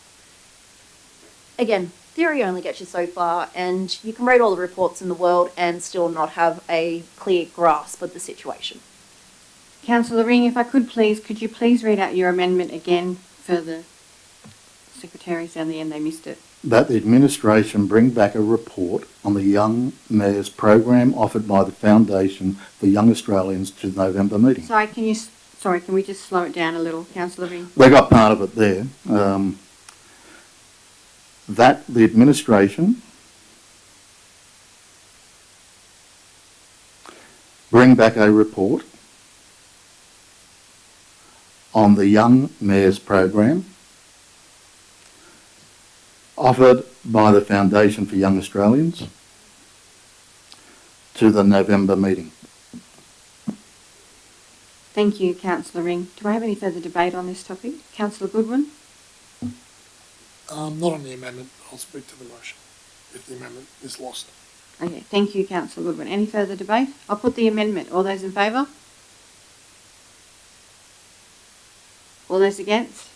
Again, theory only gets you so far, and you can read all the reports in the world and still not have a clear grasp of the situation. Councillor Ring, if I could please, could you please read out your amendment again for the secretaries down the end? They missed it. That the administration bring back a report on the Young Mayors program offered by the Foundation for Young Australians to the November meeting. Sorry, can we just slow it down a little, Councillor Ring? We got part of it there. That the administration bring back a report on the Young Mayors program offered by the Foundation for Young Australians to the November meeting. Thank you, Councillor Ring. Do I have any further debate on this topic? Councillor Goodwin? Not on the amendment. I'll speak to the motion if the amendment is lost. Okay, thank you, Councillor Goodwin. Any further debate? I'll put the amendment. All those in favour? All those against?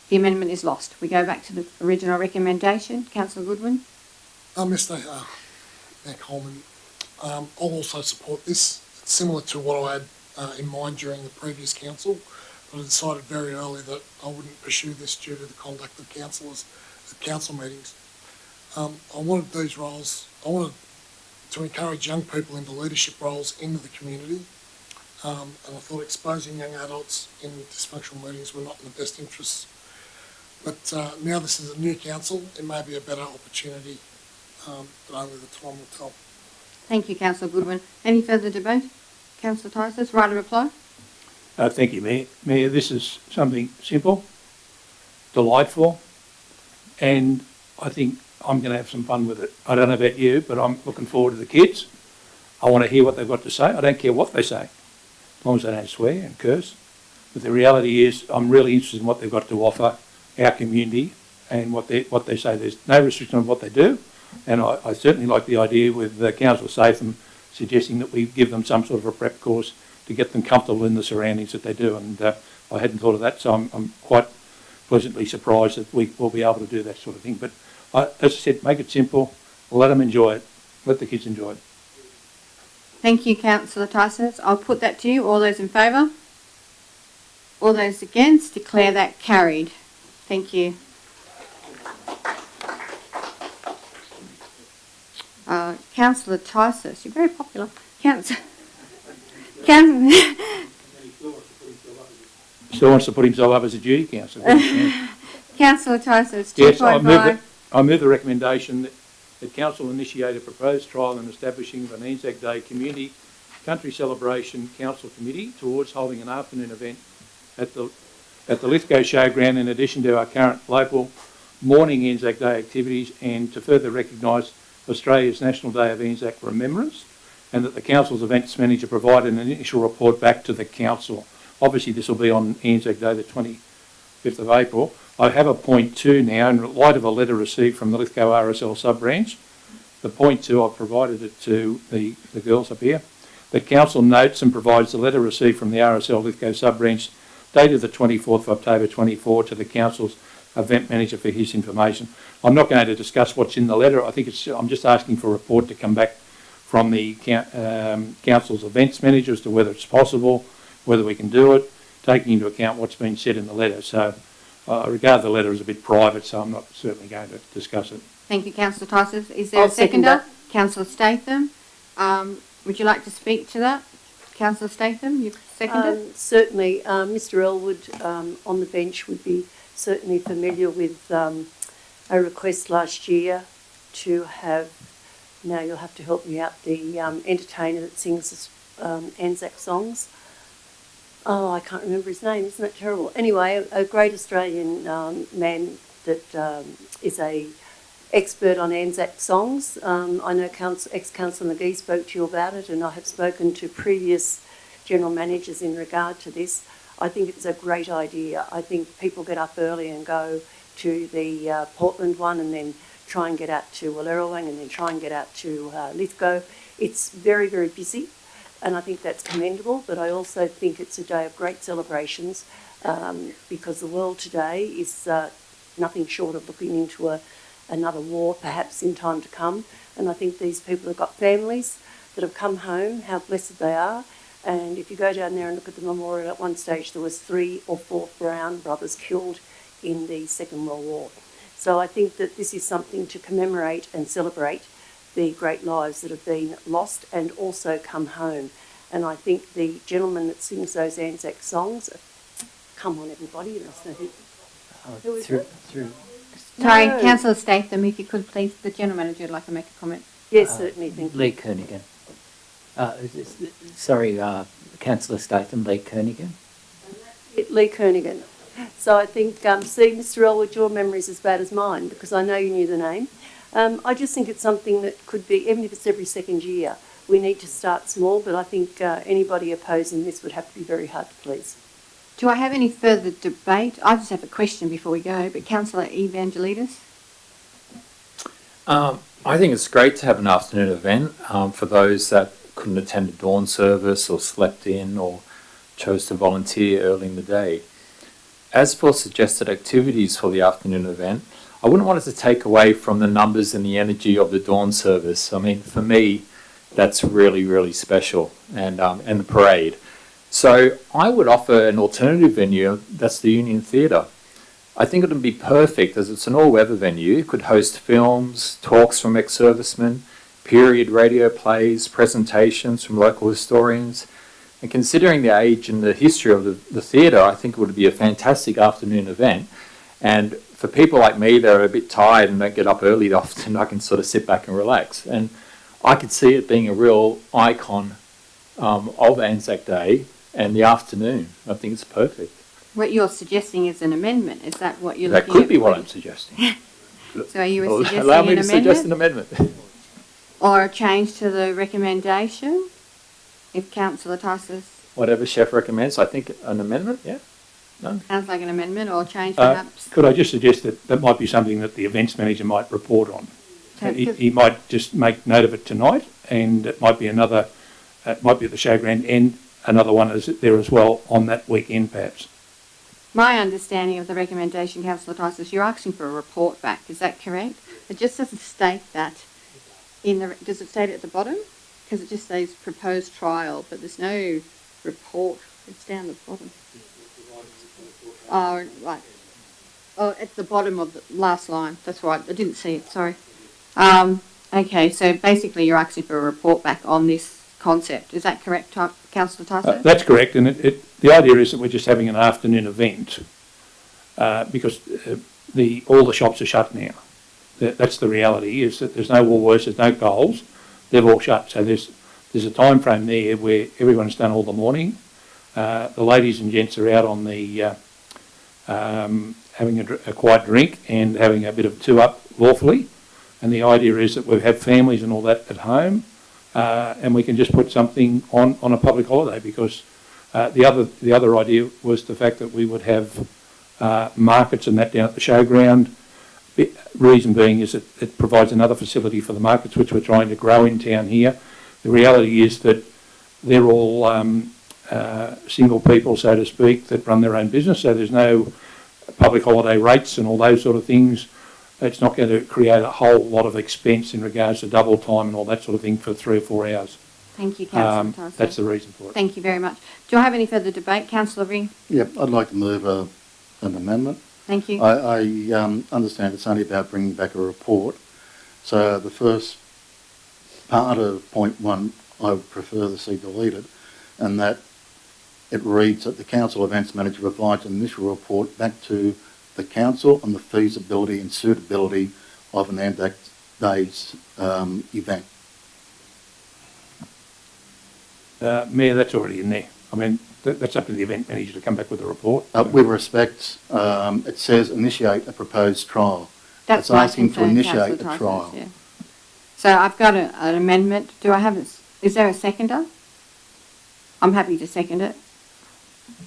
The amendment is lost. We go back to the original recommendation. Councillor Goodwin? Mr Mayor Coleman, I'll also support this. It's similar to what I had in mind during the previous council, but I decided very early that I wouldn't pursue this due to the conduct of councillors at council meetings. I wanted these roles, I wanted to encourage young people into leadership roles into the community, and I thought exposing young adults in dysfunctional meetings were not in the best interests. But now this is a new council, it may be a better opportunity, but only the time will tell. Thank you, Councillor Goodwin. Any further debate? Councillor Tysus, right of reply? Thank you, Mayor. Mayor, this is something simple, delightful, and I think I'm going to have some fun with it. I don't know about you, but I'm looking forward to the kids. I want to hear what they've got to say. I don't care what they say, as long as they don't swear and curse. But the reality is I'm really interested in what they've got to offer our community and what they say. There's no restriction on what they do, and I certainly like the idea with Councillor Satham suggesting that we give them some sort of a prep course to get them comfortable in the surroundings that they do, and I hadn't thought of that, so I'm quite pleasantly surprised that we will be able to do that sort of thing. But as I said, make it simple, let them enjoy it, let the kids enjoy it. Thank you, Councillor Tysus. I'll put that to you. All those in favour? All those against? Declare that carried. Thank you. Councillor Tysus, you're very popular. Still wants to put himself up as a duty councillor. Councillor Tysus, 2.5. Yes, I move the recommendation that Council initiate a proposed trial in establishing of an Anzac Day Community Country Celebration Council Committee towards holding an afternoon event at the Lithgow Showground in addition to our current local morning Anzac Day activities, and to further recognise Australia's National Day of Anzac Remembrance, and that the Council's events manager provide an initial report back to the Council. Obviously this will be on Anzac Day the 25th of April. I have a point 2 now in light of a letter received from the Lithgow RSL sub-branch. The point 2, I've provided it to the girls up here. The Council notes and provides the letter received from the RSL Lithgow sub-branch dated the 24th of October 24 to the Council's event manager for his information. I'm not going to discuss what's in the letter. I think I'm just asking for a report to come back from the Council's events manager as to whether it's possible, whether we can do it, taking into account what's been said in the letter. So I regard the letter as a bit private, so I'm not certainly going to discuss it. Thank you, Councillor Tysus. Is there a seconder? Councillor Statham. Would you like to speak to that? Councillor Statham, you seconded? Certainly. Mr Elwood on the bench would be certainly familiar with a request last year to have, now you'll have to help me out, the entertainer that sings Anzac songs. Oh, I can't remember his name, isn't that terrible? Anyway, a great Australian man that is a expert on Anzac songs. I know ex-councillor McGee spoke to you about it, and I have spoken to previous general managers in regard to this. I think it's a great idea. I think people get up early and go to the Portland one, and then try and get out to Wallerawang, and then try and get out to Lithgow. It's very, very busy, and I think that's commendable, but I also think it's a day of great celebrations because the world today is nothing short of looking into another war perhaps in time to come, and I think these people have got families that have come home, how blessed they are, And if you go down there and look at the memorial, at one stage there was 3 or 4 Brown brothers killed in the Second World War. So I think that this is something to commemorate and celebrate the great lives that have been lost and also come home. And I think the gentleman that sings those Anzac songs, come on everybody, who is it? Sorry, No. Councillor Statham, if you could please, the General Manager would like to make a comment. Yes, certainly, thank you. Lee Kernaghan. Sorry, Councillor Statham, Lee Kernaghan. Lee Kernaghan. So I think, see, Mr. Elwood, your memory's as bad as mine because I know you knew the name. I just think it's something that could be, even if it's every second year, we need to start small, but I think anybody opposing this would have to be very hard to please. Do I have any further debate? I just have a question before we go, but Councillor Evangelidis? I think it's great to have an afternoon event for those that couldn't attend a dawn service or slept in or chose to volunteer early in the day. As for suggested activities for the afternoon event, I wouldn't want it to take away from the numbers and the energy of the dawn service. I mean, for me, that's really, really special, and the parade. So I would offer an alternative venue, that's the Union Theatre. I think it would be perfect as it's an all-weather venue. It could host films, talks from ex-servicemen, period radio plays, presentations from local historians. And considering the age and the history of the theatre, I think it would be a fantastic afternoon event. And for people like me that are a bit tired and don't get up early often, I can sort of sit back and relax. And I could see it being a real icon of Anzac Day and the afternoon. I think it's perfect. What you're suggesting is an amendment. Is that what you're looking at? That could be what I'm suggesting. So are you suggesting Allow me an to amendment? suggest an amendment. Or a change to the recommendation? If Councillor Tysus... Whatever Chef recommends, I think an amendment, yeah? No? Sounds like an amendment, or change perhaps? Could I just suggest that that might be something that the events manager might report on? He might just make note of it tonight, and it might be another, it might be at the showground, and another one is there as well on that weekend perhaps. My understanding of the recommendation, Councillor Tysus, you're asking for a report back, is that correct? It just doesn't state that in the... Does it state it at the bottom? Because it just says proposed trial, but there's no report. It's down the bottom. Oh, right. Oh, at the bottom of the last line. That's right. I didn't see it, sorry. Okay, so basically you're asking for a report back on this concept. Is that correct, Councillor Tyson? That's correct, and the idea is that we're just having an afternoon event because all the shops are shut now. That's the reality, is that there's no Woolworths, there's no Coles, they've all shut. So there's a time frame there where everyone's done all the morning. The ladies and gents are out on the having a quiet drink and having a bit of two-up lawfully. And the idea is that we have families and all that at home, and we can just put something on a public holiday, because the other idea was the fact that we would have markets and that down at the showground. The reason being is that it provides another facility for the markets, which we're trying to grow in town here. The reality is that they're all single people, so to speak, that run their own business, so there's no public holiday rates and all those sort of things. It's not going to create a whole lot of expense in regards to double time and all that sort of thing for 3 or 4 hours. Thank you, Councillor Tyson. That's the reason for it. Thank you very much. Do I have any further debate? Councillor Ring? Yep, I'd like to move an amendment. Thank you. I understand it's only about bringing back a report. So the first part of point 1, I would prefer to see deleted, and that it reads that the council events manager provides an initial report back to the council on the feasibility and suitability of an Anzac Days event. Mayor, that's already in there. I mean, that's up to the event manager to come back with a report. With respect, it says initiate a proposed trial. That's it's asking to initiate a trial. Yeah. So I've got an amendment. Do I have is there a seconder? I'm happy to second it.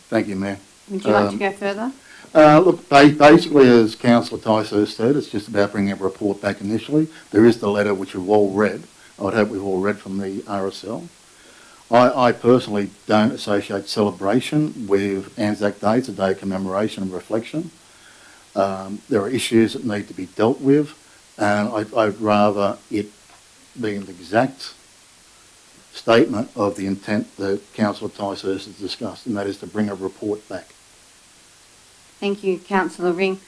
Thank you, Mayor. Would you like to go further? Look, basically, as Councillor Tyso said, it's just about bringing a report back initially. There is the letter which we've all read. I would hope we've all read from the RSL. I personally don't associate celebration with Anzac Day. It's a day of commemoration and reflection. There are issues that need to be dealt with, and I'd rather it be an exact statement of the intent that Councillor Ticehurst has discussed, and that is to bring a report back. Thank you, Councillor Ring.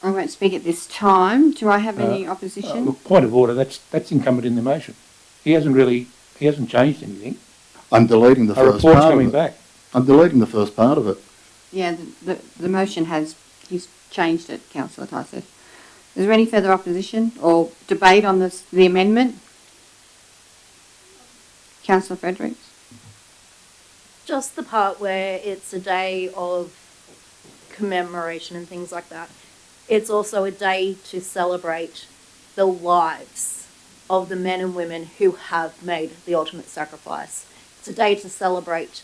I won't speak at this time. Do I have any opposition? Look, point of order, that's incumbent in the motion. He hasn't changed anything. I'm deleting the A first report's part coming of it. back. I'm deleting the first part of it. Yeah, the motion has, he's changed it, Councillor Tyson. Is there any further opposition or debate on the amendment? Councillor Fredericks? Just the part where it's a day of commemoration and things like that. It's also a day to celebrate the lives of the men and women who have made the ultimate sacrifice. It's a day to celebrate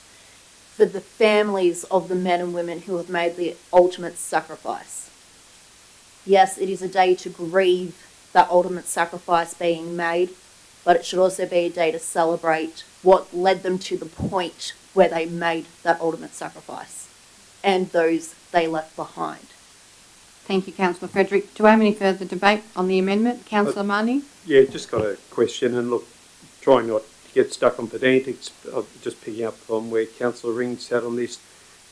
for the families of the men and women who have made the ultimate sacrifice. Yes, it is a day to grieve that ultimate sacrifice being made, but it should also be a day to celebrate what led them to the point where they made that ultimate sacrifice and those they left behind. Thank you, Councillor Frederick. Do I have any further debate on the amendment? Councillor Marnie? Yeah, just got a question, and look, try not to get stuck on pedantics, just picking up on where Councillor Ring sat on this.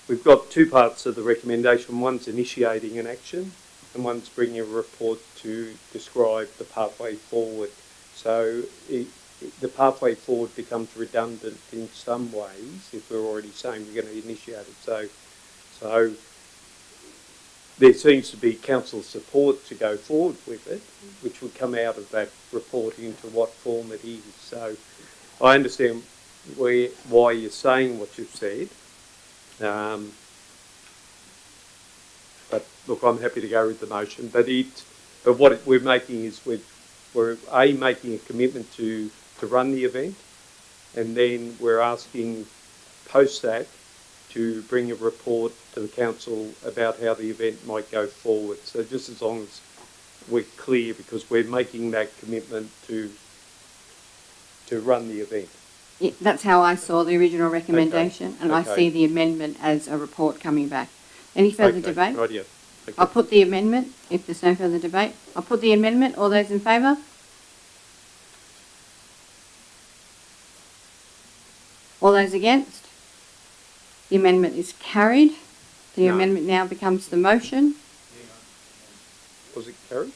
We've got two parts of the recommendation. One's initiating an action, and one's bringing a report to describe the pathway forward. So the pathway forward becomes redundant in some ways if we're already saying we're going to initiate it. So there seems to be council support to go forward with it, which would come out of that report into what form it is. So I understand why you're saying what you've said. But look, I'm happy to go with the motion. But what we're making is we're making a commitment to run the event, and then we're asking post that to bring a report to the council about how the event might go forward. So just as long as we're clear, because we're making that commitment to run the event. Yeah, that's how I saw the original recommendation, Okay. and I see the amendment as a report coming back. Any further debate? Right, yeah. Okay. I'll put the amendment, if there's no further debate. I'll put the amendment. All those in favour? All those against? The amendment is carried. The No. amendment now becomes the motion. Was it carried?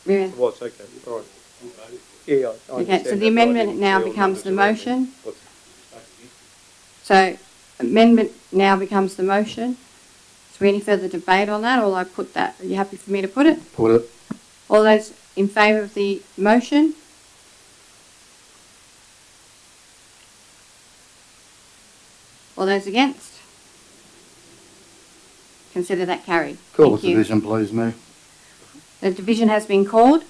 Yeah. It was, okay, all right. Yeah, I Okay, understand so that, the but I amendment didn't now see all becomes the numbers around motion. me. So amendment now becomes the motion. Is there any further debate on that, or will I put that? Are you happy for me to put it? Put it. All those in favour of the motion? All those against? Consider that carried. Call Thank the you. division, please, Mayor. The division has been called.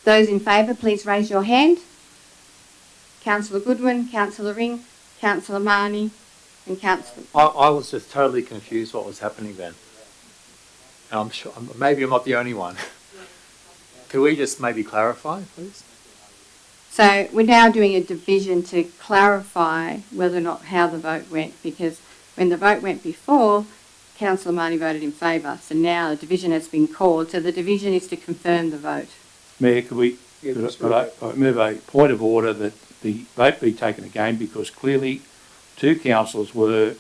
Those in favour, please raise your hand. Councillor Goodwin, Councillor Ring, Councillor Marnie and Councillor... I was just totally confused what was happening then. And I'm sure, maybe I'm not the only one. Could we just maybe clarify, please? So we're now doing a division to clarify whether or not how the vote went, because when the vote went before, Councillor Marnie voted in favour. So now the division has been called. So the division is to confirm the vote. Mayor, could I move a point of order that the vote be taken again, because clearly two councillors were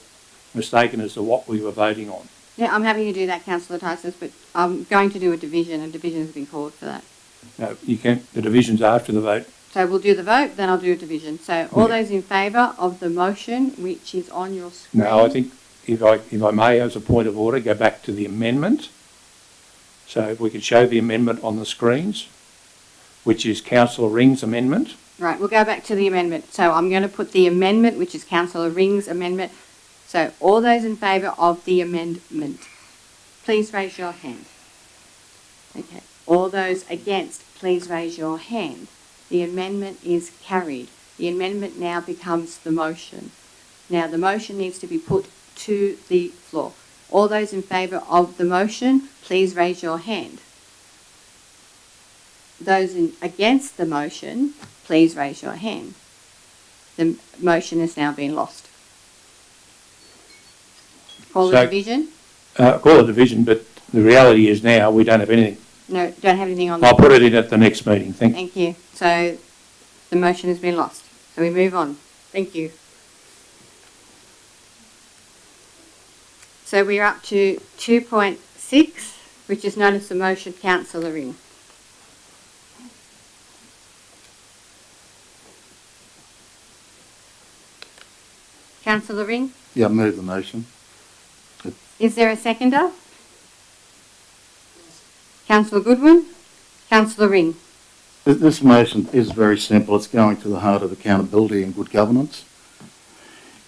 mistaken as to what we were voting on. Yeah, I'm happy to do that, Councillor Tyson, but I'm going to do a division, and division has been called for that. No, you can. The division's after the vote. So we'll do the vote, then I'll do a division. So all those in favour of the motion, which is on your screen. No, I think if I may, as a point of order, go back to the amendment. So if we could show the amendment on the screens, which is Councillor Ring's amendment. Right, we'll go back to the amendment. So I'm going to put the amendment, which is Councillor Ring's amendment. So all those in favour of the amendment, please raise your hand. Okay. All those against, please raise your hand. The amendment is carried. The amendment now becomes the motion. Now the motion needs to be put to the floor. All those in favour of the motion, please raise your hand. Those against the motion, please raise your hand. The motion has now been lost. Call the division? Call a division, but the reality is now we don't have anything. No, don't have anything on the... I'll put it in at the next meeting. Thank you. Thank you. So the motion has been lost. So we move on. Thank you. So we're up to 2.6, which is notice of motion, Councillor Ring. Councillor Ring? Yeah, move the motion. Is there a seconder? Councillor Goodwin? Councillor Ring? This motion is very simple. It's going to the heart of accountability and good governance.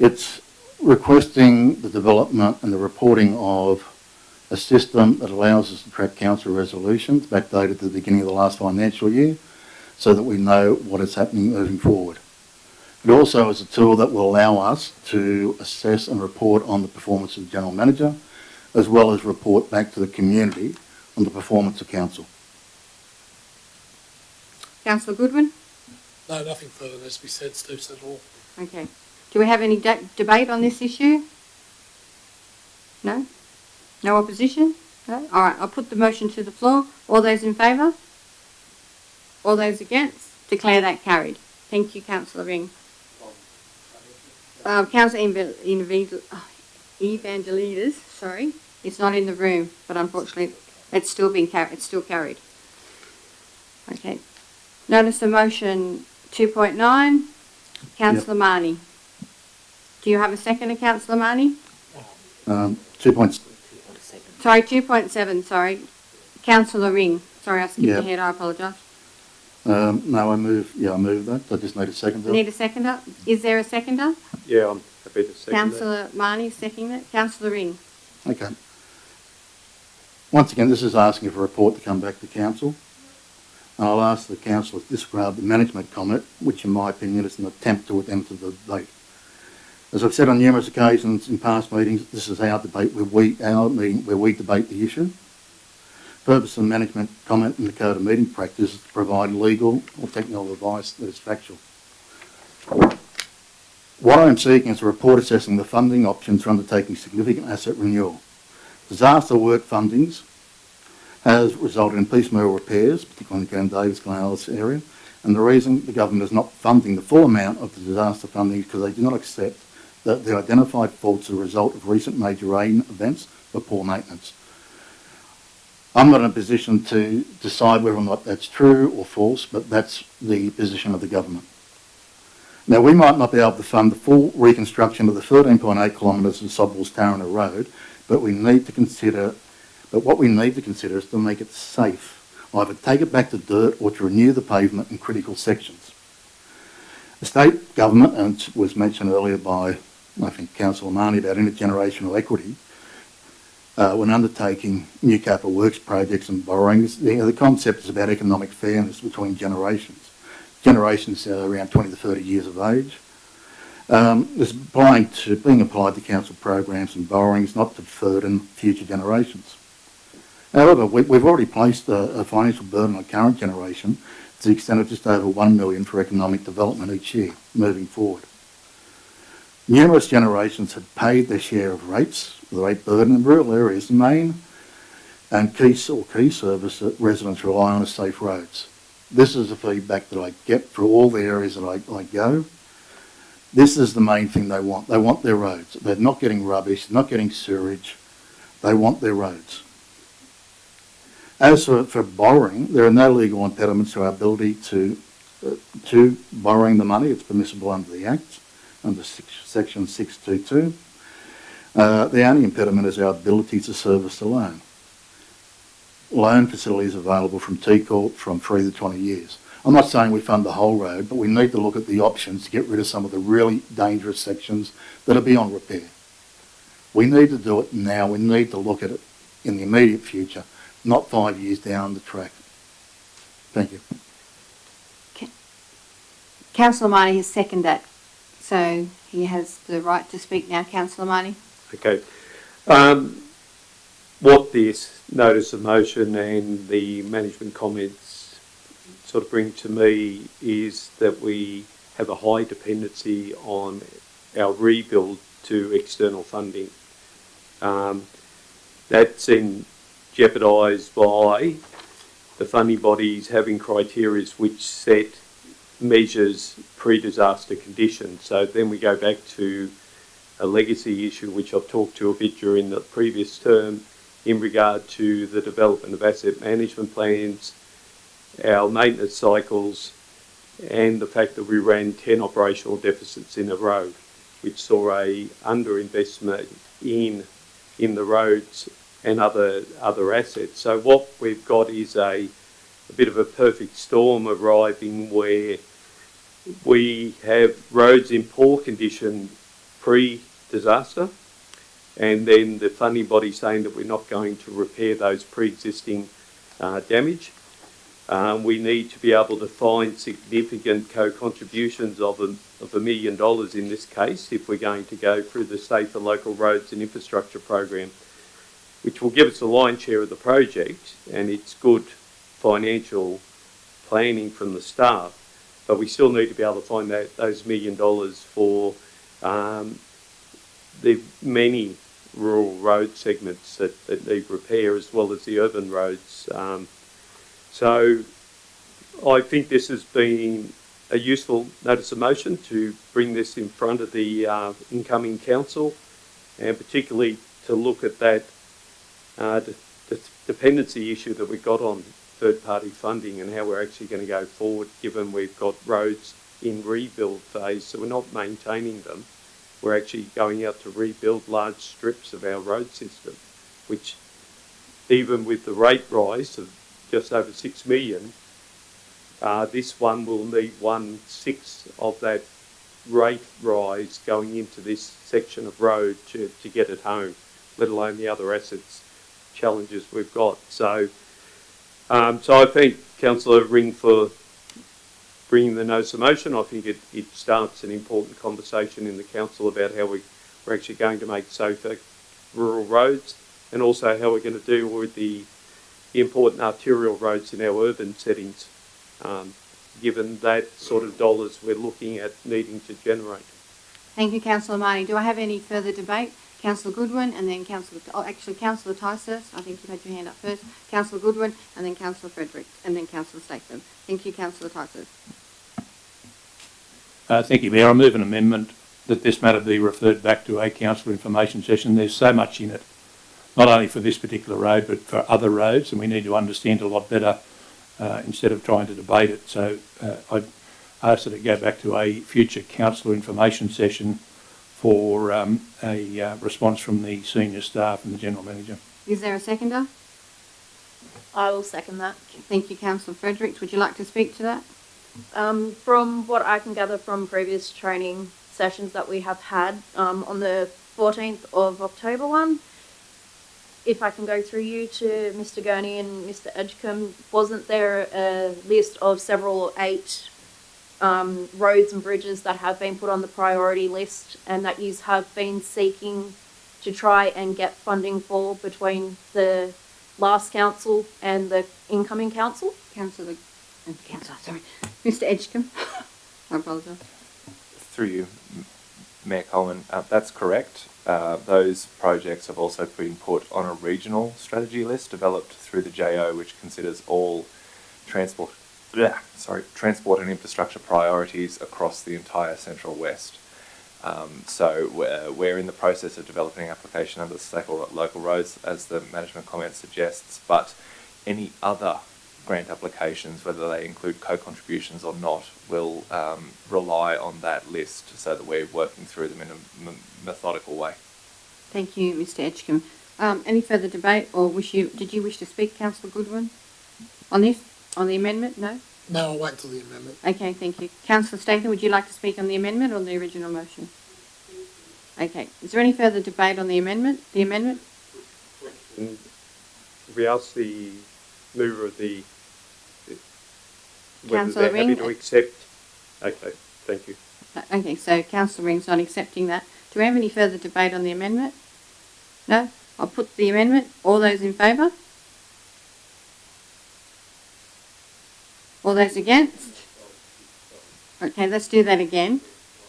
It's requesting the development and the reporting of a system that allows us to track council resolutions backdated to the beginning of the last financial year so that we know what is happening moving forward. It also is a tool that will allow us to assess and report on the performance of the General Manager, as well as report back to the community on the performance of council. Councillor Goodwin? No, nothing further needs to be said. Steve said it all. Okay. Do we have any debate on this issue? No? No opposition? No? All right, I'll put the motion to the floor. All those in favour? All those against? Declare that carried. Thank you, Councillor Ring. Councillor Evangelides, sorry, it's not in the room, but unfortunately it's still being carried. It's still carried. Okay. Notice of motion 2.9, Councillor Marnie. Do you have a second, Councillor Marnie? 2 points. Sorry, 2.7, sorry. Councillor Ring. Sorry, I skipped Yep. ahead, I apologise. No, I move that. I just need a seconder. Need a seconder? Is there a seconder? Yeah, I'm happy to second that. Councillor Marnie seconding it. Councillor Ring. Okay. Once again, this is asking for a report to come back to council. And I'll ask the council to disregard the management comment, which in my opinion is an attempt to enter the debate. As I've said on numerous occasions in past meetings, this is our debate where we debate the issue. The purpose of the management comment in the Code of Meeting Practice is to provide legal or technical advice that is factual. What I am seeking is a report assessing the funding options for undertaking significant asset renewal. Disaster work fundings has resulted in piecemeal repairs, particularly in the Davis Glenellis area, and the reason the government is not funding the full amount of the disaster funding is because they do not accept that the identified faults are a result of recent major rain events or poor maintenance. I'm not in a position to decide whether or not that's true or false, but that's the position of the government. Now, we might not be able to fund the full reconstruction of the 13.8 kilometres of Sobwell's Tarrana Road, but what we need to consider is to make it safe, either take it back to dirt or to renew the pavement in critical sections. The state government, and it was mentioned earlier by, I think, Councillor Marnie about intergenerational equity, when undertaking new capital works projects and borrowings, the concept is about economic fairness between generations. Generations around 20 to 30 years of age. It's being applied to council programs and borrowings, not to burden future generations. However, we've already placed a financial burden on current generation to the extent of just over $1 million for economic development each year, moving forward. Numerous generations had paid their share of rates, the rate burden in rural areas. The main and key service that residents rely on is safe roads. This is the feedback that I get for all the areas that I go. This is the main thing they want. They want their roads. They're not getting rubbish, they're not getting sewage. They want their roads. As for borrowing, there are no legal impediments to our ability to borrowing the money. It's permissible under the Act, under section 622. The only impediment is our ability to service the loan. Loan facilities available from T-Corp from 3 to 20 years. I'm not saying we fund the whole road, but we need to look at the options to get rid of some of the really dangerous sections that are beyond repair. We need to do it now. We need to look at it in the immediate future, not 5 years down the track. Thank you. Okay. Councillor Marnie has seconded that, so he has the right to speak now. Councillor Marnie. Okay. What this notice of motion and the management comments sort of bring to me is that we have a high dependency on our rebuild to external funding. That's jeopardised by the funding bodies having criteria which set measures pre-disaster conditions. So then we go back to a legacy issue, which I've talked to a bit during the previous term, in regard to the development of asset management plans, our maintenance cycles, and the fact that we ran 10 operational deficits in a row, which saw a underinvestment in the roads and other assets. So what we've got is a bit of a perfect storm arriving, where we have roads in poor condition pre-disaster, and then the funding body saying that we're not going to repair those pre-existing damage. We need to be able to find significant co-contributions of $1 million in this case, if we're going to go through the Safe and Local Roads and Infrastructure program, which will give us the lion's share of the project, and it's good financial planning from the staff. But we still need to be able to find those $1 million for the many rural road segments that need repair, as well as the urban roads. So I think this has been a useful notice of motion to bring this in front of the incoming council, and particularly to look at that the dependency issue that we've got on third-party funding and how we're actually going to go forward, given we've got roads in rebuild phase. So we're not maintaining them. We're actually going out to rebuild large strips of our road system, which, even with the rate rise of just over 6 million, this one will need 1/6 of that rate rise going into this section of road to get it home, let alone the other assets challenges we've got. So I thank Councillor Ring for bringing the notice of motion. I think it starts an important conversation in the council about how we're actually going to make safer rural roads, and also how we're going to deal with the important arterial roads in our urban settings, given that sort of dollars we're looking at needing to generate. Thank you, Councillor Marnie. Do I have any further debate? Councillor Goodwin, and then Councillor Ticehurst. I think you had your hand up first. Councillor Goodwin, and then Councillor Frederick, and then Councillor Statham. Thank you, Councillor Ticehurst. Thank you, Mayor. I move an amendment that this matter be referred back to a council information session. There's so much in it, not only for this particular road, but for other roads, and we need to understand a lot better instead of trying to debate it. So I ask that it go back to a future council information session for a response from the senior staff and the General Manager. Is there a seconder? I will second that. Thank you, Councillor Fredericks. Would you like to speak to that? From what I can gather from previous training sessions that we have had, on the 14th of October if I can go through you to Mr. Gurney and Mr. Edgecombe, wasn't there a list of several 8 roads and bridges that have been put on the priority list and that you have been seeking to try and get funding for between the last council and the incoming council? Councillor, sorry. Mr. Edgecombe. I apologise. Through you, Mayor Coleman, that's correct. Those projects have also been put on a regional strategy list developed through the JO, which considers all transport and infrastructure priorities across the entire Central West. So we're in the process of developing an application under the Safe Local Roads, as the management comment suggests, but any other grant applications, whether they include co-contributions or not, will rely on that list so that we're working through them in a methodical way. Thank you, Mr. Edgecombe. Any further debate, or did you wish to speak, Councillor Goodwin, on this, on the amendment? No? No, I'll wait till the amendment. Okay, thank you. Councillor Statham, would you like to speak on the amendment or the original motion? Okay. Is there any further debate on the amendment? The amendment? We ask the mover of the whether Councillor they're happy Ring. to accept. Okay, thank you. Okay, so Councillor Ring's not accepting that. Do we have any further debate on the amendment? No? I'll put the amendment. All those in favour? All those against? Okay, let's do that again.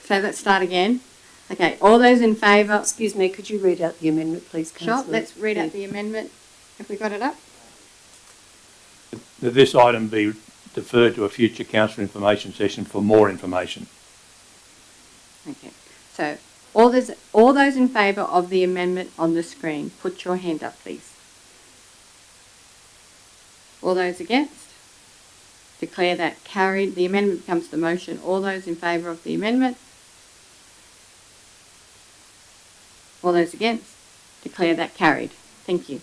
So let's start again. Okay, all those in favour? Excuse me, could you read out the amendment, please, Councillor? Sure, let's read out the amendment. Have we got it up? That this item be defer to a future council information session for more information. Okay, so all those in favour of the amendment on the screen, put your hand up, please. All those against? Declare that carried. The amendment becomes the motion. All those in favour of the amendment? All those against? Declare that carried. Thank you.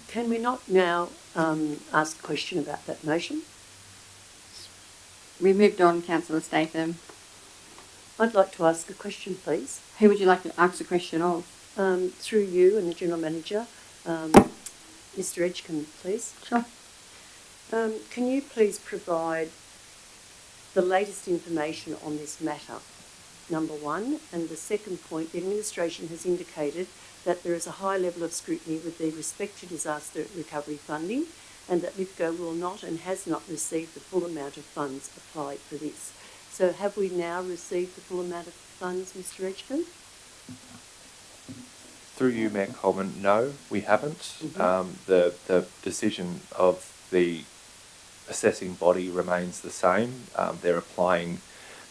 Can we not now ask a question about that motion? We moved on, Councillor Statham. I'd like to ask a question, please. Who would you like to ask the question of? Through you and the General Manager. Mr Edgecombe, please. Sure. Can you please provide the latest information on this matter, number one? And the second point, the administration has indicated that there is a high level of scrutiny with respect to disaster recovery funding, and that Lithgow will not and has not received the full amount of funds applied for this. So have we now received the full amount of funds, Mr Edgecombe? Through you, Mayor Coleman, no, we haven't. Mm-hmm. The decision of the assessing body remains the same. They're applying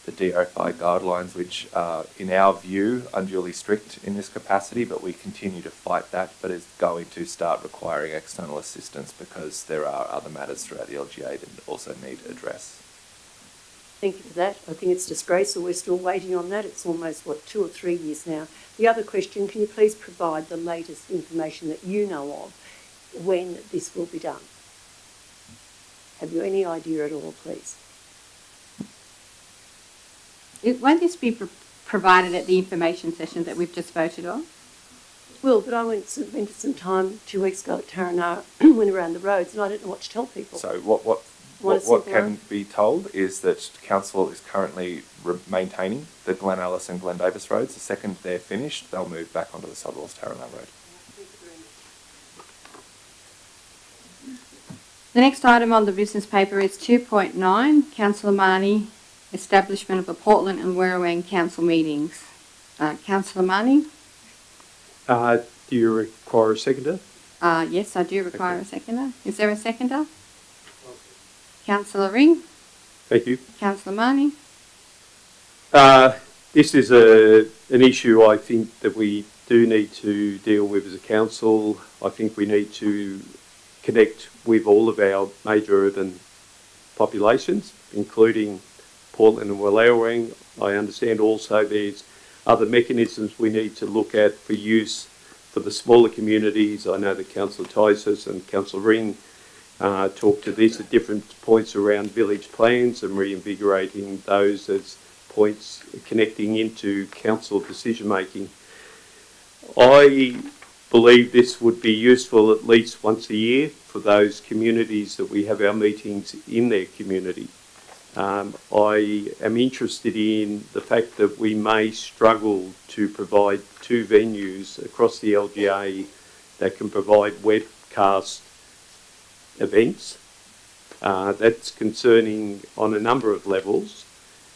the DO5 guidelines, which are, in our view, unduly strict in this capacity, but we continue to fight that, but it's going to start requiring external assistance because there are other matters throughout the LGA that also need address. Thank you for that. I think it's disgraceful. We're still waiting on that. It's almost, 2 or 3 years now. The other question, can you please provide the latest information that you know of when this will be done? Have you any idea at all, please? Won't this be provided at the information session that we've just voted on? Well, but I spent some time 2 weeks ago at Taranara when we were around the roads, and I don't know what to tell people. So what can be told is that Council is currently maintaining the Glen Alice and Glen Davis roads. The second they're finished, they'll move back onto the Sodwells Taranara road. The next item on the business paper is 2.9, Councillor Marnie, establishment of the Portland and Werrowang Council meetings. Councillor Marnie? Do you require a seconder? Yes, I do require a seconder. Is there a seconder? Councillor Ring? Thank you. Councillor Marnie? This is an issue I think that we do need to deal with as a council. I think we need to connect with all of our major urban populations, including Portland and Werrowang. I understand also there's other mechanisms we need to look at for use for the smaller communities. I know that Councillor Tysus and Councillor Ring talked to this at different points around village plans and reinvigorating those as points connecting into council decision making. I believe this would be useful at least once a year for those communities that we have our meetings in their community. I am interested in the fact that we may struggle to provide 2 venues across the LGA that can provide webcast events. That's concerning on a number of levels,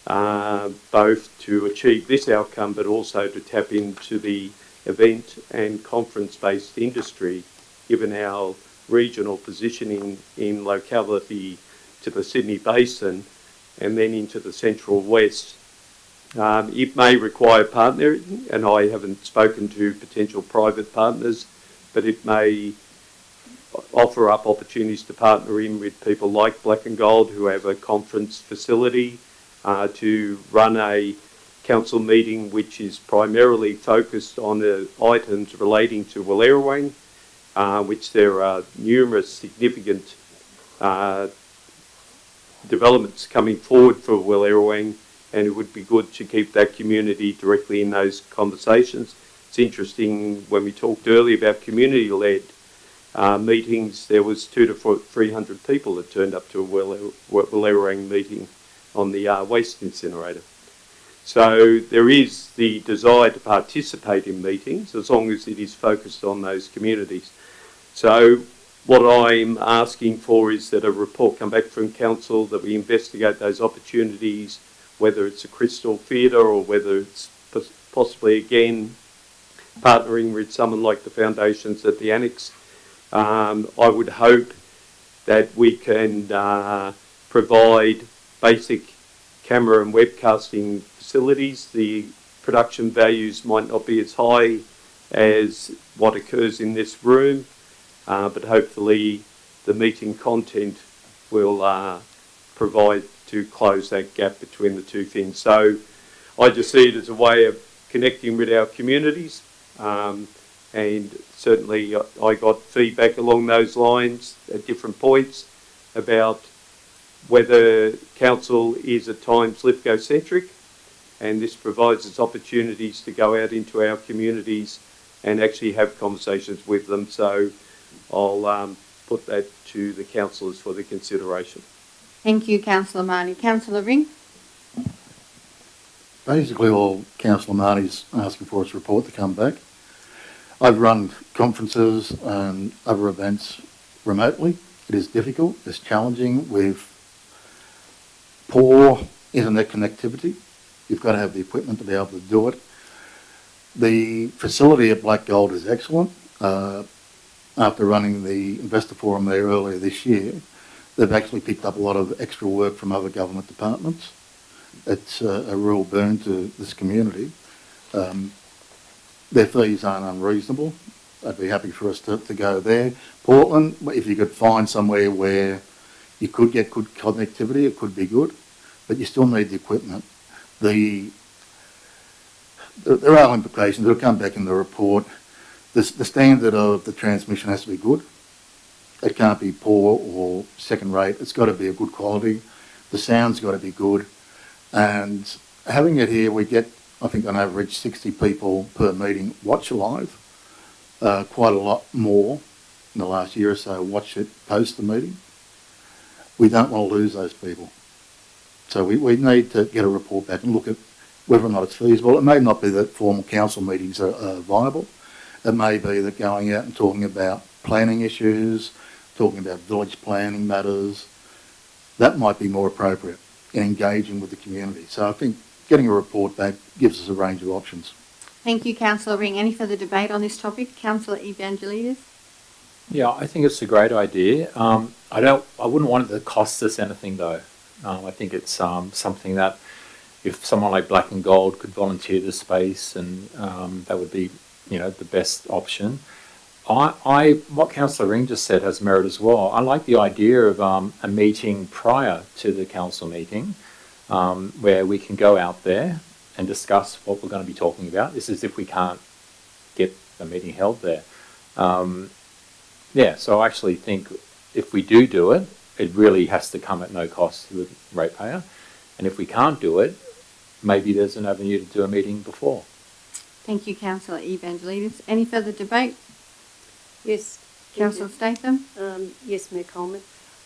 both to achieve this outcome but also to tap into the event and conference-based industry, given our regional positioning in locality to the Sydney Basin and then into the Central West. It may require partnering, and I haven't spoken to potential private partners, but it may offer up opportunities to partner in with people like Black and Gold, who have a conference facility, to run a council meeting which is primarily focused on the items relating to Werrowang, which there are numerous significant developments coming forward for Werrowang, and it would be good to keep that community directly in those conversations. It's interesting, when we talked earlier about community-led meetings, there was 200 to 300 people that turned up to a Werrowang meeting on the waste incinerator. So there is the desire to participate in meetings as long as it is focused on those communities. So what I'm asking for is that a report come back from council, that we investigate those opportunities, whether it's a Crystal Theatre or whether it's possibly again partnering with someone like the foundations at the Annex. I would hope that we can provide basic camera and webcasting facilities. The production values might not be as high as what occurs in this room, but hopefully the meeting content will provide to close that gap between the two things. So I just see it as a way of connecting with our communities, and certainly I got feedback along those lines at different points about whether council is at times Lithgow centric, and this provides us opportunities to go out into our communities and actually have conversations with them. So I'll put that to the councillors for their consideration. Thank you, Councillor Marnie. Councillor Ring? Basically, all Councillor Marnie's asking for is a report to come back. I've run conferences and other events remotely. It is difficult, it's challenging with poor internet connectivity. You've got to have the equipment to be able to do it. The facility at Black Gold is excellent. After running the investor forum there earlier this year, they've actually picked up a lot of extra work from other government departments. It's a real boon to this community. Their fees aren't unreasonable. I'd be happy for us to go there. Portland, if you could find somewhere where you could get good connectivity, it could be good, but you still need the equipment. There are implications. It'll come back in the report. The standard of the transmission has to be good. It can't be poor or second rate. It's got to be a good quality. The sound's got to be good. And having it here, we get, I think, on average 60 people per meeting watch live. Quite a lot more in the last year or so watch it post the meeting. We don't want to lose those people. So we need to get a report back and look at whether or not it's feasible. It may not be that formal council meetings are viable. It may be that going out and talking about planning issues, talking about village planning matters, that might be more appropriate in engaging with the community. So I think getting a report back gives us a range of options. Thank you, Councillor Ring. Any further debate on this topic? Councillor Evangelidis? Yeah, I think it's a great idea. I wouldn't want it to cost us anything though. I think it's something that if someone like Black and Gold could volunteer the space, and that would be, the best option. What Councillor Ring just said has merit as well. I like the idea of a meeting prior to the council meeting, where we can go out there and discuss what we're going to be talking about. This is if we can't get a meeting held there. So I actually think if we do it, it really has to come at no cost to the ratepayer. And if we can't do it, maybe there's an avenue to do a meeting before. Thank you, Councillor Evangelidis. Any further debate? Yes. Councillor Statham? Yes, Mayor Coleman.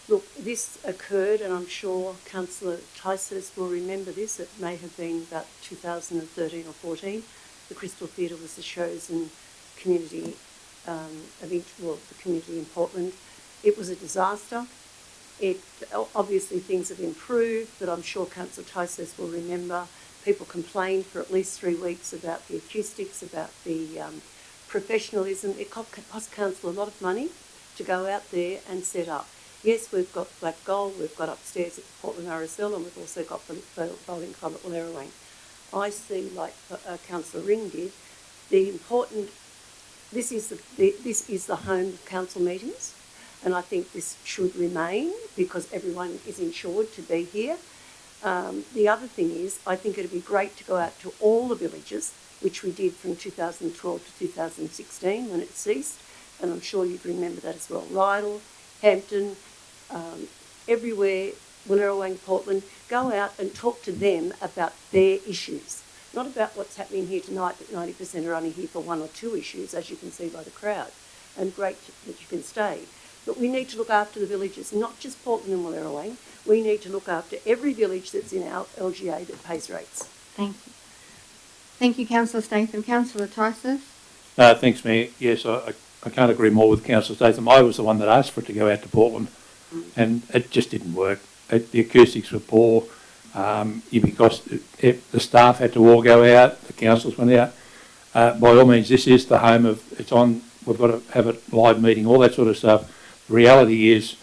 Look, this occurred, and I'm sure Councillor Tysus will remember this. It may have been about 2013 or 14. The Crystal Theatre was the chosen community event, the community in Portland. It was a disaster. Obviously things have improved, but I'm sure Councillor Tysus will remember people complained for at least 3 weeks about the acoustics, about the professionalism. It cost council a lot of money to go out there and set up. Yes, we've got Black Gold, we've got upstairs at the Portland RSL, and we've also got the bowling club at Wallerawang. I see, like Councillor Ring did, this is the home of council meetings, and I think this should remain because everyone is insured to be here. The other thing is, I think it'd be great to go out to all the villages, which we did from 2012 to 2016 when it ceased, and I'm sure you'd remember that as well. Rydal, Hampton, everywhere, Wallerawang, Portland, go out and talk to them about their issues. Not about what's happening here tonight, that 90% are only here for 1 or 2 issues, as you can see by the crowd, and great that you can stay. But we need to look after the villages, not just Portland and Wallerawang. We need to look after every village that's in our LGA that pays rates. Thank you. Thank you, Councillor Statham. Councillor Tysus? Thanks, Mayor. Yes, I can't agree more with Councillor Statham. I was the one that asked for it to go out to Portland, and it just didn't work. The acoustics were poor. Because the staff had to all go out, the councils went out. by all means, this is the home of, it's on, we've got to have a live meeting, all that sort of stuff. The reality is,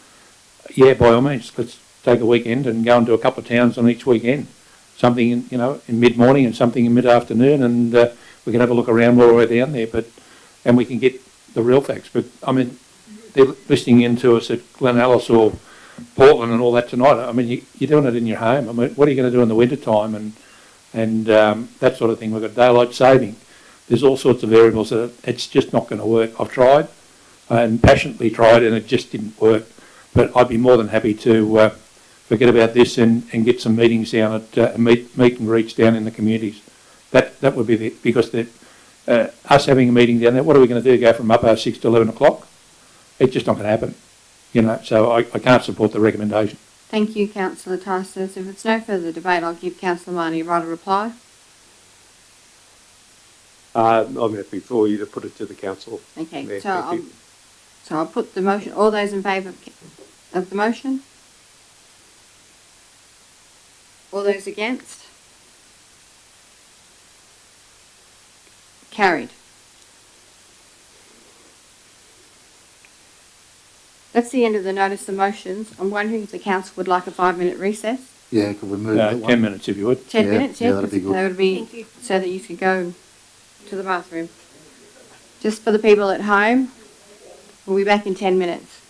yeah, by all means, let's take a weekend and go and do a couple of towns on each weekend. Something, in mid-morning and something in mid-afternoon, and we can have a look around while we're down there, and we can get the real facts. But, I mean, they're listening in to us at Glen Alice or Portland and all that tonight. I mean, you're doing it in your home. I mean, what are you going to do in the winter time and that sort of thing? We've got daylight saving. There's all sorts of variables that it's just not going to work. I've tried and passionately tried, and it just didn't work. But I'd be more than happy to forget about this and get some meetings down at meet and greets down in the communities. That would be because us having a meeting down there. What are we going to do? Go from 6 to 11 o'clock? It's just not going to happen. So I can't support the recommendation. Thank you, Councillor Tyson. If there's no further debate, I'll give Councillor Marnie a right of reply. I'm happy for you to put it to the council. Okay, Mayor, so I'll put the motion. All those in favour of the motion? All those against? Carried. That's the end of the notice of motions. I'm wondering if the council would like a 5-minute recess? Yeah, could we move that 10 minutes if you would. 10 Yeah, minutes, yeah, that'd be good. That would be Thank you. so that you could go to the bathroom. Just for the people at home, we'll be back in 10 minutes.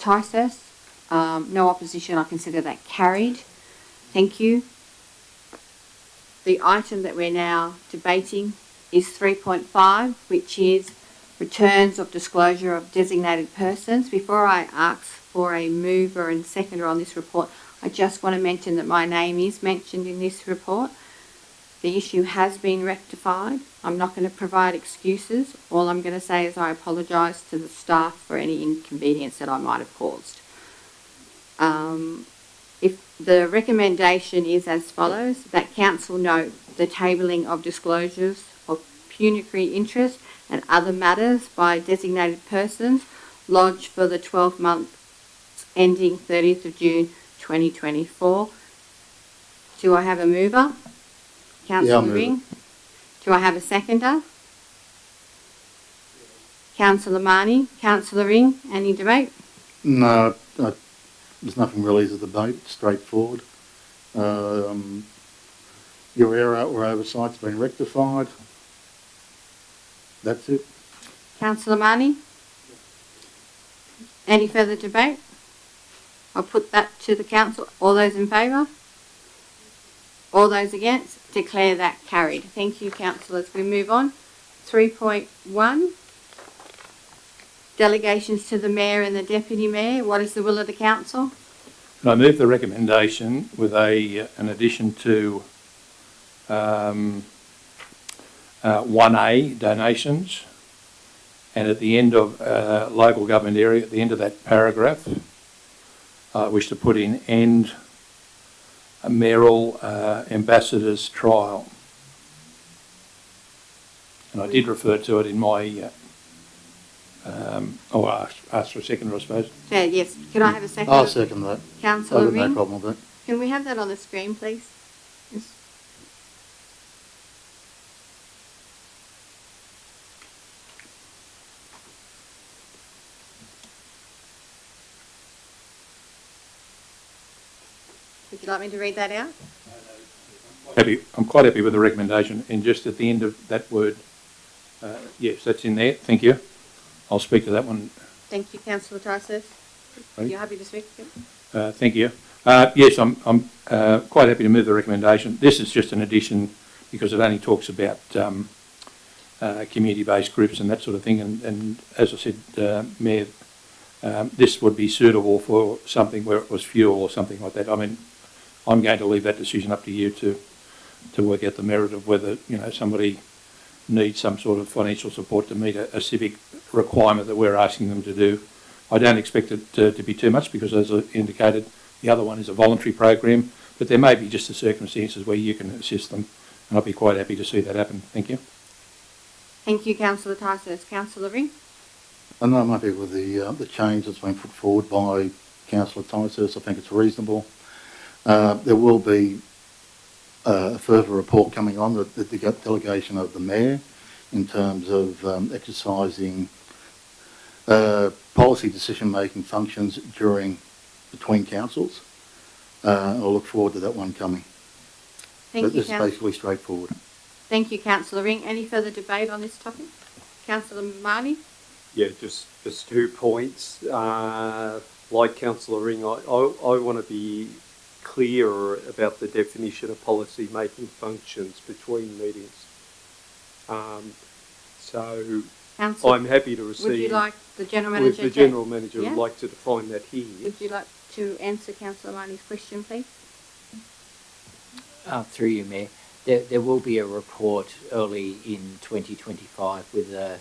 Tysus. No opposition. I consider that carried. Thank you. The item that we're now debating is 3.5, which is returns of disclosure of designated persons. Before I ask for a mover and seconder on this report, I just want to mention that my name is mentioned in this report. The issue has been rectified. I'm not going to provide excuses. All I'm going to say is I apologise to the staff for any inconvenience that I might have caused. If the recommendation is as follows, that council note the tabling of disclosures of pecuniary interest and other matters by designated persons lodged for the 12 months ending 30th of June 2024. Do I have a mover? Councillor Ring. Do I have a seconder? Councillor Marnie. Councillor Ring. Any debate? No, there's nothing really to debate. It's straightforward. Your error or oversight's been rectified. That's it. Councillor Marnie? Any further debate? I'll put that to the council. All those in favour? All those against? Declare that carried. Thank you, councillors. We move on. 3.1. Delegations to the Mayor and the Deputy Mayor. What is the will of the council? And I move the recommendation with an addition to 1A, donations, and at the end of local government area, at the end of that paragraph, I wish to put in end mayoral ambassadors trial. And I did refer to it in my, ask for a second, I suppose. Yeah, yes. Can I have a second? I'll second that. Councillor I've got Ring. no problem with that. Can we have that on the screen, please? Yes. Would you like me to read that out? I'm quite happy with the recommendation, and just at the end of that word, yes, that's in there. Thank you. I'll speak to that one. Thank you, Councillor Tysus. Ready? You happy to speak? Thank you. Yes, I'm quite happy to move the recommendation. This is just an addition because it only talks about community-based groups and that sort of thing. And as I said, Mayor, this would be suitable for something where it was fuel or something like that. I mean, I'm going to leave that decision up to you to work out the merit of whether, you know, somebody needs some sort of financial support to meet a civic requirement that we're asking them to do. I don't expect it to be too much because, as I indicated, the other one is a voluntary program, but there may be just the circumstances where you can assist them, and I'd be quite happy to see that happen. Thank you. Thank you, Councillor Tysus. Councillor Ring? And I'm happy with the change that's been put forward by Councillor Tysus. I think it's reasonable. There will be a further report coming on the delegation of the Mayor in terms of exercising policy decision-making functions between councils. I'll look forward to that one coming. Thank But you, this is basically straightforward. Thank you, Councillor Ring. Any further debate on this topic? Councillor Marnie? Yeah, just 2 points. Like Councillor Ring, I want to be clearer about the definition of policy making functions between meetings. Councillor, I'm happy to receive. would you like the General Manager? The General Manager yeah? would like to define that here. Would you like to answer Councillor Marnie's question, please? Through you, Mayor. There will be a report early in 2025 with a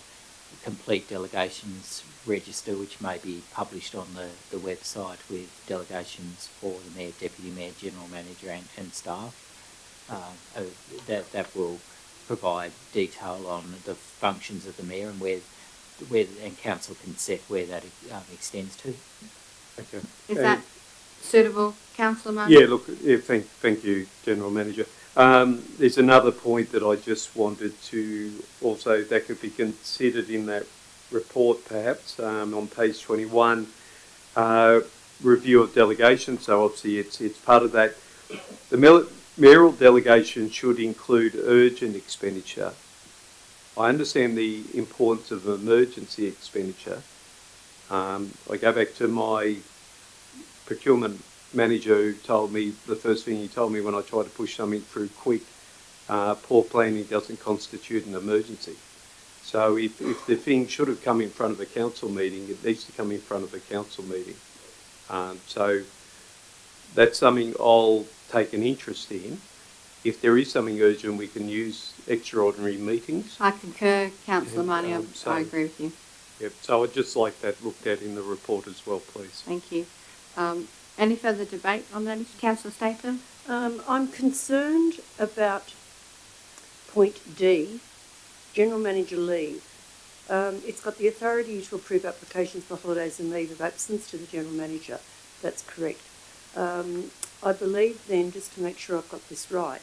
complete delegations register, which may be published on the website with delegations for the Mayor, Deputy Mayor, General Manager and staff. That will provide detail on the functions of the Mayor and where and Council can set where that extends to. Okay. Is that suitable, Councillor Marnie? Yeah, look, yeah, thank you, General Manager. There's another point that I just wanted to also, that could be considered in that report perhaps, on page 21, review of delegation. So obviously it's part of that. The mayoral delegation should include urgent expenditure. I understand the importance of emergency expenditure, I go back to my procurement manager who told me, the first thing he told me when I tried to push something through quick, poor planning doesn't constitute an emergency. So if the thing should have come in front of a council meeting, it needs to come in front of a council meeting. So that's something I'll take an interest in. If there is something urgent, we can use extraordinary meetings. I concur, Councillor Marnie. So- I agree with you. Yep, so I'd just like that looked at in the report as well, please. Thank you. Any further debate on that, Councillor Statham? I'm concerned about point D, General Manager leave. It's got the authority to approve applications for holidays and leave of absence to the General Manager. That's correct. I believe then, just to make sure I've got this right,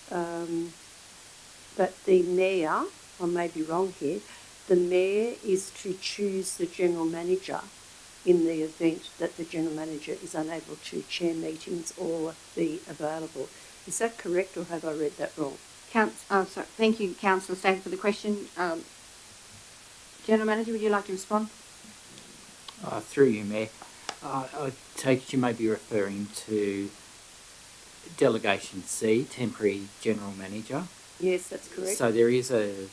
that the Mayor, I may be wrong here, the Mayor is to choose the General Manager in the event that the General Manager is unable to chair meetings or be available. Is that correct, or have I read that wrong? Sorry. Thank you, Councillor Statham, for the question. General Manager, would you like to respond? Through you, Mayor. I take it you may be referring to Delegation C, Temporary General Manager. Yes, that's correct. So there is a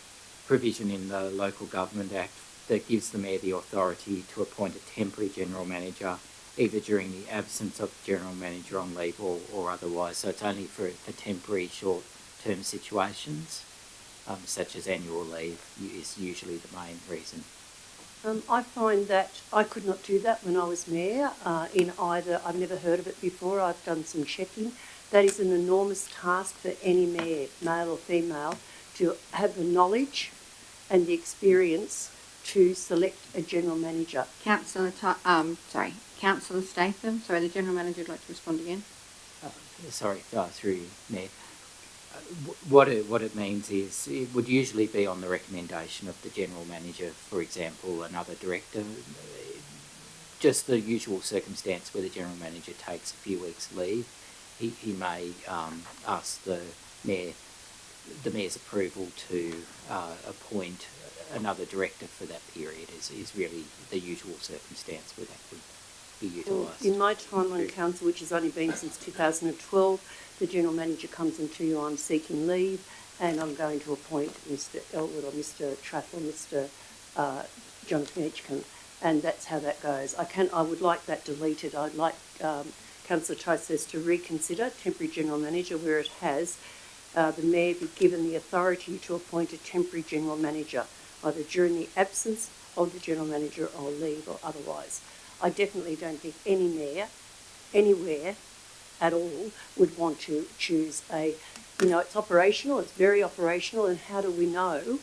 provision in the Local Government Act that gives the Mayor the authority to appoint a temporary General Manager, either during the absence of the General Manager on leave or otherwise. So it's only for temporary short-term situations, such as annual leave is usually the main reason. I find that I could not do that when I was Mayor in either, I've never heard of it before, I've done some checking. That is an enormous task for any Mayor, male or female, to have the knowledge and the experience to select a General Manager. Councillor Statham. Sorry, the General Manager would like to respond again. Through you, Mayor. What it means is it would usually be on the recommendation of the General Manager, for example, another director. Just the usual circumstance where the General Manager takes a few weeks' leave, he may ask the Mayor's approval to appoint another director for that period is really the usual circumstance where that would be utilised. In my time on council, which has only been since 2012, the General Manager comes into you, I'm seeking leave, and I'm going to appoint Mr Elwood or Mr Trapp or Mr Jonathan Edgecombe, and that's how that goes. I would like that deleted. I'd like Councillor Tyson to reconsider temporary General Manager where it has the Mayor be given the authority to appoint a temporary General Manager, either during the absence of the General Manager or leave or otherwise. I definitely don't think any Mayor, anywhere at all, would want to choose it's operational, it's very operational, and how do we know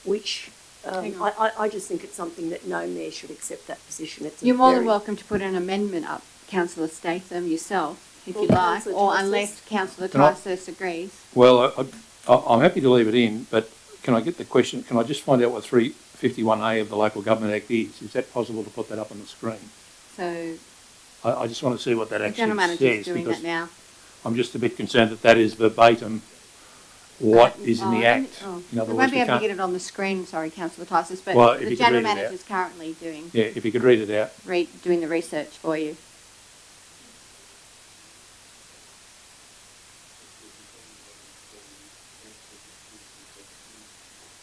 which, I just think it's something that no Mayor should accept that position. You're more than welcome to put an amendment up, Councillor Statham, yourself, if you like, or unless Councillor Tyson agrees. Well, I'm happy to leave it in, but can I get the question, can I just find out what 351A of the Local Government Act is? Is that possible to put that up on the screen? So I just want to see what that actually says. the General Manager is doing that now. I'm just a bit concerned that is verbatim what is in the Act. In other we words, won't be we able to can't... get it on the screen, sorry, Councillor Tyson, but Well, the General Manager is currently doing... Yeah, if you could read it out. Doing the research for you.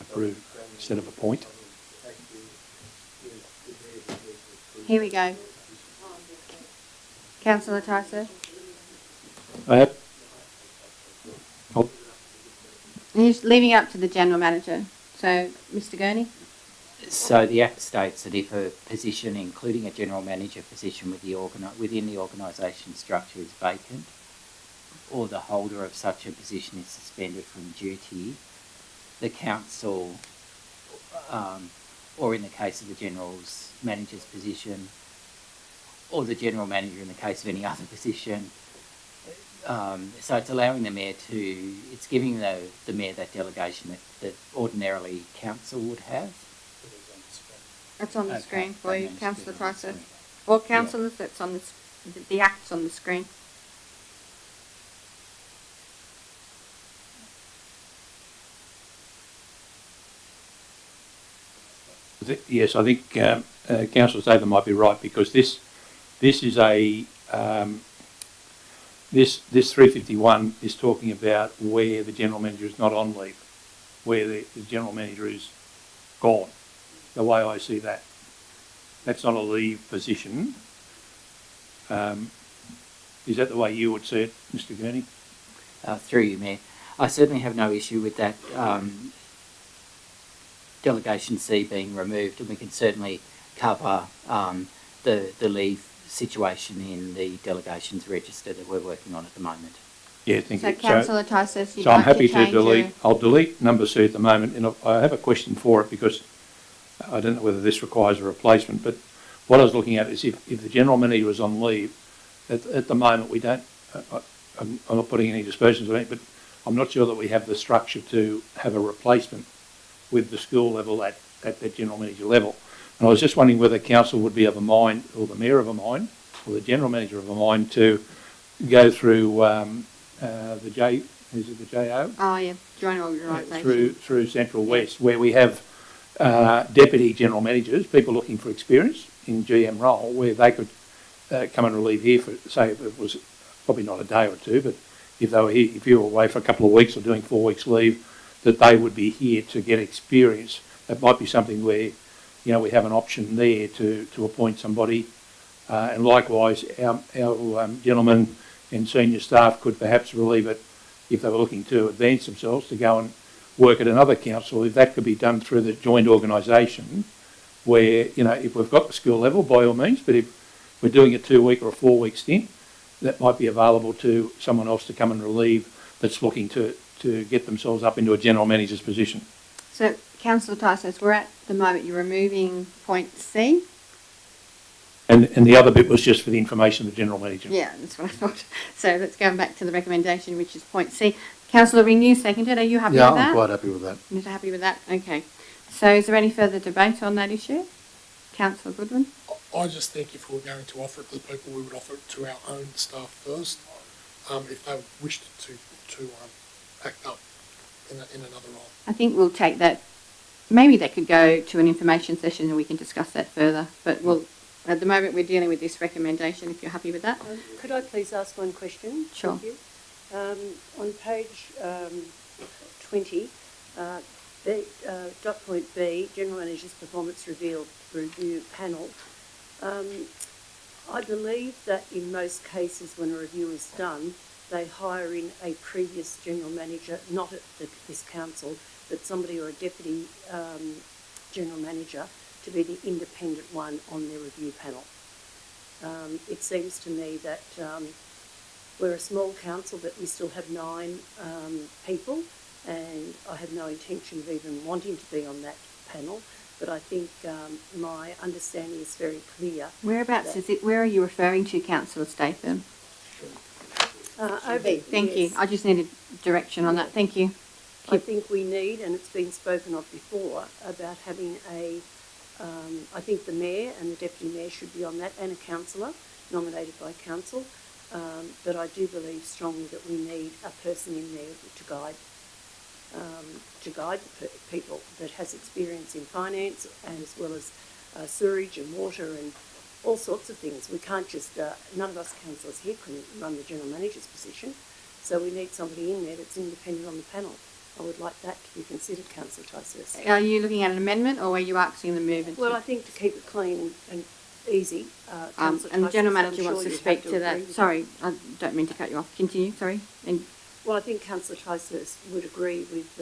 Approve instead of appoint. Here we go. Councillor Tyson. He's leaving it up to the General Manager. So, Mr Gurney? So the Act states that if a position, including a General Manager position within the organisation structure is vacant, or the holder of such a position is suspended from duty, the Council, or in the case of the General Manager's position, or the General Manager in the case of any other position. So it's allowing the Mayor it's giving the Mayor that delegation that ordinarily Council would have. That's on the screen for you, Councillor Tyson. Or councillors, that's on the Act's on the screen. Yes, I think Councillor Statham might be right, because this is a this 351 is talking about where the general manager is not on leave, where the general manager is gone. The way I see that, that's not a leave position. Is that the way you would see it, Mr. Gurney? Through you, Mayor. I certainly have no issue with that delegation C being removed, and we can certainly cover the leave situation in the delegations register that we're working on at the moment. Yeah, thank you. So Councillor Tysus, you'd So I'm like happy to to change delete. your... I'll delete number C at the moment, and I have a question for it, because I don't know whether this requires a replacement. But what I was looking at is if the general manager is on leave, at the moment we don't. I'm not putting any dispersions on it, but I'm not sure that we have the structure to have a replacement with the school level at the general manager level. And I was just wondering whether council would be of a mind, or the mayor of a mind, or the general manager of a mind, to go through the J, is it the JO? Oh, yeah, joint organisation. Through Central West, where we have deputy general managers, people looking for experience in GM role, where they could come and relieve here for, say, if it was probably not a day or two, but if they were here, if you were away for a couple of weeks or doing 4 weeks leave, that they would be here to get experience. That might be something where, you know, we have an option there to appoint somebody, and likewise our gentlemen and senior staff could perhaps relieve it if they were looking to advance themselves to go and work at another council. If that could be done through the joint organisation, where, you know, if we've got the school level, by all means, but if we're doing a 2 week or a 4 week stint, that might be available to someone else to come and relieve that's looking to get themselves up into a general manager's position. So, Councillor Tysus, we're at the moment, you're removing point C. And the other bit was just for the information of the general manager. Yeah, that's what I thought. So let's go back to the recommendation, which is point C. Councillor Renew seconded. Are you happy with that? Yeah, I'm quite happy with that. You're happy with that? Okay. So is there any further debate on that issue? Councillor Goodwin? I just think if we were going to offer it to people, we would offer it to our own staff first, if they wished to act up in another role. I think we'll take that. Maybe that could go to an information session and we can discuss that further. But we'll, at the moment, we're dealing with this recommendation, if you're happy with that. Could I please ask one question? Sure. Thank you. On page 20, dot point B, General Manager's Performance Review Panel. I believe that in most cases when a review is done, they hire in a previous general manager, not at this council, but somebody or a deputy general manager to be the independent one on their review panel. It seems to me that we're a small council, but we still have 9 people, and I have no intention of even wanting to be on that panel. But I think my understanding is very clear. Whereabouts is it? Where are you referring to, Councillor Statham? Thank you. I just needed direction on that. Thank you. I think we need, and it's been spoken of before, about having I think the mayor and the deputy mayor should be on that, and a councillor nominated by council. But I do believe strongly that we need a person in there to guide the people that has experience in finance, and as well as sewerage and water and all sorts of things. We can't just, none of us councillors here can run the general manager's position, so we need somebody in there that's independent on the panel. I would like that to be considered, Councillor Tysus. Are you looking at an amendment, or are you asking the movement? Well, I think to keep it clean and easy, and the general manager wants to speak to that. Sorry, I don't mean to cut you off. Continue, sorry. Well, I think Councillor Tysus would agree with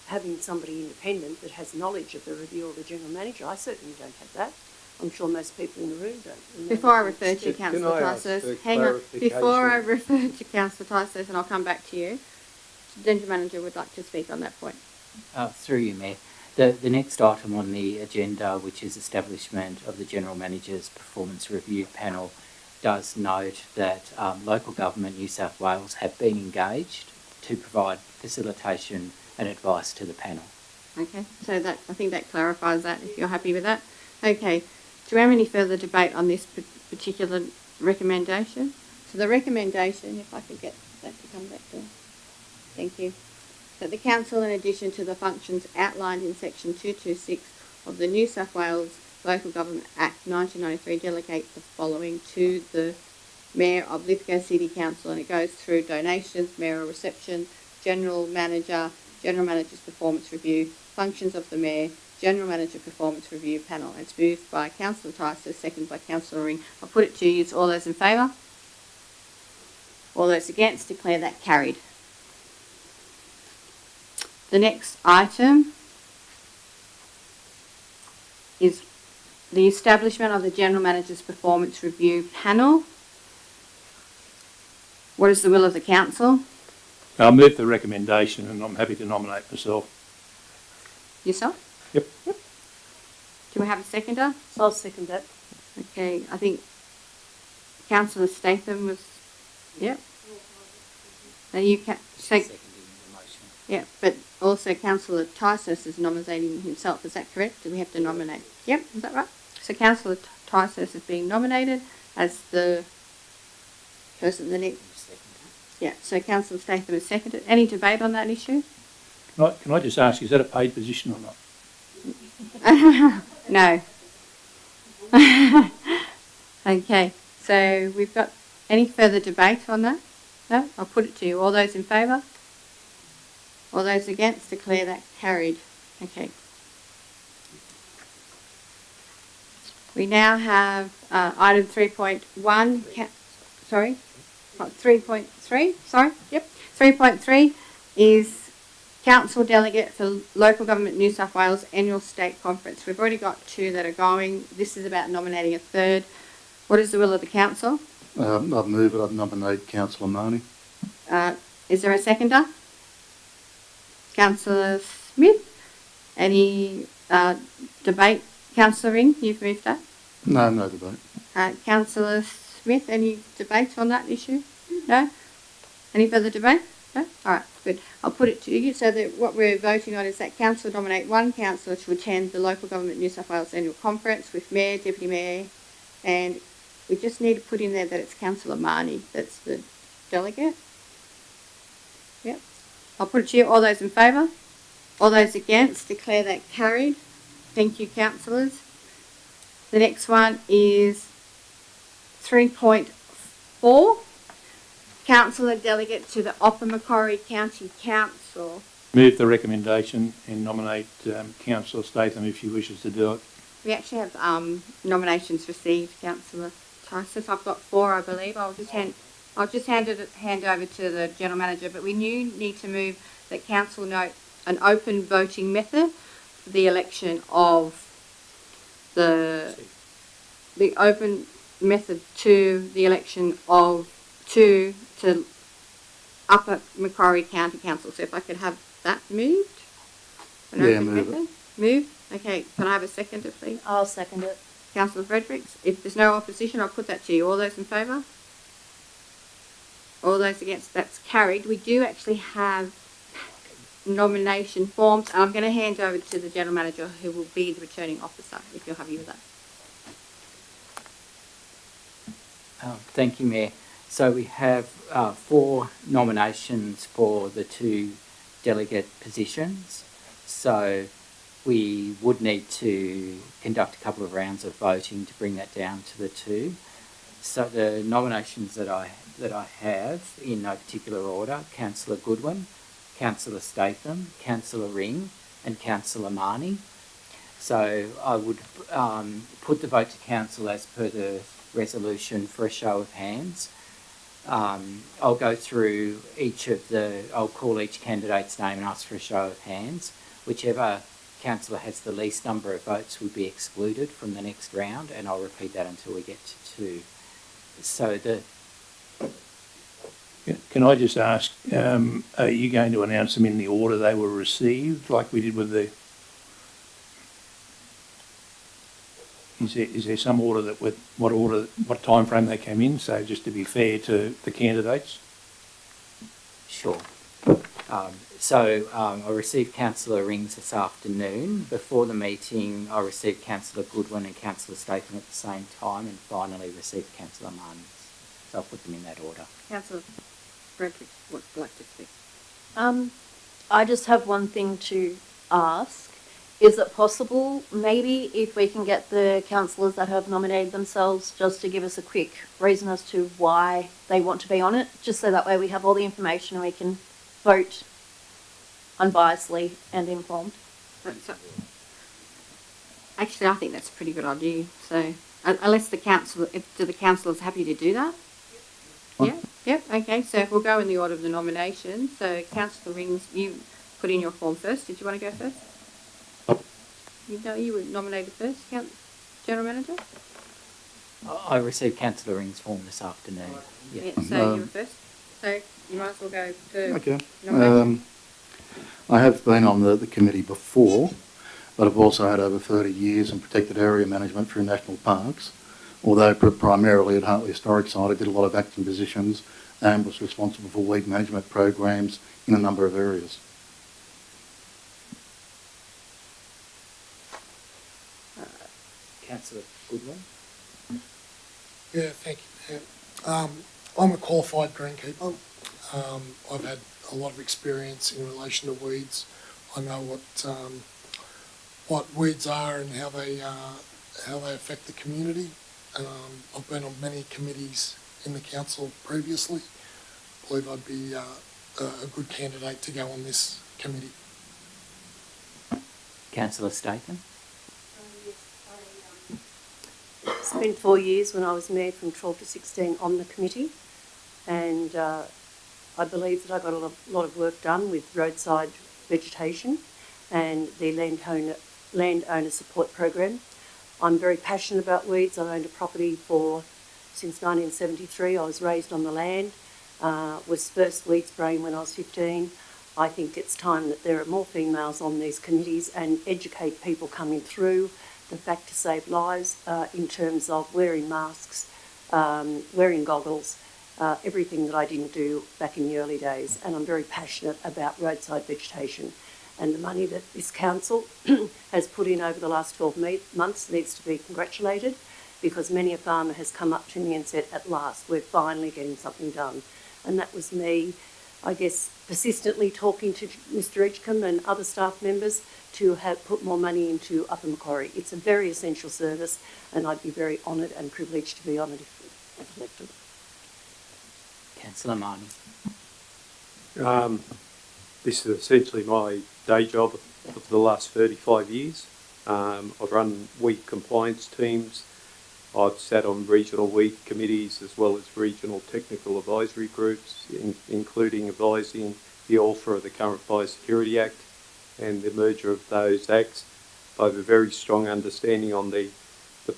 having somebody independent that has knowledge of the review of the general manager. I certainly don't have that. I'm sure most people in the room don't. Before I refer to Councillor Tysus, hang on. Before I refer to Councillor Tysus, and I'll come back to you, the general manager would like to speak on that point. Through you, Mayor. The next item on the agenda, which is establishment of the General Manager's Performance Review Panel, does note that local government New South Wales have been engaged to provide facilitation and advice to the panel. Okay, so that I think that clarifies that, if you're happy with that. Okay, do we have any further debate on this particular recommendation? So the recommendation, if I could get that to come back there. Thank you. That the council, in addition to the functions outlined in section 226 of the New South Wales Local Government Act 1993 delegate the following to the Mayor of Lithgow City Council, and it goes through donations, mayoral reception, general manager's performance review, functions of the mayor, general manager performance review panel. It's moved by Councillor Tyson, seconded by Councillor Ring. I'll put it to you. All those in favour? All those against? Declare that carried. The next item is the establishment of the General Manager's Performance Review Panel. What is the will of the council? I'll move the recommendation and I'm happy to nominate myself. Yourself? Yep. Do we have a seconder? I'll second that. Okay, I think Councillor Statham was, yep. And you can, Seconding the motion. yeah, but also Councillor Tysus is nominating himself, is that correct? Do we have to nominate? Yep, is that right? So Councillor Tysus is being nominated as the person, the next, yeah, so Councillor Statham is seconded. Any debate on that issue? Can I just ask, is that a paid position or not? No. Okay, so we've got any further debate on that? No? I'll put it to you. All those in favour? All those against? Declare that carried. Okay. We now have item 3.1. Sorry? 3.3? Sorry? Yep. 3.3 is Council Delegate for Local Government New South Wales Annual State Conference. We've already got 2 that are going. This is about nominating a 3rd. What is the will of the council? I'd move it. I'd nominate Councillor Marnie. Is there a seconder? Councillor Smith? Any debate? Councillor Ring, you've moved that. No debate. Councillor Smith, any debate on that issue? No? Any further debate? No? All right, good. I'll put it to you. So that what we're voting on is that council nominate 1 councillor to attend the Local Government New South Wales Annual Conference with Mayor, Deputy Mayor, and we just need to put in there that it's Councillor Marnie that's the delegate. Yep. I'll put it to you. All those in favour? All those against? Declare that carried. Thank you, councillors. The next one is 3.4. Councillor Delegate to the Upper Macquarie County Council. Move the recommendation and nominate Councillor Statham if she wishes to do it. We actually have nominations received, Councillor Tyson. I've got 4, I believe. I'll just hand over to the General Manager, but we need to move that Council note an open voting method for the election of the open method to the election of 2 to Upper Macquarie County Council. So if I could have that moved. Move it. Move. Okay, can I have a seconder, please? I'll second it. Councillor Fredericks. If there's no opposition, I'll put that to you. All those in favour? All those against? That's carried. We do actually have nomination forms. I'm going to hand over to the General Manager, who will be the returning officer, if you're happy with that. Thank you, Mayor. So we have 4 nominations for the 2 delegate positions. So we would need to conduct a couple of rounds of voting to bring that down to the 2. So the nominations that I have, in no particular order: Councillor Goodwin, Councillor Statham, Councillor Ring, and Councillor Marnie. So I would put the vote to council as per the resolution for a show of hands. I'll go through I'll call each candidate's name and ask for a show of hands. Whichever councillor has the least number of votes will be excluded from the next round, and I'll repeat that until we get to 2. So Can I just ask, are you going to announce them in the order they were received, like we did with the... Is there some order what time frame they came in, so just to be fair to the candidates? Sure. I received Councillor Rings this afternoon. Before the meeting, I received Councillor Goodwin and Councillor Statham at the same time, and finally received Councillor Marnie. So I'll put them in that order. Councillor Frederick would like to speak. I just have one thing to ask. is it possible, maybe, if we can get the councillors that have nominated themselves just to give us a quick reason as to why they want to be on it, just so that way we have all the information and we can vote unbiasedly and informed? Actually, I think that's a pretty good idea. So, unless the council, do the councillors happy to do that? Yeah. Yep. Okay. So we'll go in the order of the nomination. So, Councillor Rings, you put in your form first. Did you want to go first? You were nominated first, General Manager. I received Councillor Ring's form this afternoon. Yeah. So you were first. So you might as well go to. Okay. Nomination. I have been on the committee before, but I've also had over 30 years in protected area management through national parks. Although primarily at Hartley Historic Site, I did a lot of acting positions and was responsible for weed management programs in a number of areas. Councillor Goodwin. Yeah, thank you, Matt. I'm a qualified greenkeeper. I've had a lot of experience in relation to weeds. I know what weeds are and how they affect the community. I've been on many committees in the council previously. I believe I'd be a good candidate to go on this committee. Councillor Statham. Spent 4 years when I was mayor from 12 to 16 on the committee, and I believe that I got a lot of work done with roadside vegetation and the landowner support program. I'm very passionate about weeds. I've owned a property since 1973. I was raised on the land, was first weed spraying when I was 15. I think it's time that there are more females on these committees and educate people coming through the fact to save lives in terms of wearing masks, wearing goggles, everything that I didn't do back in the early days. And I'm very passionate about roadside vegetation. And the money that this council has put in over the last 12 months needs to be congratulated, because many a farmer has come up to me and said, at last, we're finally getting something done. And that was me, I guess, persistently talking to Mr. Edgecombe and other staff members to have put more money into Upper Macquarie. It's a very essential service, and I'd be very honoured and privileged to be honoured if elected. Councillor Marnie. This is essentially my day job of the last 35 years. I've run weed compliance teams. I've sat on regional weed committees as well as regional technical advisory groups, including advising the author of the current Biosecurity Act and the merger of those acts. I have a very strong understanding on the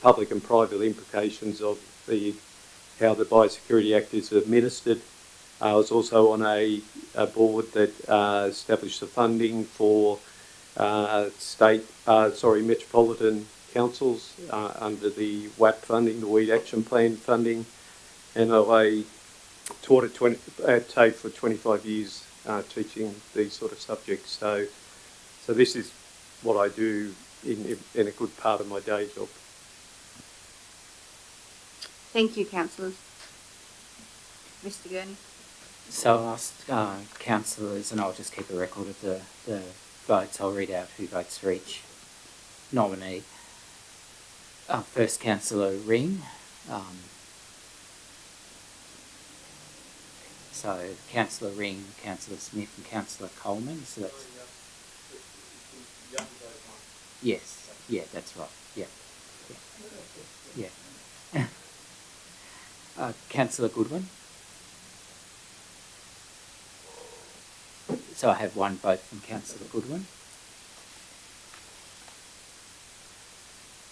public and private implications of how the Biosecurity Act is administered. I was also on a board that established the funding for metropolitan councils under the WAP funding, the Weed Action Plan funding, and I taught at TAFE for 25 years teaching these sort of subjects. So this is what I do in a good part of my day job. Thank you, councillors. Mr. Gurney. So I'll ask councillors, and I'll just keep a record of the votes. I'll read out who votes for each nominee. First, Councillor Ring. So Councillor Ring, Councillor Smith and Councillor Coleman. So that's... Yes, yeah, that's right. Yeah. Councillor Goodwin. So I have one vote from Councillor Goodwin.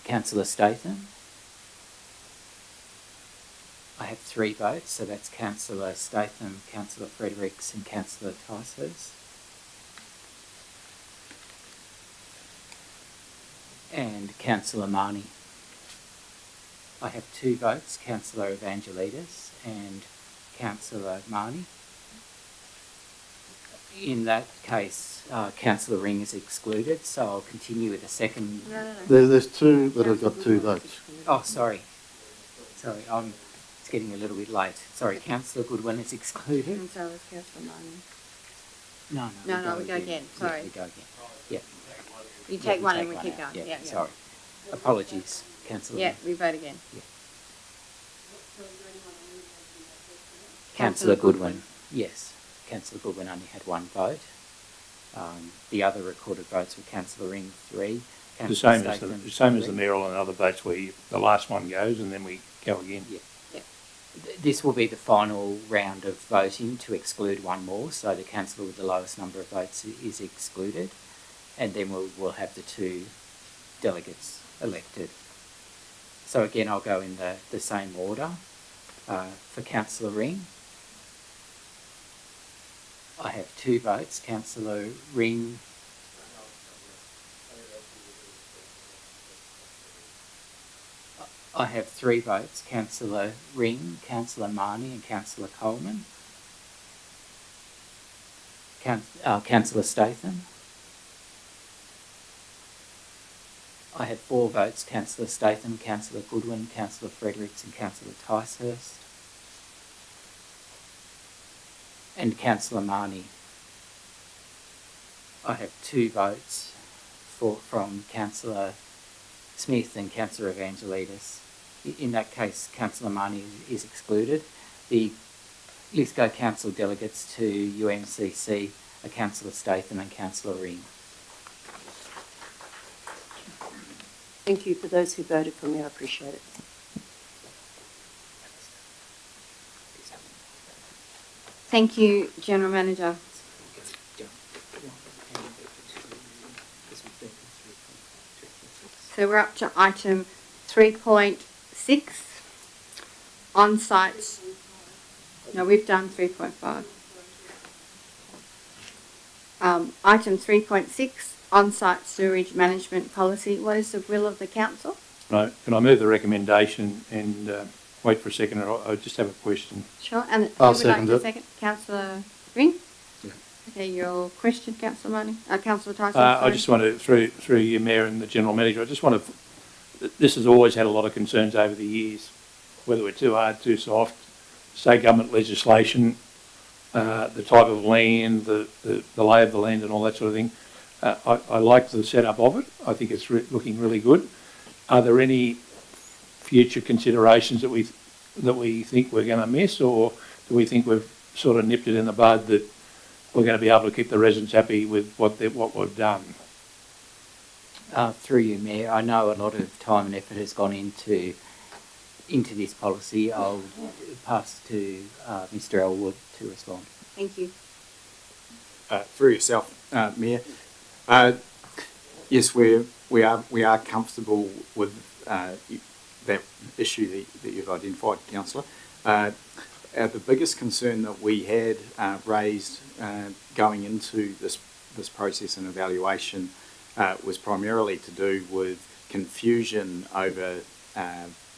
Councillor Statham. I have 3 votes, so that's Councillor Statham, Councillor Fredericks and Councillor Ticehurst. And Councillor Marnie. I have 2 votes, Councillor Evangelides and Councillor Marnie. In that case, Councillor Ring is excluded, so I'll continue with the second. No. There's 2 that have got 2 votes. Oh, sorry. It's getting a little bit late. Sorry, Councillor Goodwin is excluded. And so is Councillor Marnie. No, No, we go again. Sorry. Yeah, we go again. Yeah. You Yeah, take one and we one keep out. going. Yeah, Yeah. sorry. Apologies, councillor. Yeah, we vote again. Councillor Goodwin, yes. Councillor Goodwin only had one vote. The other recorded votes were Councillor Ring 3. The same as the mayoral and other votes where the last one goes and then we go again. Yeah. This will be the final round of voting to exclude one more, so the councillor with the lowest number of votes is excluded, and then we'll have the 2 delegates elected. So again, I'll go in the same order. For Councillor Ring, I have 2 votes. Councillor Ring. I have 3 votes. Councillor Ring, Councillor Marnie and Councillor Coleman. Councillor Statham. I have 4 votes. Councillor Statham, Councillor Goodwin, Councillor Fredericks and Councillor Ticehurst. And Councillor Marnie. I have 2 votes from Councillor Smith and Councillor Evangelides. In that case, Councillor Marnie is excluded. The Lithgow Council delegates to UMCC are Councillor Statham and Councillor Ring. Thank you for those who voted for me. I appreciate it. Thank you, General Manager. So we're up to item 3.6, on-site. No, we've done 3.5. Item 3.6, on-site sewage management policy. What is the will of the council? Can I move the recommendation and wait for a second? I just have a question. Sure. And I'll who would like second to it. second? Councillor Ring? Yeah. Okay, your question, Councillor Marnie? Councillor Tyson? I just want to, through your Mayor and the General Manager, I just want to, this has always had a lot of concerns over the years, whether we're too hard, too soft, state government legislation, the type of land, the lay of the land and all that sort of thing. I like the setup of it. I think it's looking really good. Are there any future considerations that we think we're going to miss, or do we think we've sort of nipped it in the bud that we're going to be able to keep the residents happy with what we've done? Through you, Mayor, I know a lot of time and effort has gone into this policy. I'll pass to Mr. Elwood to respond. Thank you. Through yourself, Mayor. Yes, we are comfortable with that issue that you've identified, Councillor. The biggest concern that we had raised going into this process and evaluation was primarily to do with confusion over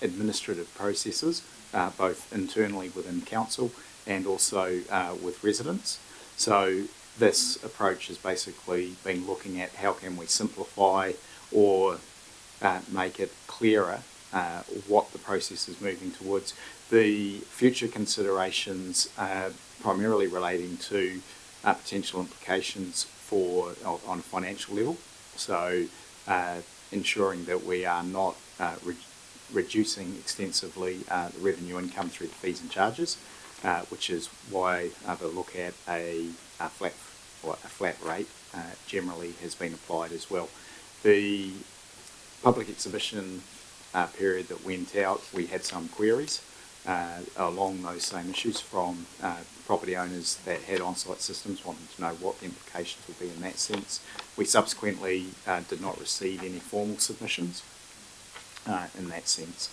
administrative processes, both internally within council and also with residents. So this approach has basically been looking at how can we simplify or make it clearer what the process is moving towards. The future considerations primarily relating to potential implications on a financial level. So ensuring that we are not reducing extensively the revenue income through the fees and charges, which is why the look at a flat rate generally has been applied as well. The public exhibition period that went out, we had some queries along those same issues from property owners that had on-site systems wanting to know what the implications would be in that sense. We subsequently did not receive any formal submissions in that sense.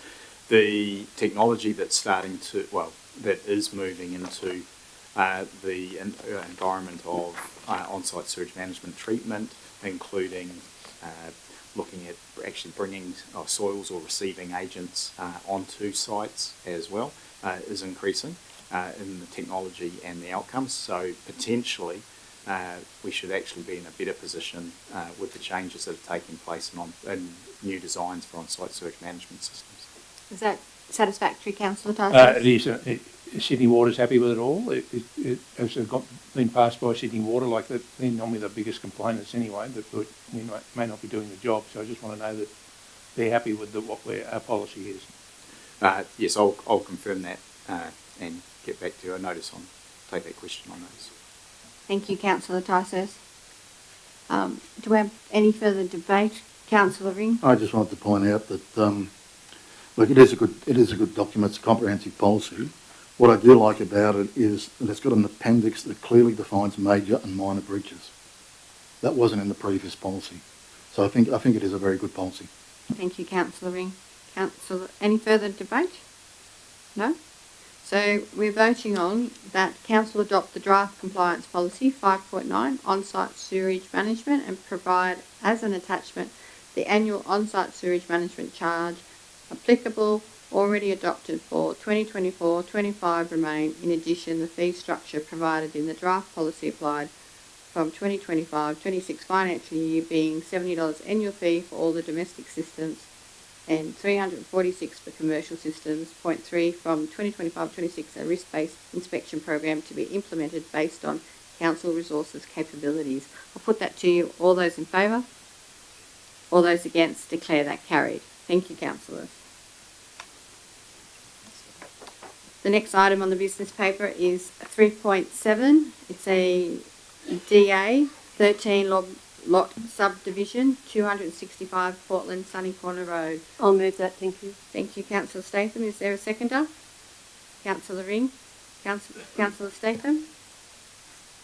The technology that's that is moving into the environment of on-site sewage management treatment, including looking at actually bringing soils or receiving agents onto sites as well, is increasing in the technology and the outcomes. So potentially we should actually be in a better position with the changes that are taking place in new designs for on-site sewage management systems. Is that satisfactory, Councillor Tyson? It is. Sydney Water's happy with it all? Has it been passed by Sydney Water? Like that, they're normally the biggest complainants anyway, that we may not be doing the job. So I just want to know that they're happy with our policy is. Yes, I'll confirm that and get back to you. Take that question on notice. Thank you, Councillor Tysos. Do we have any further debate? Councillor Ring? I just wanted to point out that, look, it is a good document, it's a comprehensive policy. What I do like about it is that it's got an appendix that clearly defines major and minor breaches. That wasn't in the previous policy. So I think it is a very good policy. Thank you, Councillor Ring. Councillor, any further debate? No? So we're voting on that Council adopt the draft compliance policy 5.9 on-site sewerage management and provide as an attachment the annual on-site sewerage management charge applicable already adopted for 2024-25 remain. In addition, the fee structure provided in the draft policy applied from 2025-26 financial year being $70 annual fee for all the domestic systems and $346 for commercial systems. Point 3, from 2025-26 a risk-based inspection program to be implemented based on council resources capabilities. I'll put that to you. All those in favour? All those against? Declare that carried. Thank you, councillors. The next item on the business paper is 3.7. It's a DA 13 lot subdivision, 265 Portland Sunny Corner Road. I'll move that, thank you. Thank you, Councillor Statham. Is there a seconder? Councillor Ring? Councillor Statham?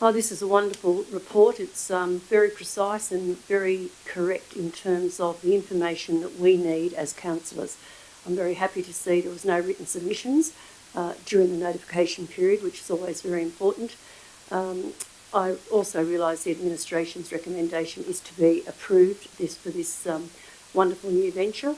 Oh, this is a wonderful report. It's very precise and very correct in terms of the information that we need as councillors. I'm very happy to see there was no written submissions during the notification period, which is always very important. I also realise the administration's recommendation is to be approved for this wonderful new venture.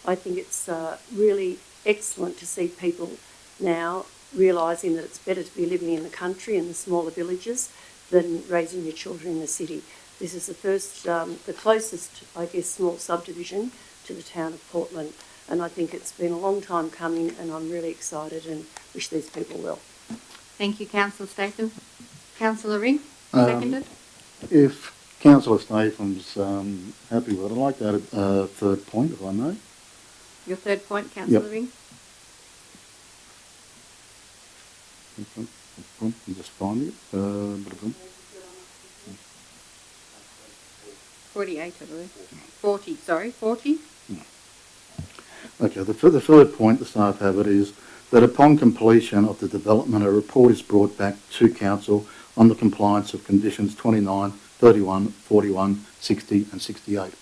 I think it's really excellent to see people now realising that it's better to be living in the country and the smaller villages than raising your children in the city. This is the closest, I guess, small subdivision to the town of Portland, and I think it's been a long time coming, and I'm really excited and wish these people well. Thank you, Councillor Statham. Councillor Ring, seconded. If Councillor Statham's happy with it, I'd like to add a third point, if I may. Your third point, Councillor Yep. Ring. I'm just finding it. 48, I believe. 40, sorry, 40. Okay, the third point the staff have it is that upon completion of the development, a report is brought back to Council on the compliance of conditions 29, 31, 41, 60 and 68.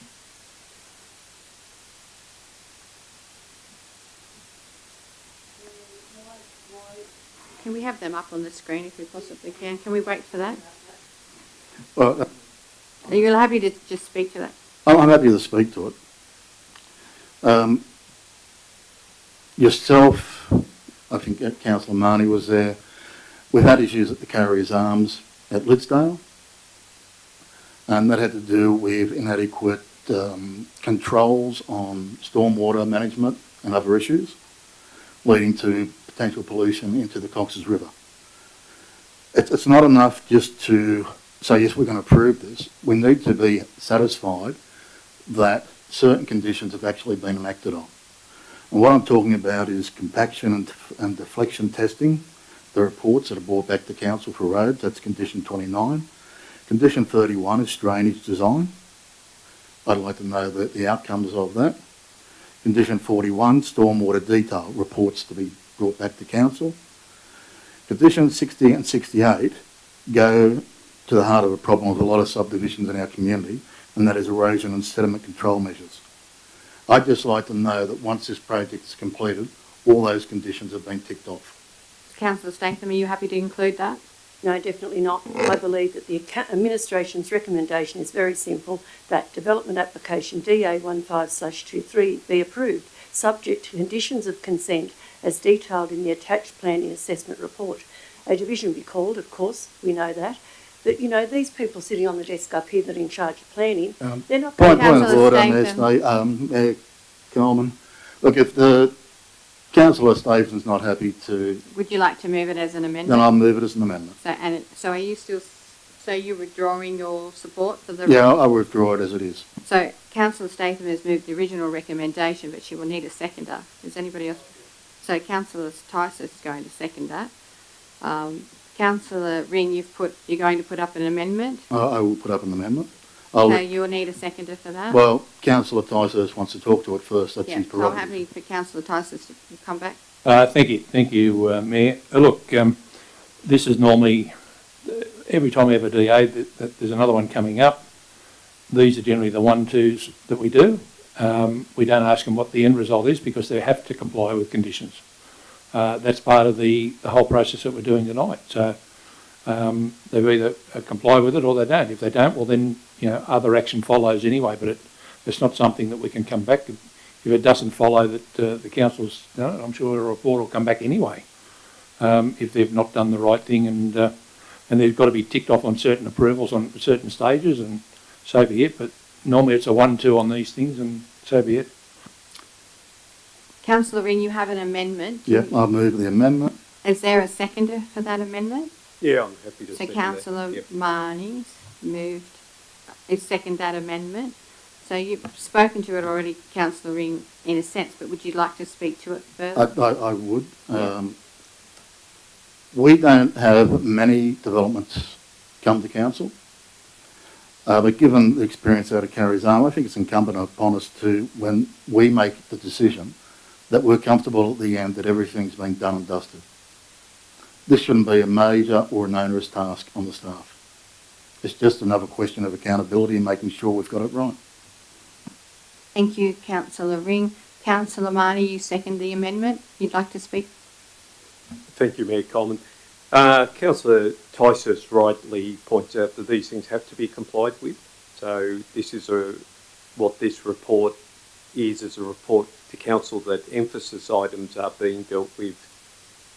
Can we have them up on the screen if we possibly can? Can we wait for that? Well, Are you happy to just speak to that? I'm happy to speak to it. Yourself, I think Councillor Marnie was there. We've had issues at the Carriers Arms at Lithgow, and that had to do with inadequate controls on stormwater management and other issues, leading to potential pollution into the Cox's River. It's not enough just to say, yes, we're going to approve this. We need to be satisfied that certain conditions have actually been enacted on. And what I'm talking about is compaction and deflection testing, the reports that are brought back to Council for roads, that's condition 29. Condition 31 is drainage design. I'd like to know the outcomes of that. Condition 41, stormwater detail, reports to be brought back to Council. Conditions 60 and 68 go to the heart of a problem with a lot of subdivisions in our community, and that is erosion and sediment control measures. I'd just like to know that once this project is completed, all those conditions have been ticked off. Councillor Statham, are you happy to include that? No, definitely not. I believe that the administration's recommendation is very simple, that development application DA15/23 be approved, subject to conditions of consent as detailed in the attached planning assessment report. A division be called, of course, we know that. But, you know, these people sitting on the desk up here that are in charge of planning, they're not going Point of order on Statham. this, Coleman. Look, if the Councillor Stevenson's not happy to, Would you like to move it as an amendment? then I'll move it as an amendment. So are you still, so you're withdrawing your support for the? Yeah, I'll withdraw it as it is. So Councillor Statham has moved the original recommendation, but she will need a seconder. Does anybody else? So Councillor Tice is going to second that. Councillor Ring, you're going to put up an amendment. I will put up an amendment. So you'll need a seconder for that. Well, Councillor Ticehurst wants to talk to it first. That's yeah, his so I'm prerogative. happy for Councillor Ticehurst to come back. Thank you, Mayor. Look, this is normally, every time we have a DA, there's another one coming up. These are generally the 1-2s that we do. We don't ask them what the end result is because they have to comply with conditions. That's part of the whole process that we're doing tonight. So they either comply with it or they don't. If they don't, well then, other action follows anyway, but it's not something that we can come back. If it doesn't follow that the council's done it, I'm sure a report will come back anyway. If they've not done the right thing and they've got to be ticked off on certain approvals on certain stages and so be it, but normally it's a 1-2 on these things and so be it. Councillor Ring, you have an amendment. Yeah, I'll move the amendment. Is there a seconder for that amendment? Yeah, I'm happy to So second Councillor that. Yep. Marnie's moved, is second that amendment. So you've spoken to it already, Councillor Ring, in a sense, but would you like to speak to it further? I would. Yeah. We don't have many developments come to council, but given the experience out of Carrie's Arm, I think it's incumbent upon us to, when we make the decision, that we're comfortable at the end that everything's been done and dusted. This shouldn't be a major or an onerous task on the staff. It's just another question of accountability and making sure we've got it right. Thank you, Councillor Ring. Councillor Marnie, you second the amendment. You'd like to speak? Thank you, Mayor Coleman. Councillor Ticehurst rightly points out that these things have to be complied with. So this is what this report is a report to council that emphasis items are being dealt with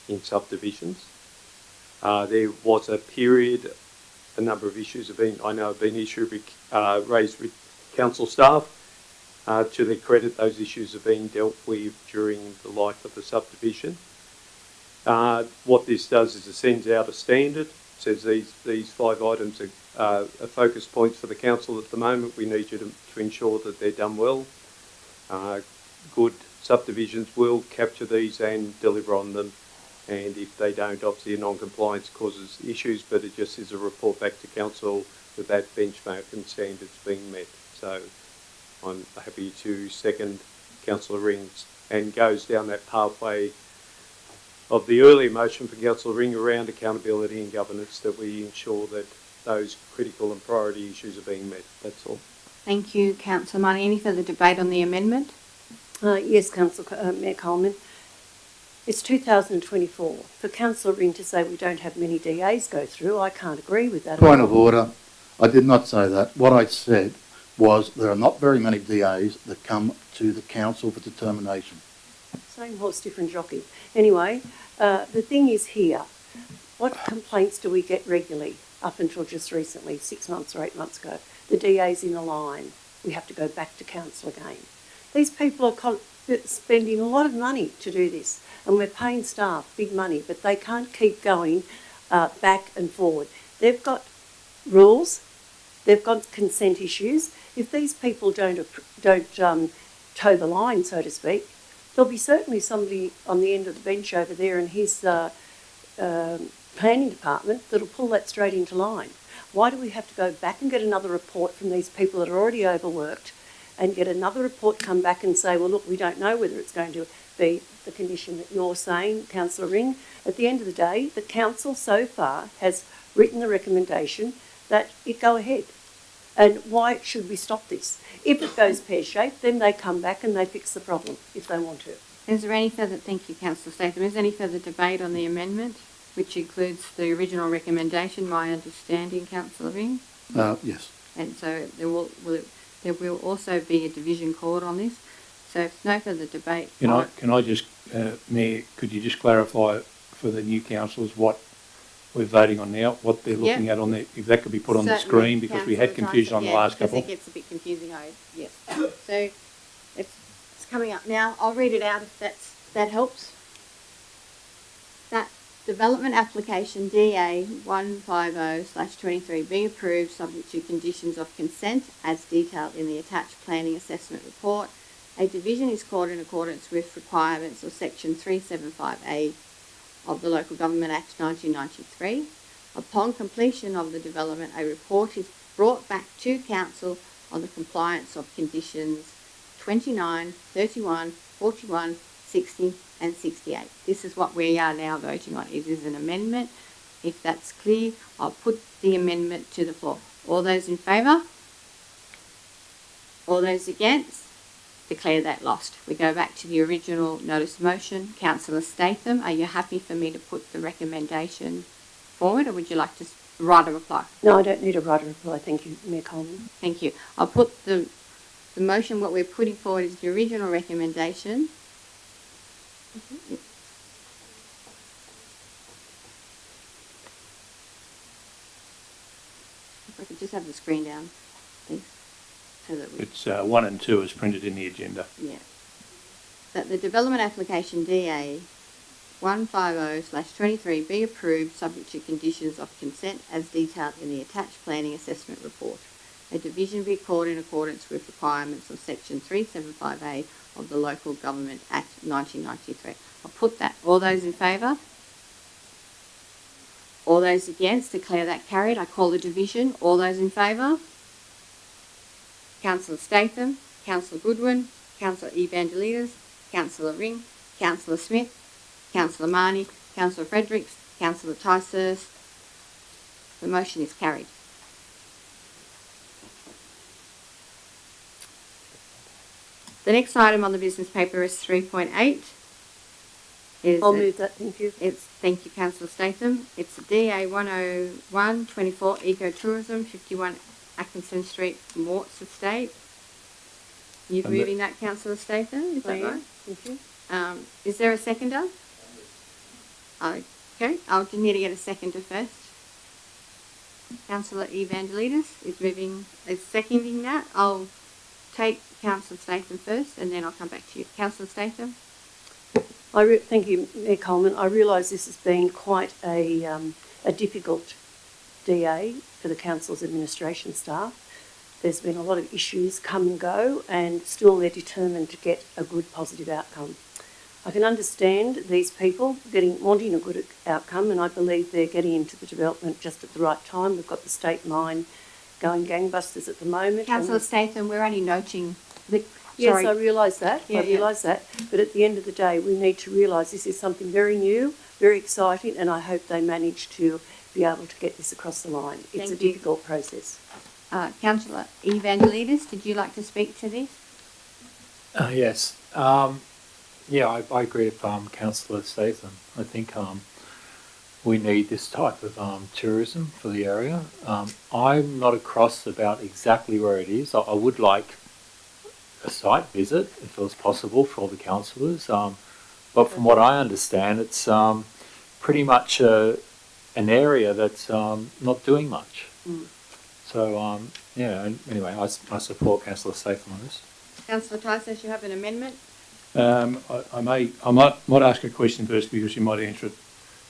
in subdivisions. There was a period, a number of issues have been raised with council staff. To their credit, those issues have been dealt with during the life of the subdivision. What this does is it sends out a standard, says these 5 items are focus points for the council at the moment. We need you to ensure that they're done well. Good subdivisions will capture these and deliver on them, and if they don't, obviously a non-compliance causes issues, but it just is a report back to council that that benchmark and standards being met. So I'm happy to second Councillor Ring's and goes down that pathway of the earlier motion for Councillor Ring around accountability and governance, that we ensure that those critical and priority issues are being met. That's all. Thank you, Councillor Marnie. Any further debate on the amendment? Yes, Mayor Coleman. It's 2024. For Councillor Ring to say we don't have many DAs go through, I can't agree with that. Point of order. I did not say that. What I said was there are not very many DAs that come to the council for determination. Same horse, different jockey. Anyway, the thing is here, what complaints do we get regularly up until just recently, 6 months or 8 months ago? The DA's in a line. We have to go back to council again. These people are spending a lot of money to do this, and we're paying staff big money, but they can't keep going back and forward. They've got rules, they've got consent issues. If these people don't toe the line, so to speak, there'll be certainly somebody on the end of the bench over there in his planning department that'll pull that straight into line. Why do we have to go back and get another report from these people that are already overworked and get another report come back and say, well, look, we don't know whether it's going to be the condition that you're saying, Councillor Ring? At the end of the day, the council so far has written the recommendation that it go ahead. And why should we stop this? If it goes pear-shaped, then they come back and they fix the problem if they want to. Is there any further, thank you, Councillor Statham, is there any further debate on the amendment, which includes the original recommendation, my understanding, Councillor Ring? Yes. And so there will also be a division called on this. So if no further debate... Can I just, Mayor, could you just clarify for the new councillors what we're voting on now, what they're looking at on there, if that could be put on the screen, because we had confusion on the last couple. It gets a bit confusing, yes. So it's coming up now. I'll read it out if that's That helps. That development application DA 150/23 be approved subject to conditions of consent as detailed in the attached planning assessment report. A division is called in accordance with requirements of section 375A of the Local Government Act 1993. Upon completion of the development, a report is brought back to council on the compliance of conditions 29, 31, 41, 60 and 68. This is what we are now voting on. It is an amendment. If that's clear, I'll put the amendment to the floor. All those in favour? All those against? Declare that lost. We go back to the original notice of motion. Councillor Statham, are you happy for me to put the recommendation forward, or would you like to write a reply? No, I don't need a right of reply. Thank you, Mayor Coleman. Thank you. I'll put the motion, what we're putting forward is the original recommendation. If I could just have the screen down, please. So that we, It's 1 and 2 is printed in the agenda. yeah. That the development application DA 150/23 be approved subject to conditions of consent as detailed in the attached planning assessment report. A division be called in accordance with requirements of section 375A of the Local Government Act 1993. I'll put that. All those in favour? All those against? Declare that carried. I call the division. All those in favour? Councillor Statham, Councillor Goodwin, Councillor Evangelidis, Councillor Ring, Councillor Smith, Councillor Marnie, Councillor Fredericks, Councillor Ticehurst. The motion is carried. The next item on the business paper is 3.8. I'll move that, thank you. Thank you, Councillor Statham. It's DA 101/24 Ecotourism, 51 Atkinson Street, Morts Estate. You're And moving that, Councillor Statham, is that right? Thank you. Is there a seconder? Okay, I'll just need to get a seconder first. Councillor Evangelidis is seconding that. I'll take Councillor Statham first and then I'll come back to you. Councillor Statham? Thank you, Mayor Coleman. I realise this has been quite a difficult DA for the council's administration staff. There's been a lot of issues come and go, and still they're determined to get a good, positive outcome. I can understand these people wanting a good outcome, and I believe they're getting into the development just at the right time. We've got the state mine going gangbusters at the moment. Councillor Statham, we're only noting the... Yes, sorry. I realise that. Yeah, I realise that. But at the end of the day, we need to realise this is something very new, very exciting, and I hope they manage to be able to get this across the line. It's a difficult process. Councillor Evangelidis, did you like to speak to this? Yes. Yeah, I agree with Councillor Statham. I think we need this type of tourism for the area. I'm not across about exactly where it is. I would like a site visit, if it was possible, for all the councillors. But from what I understand, it's pretty much an area that's not doing much. Mm. So, yeah, anyway, I support Councillor Statham on this. Councillor Ticehurst, you have an amendment? I might ask a question first because you might answer it.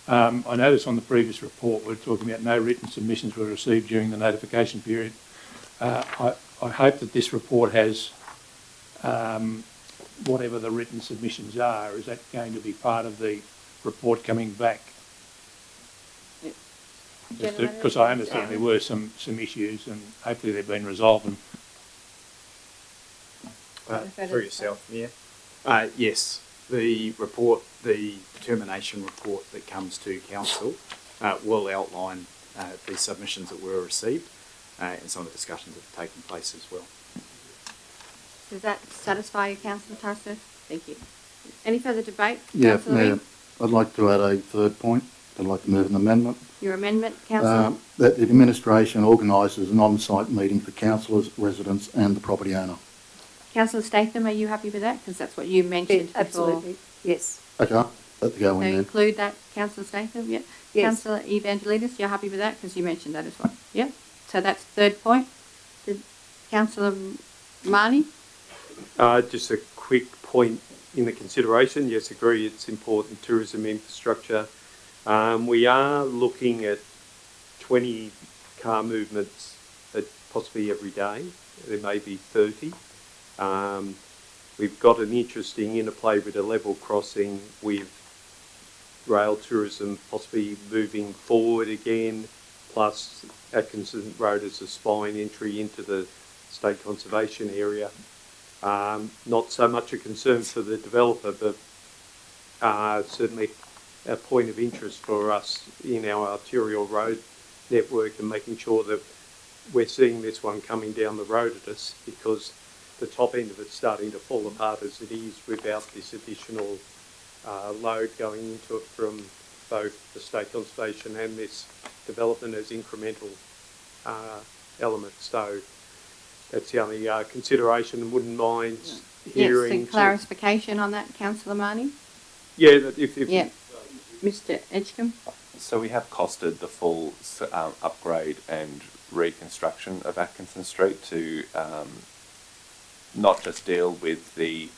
I noticed on the previous report we're talking about no written submissions were received during the notification period. I hope that this report has whatever the written submissions are. Is that going to be part of the report coming back? Because I understand there were some issues and hopefully they've been resolved. Through yourself, yeah. Yes, the report, the determination report that comes to council will outline the submissions that were received and some of the discussions that have taken place as well. Does that satisfy you, Councillor Ticehurst? Thank you. Any further debate? Yeah, Councillor Mayor, Ring? I'd like to add a third point. I'd like to move an amendment. Your amendment, Councillor? That the administration organises an on-site meeting for councillors, residents and the property owner. Councillor Statham, are you happy with that? Because that's what you mentioned before. Absolutely, yes. Okay, let the go So in there. include that, Councillor Statham, yeah? Yes. Councillor Evangelidis, you're happy with that? Because you mentioned that as well. Yeah? So that's third point. Councillor Marnie? Just a quick point. in the consideration. Yes, agree, it's important tourism infrastructure. We are looking at 20 car movements possibly every day. There may be 30. We've got an interesting interplay with a level crossing with rail tourism possibly moving forward again, plus Atkinson Road as a spine entry into the state conservation area. Not so much a concern for the developer, but certainly a point of interest for us in our arterial road network, and making sure that we're seeing this one coming down the road at us, because the top end of it's starting to fall apart as it is without this additional load going into it from both the state conservation and this development as incremental elements. So that's the only consideration, and wouldn't mind hearing. Yes, clarification on that, Councillor Marnie. Yeah, if yeah. Mr. Edgecombe. So we have costed the full upgrade and reconstruction of Atkinson Street to not just deal with the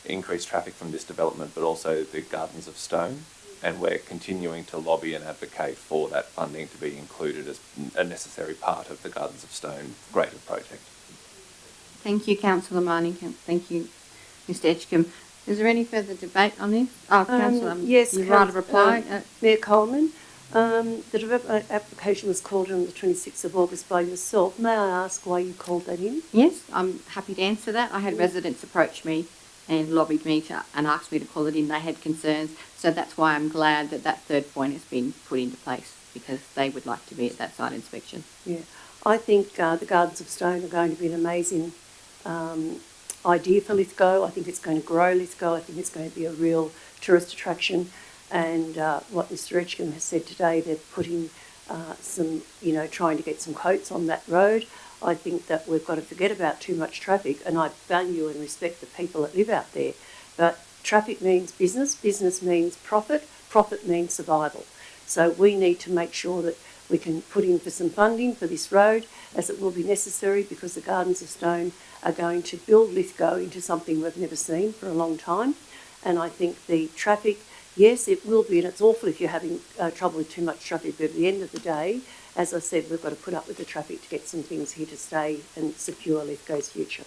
increased traffic from this development, but also the Gardens of Stone, and we're continuing to lobby and advocate for that funding to be included as a necessary part of the Gardens of Stone greater project. Thank you, Councillor Marnie. Thank you, Mr. Edgecombe. Is there any further debate on this? Oh, Councillor, yes, you write a reply. Mayor Coleman, the development application was called in on the 26th of August by yourself. May I ask why you called that in? Yes, I'm happy to answer that. I had residents approach me and lobbied me and asked me to call it in. They had concerns, so that's why I'm glad that that third point has been put into place, because they would like to be at that site inspection. Yeah, I think the Gardens of Stone are going to be an amazing idea for Lithgow. I think it's going to grow Lithgow. I think it's going to be a real tourist attraction. And what Mr. Edgecombe has said today, they're putting some, trying to get some quotes on that road. I think that we've got to forget about too much traffic, and I value and respect the people that live out there. But traffic means business, business means profit, profit means survival. So we need to make sure that we can put in for some funding for this road, as it will be necessary, because the Gardens of Stone are going to build Lithgow into something we've never seen for a long time. And I think the traffic, yes, it will be, and it's awful if you're having trouble with too much traffic, but at the end of the day, as I said, we've got to put up with the traffic to get some things here to stay and secure Lithgow's future.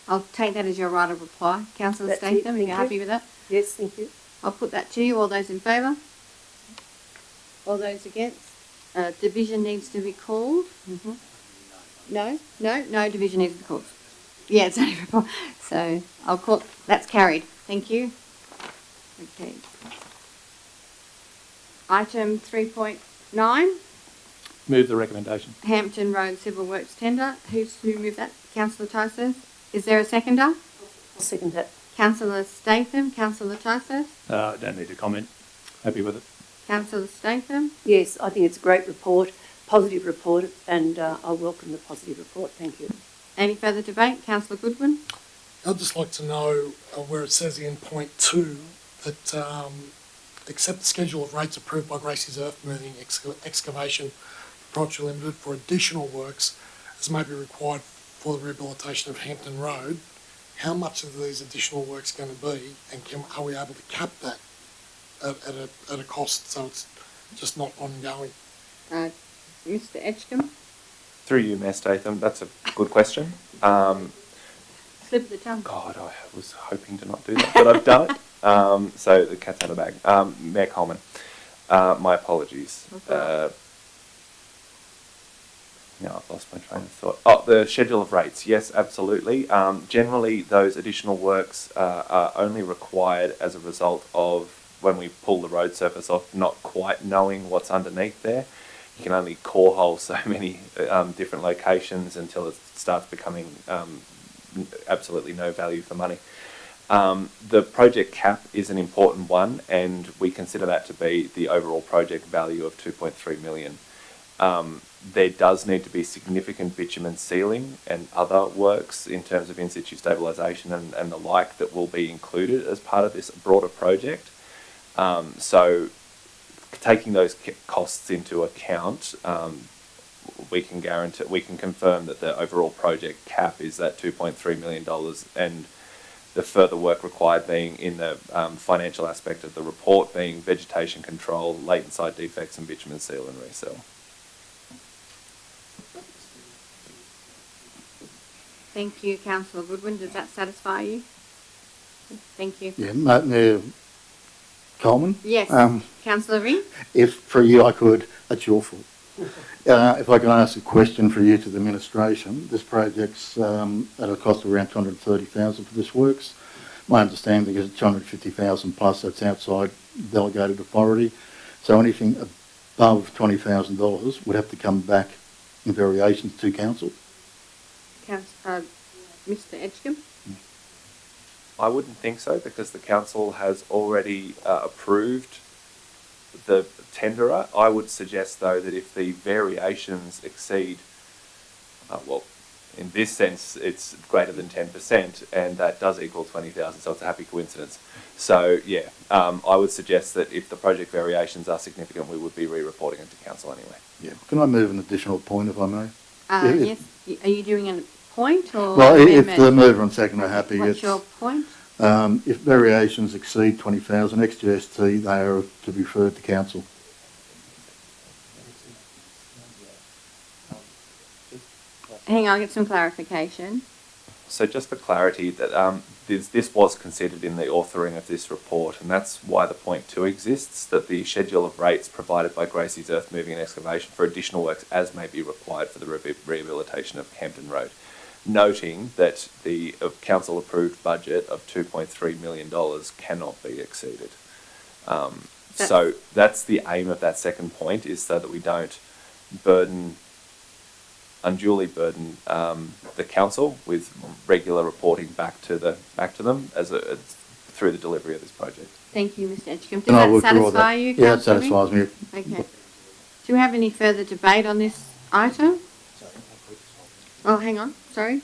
I'll take that as your right of reply. Councillor Statham, are you happy with that? Yes, thank you. I'll put that to you. All those in favour? All those against? Division needs to be called. Mm-hmm. No division needs to be called. Yeah, it's only report. So I'll call, that's carried. Thank you. Okay. Item 3.9. Move the recommendation. Hampton Road Civil Works tender. Who moved that? Councillor Tysos. Is there a seconder? I'll second that. Councillor Statham. Councillor Tysos. Don't need to comment. Happy with it. Councillor Statham. Yes, I think it's a great report, positive report, and I welcome the positive report. Thank you. Any further debate? Councillor Goodwin. I'd just like to know where it says in point 2 that accept the schedule of rates approved by Gracie's Earth Moving Excavation Proprietary Limited for additional works as may be required for the rehabilitation of Hampton Road. How much of these additional works going to be, and are we able to cap that at a cost so it's just not ongoing? Mr. Edgecombe. Through you, Mayor Statham, that's a good question. Slip of the tongue. God, I was hoping to not do that, but I've done it. So the cat's out of the bag. Mayor Coleman, my apologies. Now I've lost my train of thought. Oh, the schedule of rates. Yes, absolutely. Generally, those additional works are only required as a result of when we pull the road surface off, not quite knowing what's underneath there. You can only core hole so many different locations until it starts becoming absolutely no value for money. The project cap is an important one, and we consider that to be the overall project value of 2.3 million. There does need to be significant bitumen sealing and other works in terms of in-situ stabilisation and the like that will be included as part of this broader project. So taking those costs into account, we can confirm that the overall project cap is that $2.3 million, and the further work required being in the financial aspect of the report being vegetation control, latent site defects and bitumen seal and reseal. Thank you, Councillor Goodwin. Does that satisfy you? Thank you. Yeah, Mayor Coleman? Yes, Councillor Ring? If for you I could, that's your fault. If I can ask a question for you to the administration, this project's at a cost of around 230,000 for this works. My understanding is 250,000 plus, that's outside delegated authority. So anything above $20,000 would have to come back in variations to council. Mr. Edgecombe? I wouldn't think so, because the council has already approved the tenderer. I would suggest, though, that if the variations exceed, well, in this sense, it's greater than 10%, and that does equal 20,000, so it's a happy coincidence. So, yeah, I would suggest that if the project variations are significant, we would be re-reporting it to council anyway. Yeah. Can I move an additional point, if I may? Yes. Are you doing a point or well, amendment? If the mover and second are happy, What's your point? If variations exceed 20,000 XGST, they are to be referred to council. Hang on, I'll get some clarification. So just for clarity, that this was considered in the authoring of this report, and that's why the point 2 exists, that the schedule of rates provided by Gracie's earth moving and excavation for additional works as may be required for the rehabilitation of Campton Road. Noting that the council approved budget of $2.3 million cannot be exceeded. So that's the aim of that second point, is so that we don't unduly burden the council with regular reporting back to them through the delivery of this project. Thank you, Mr. Edgecombe. Does that satisfy you, Yeah, Councillor that satisfies me. Okay. Do we have any further debate on this item? Oh, hang on. Sorry.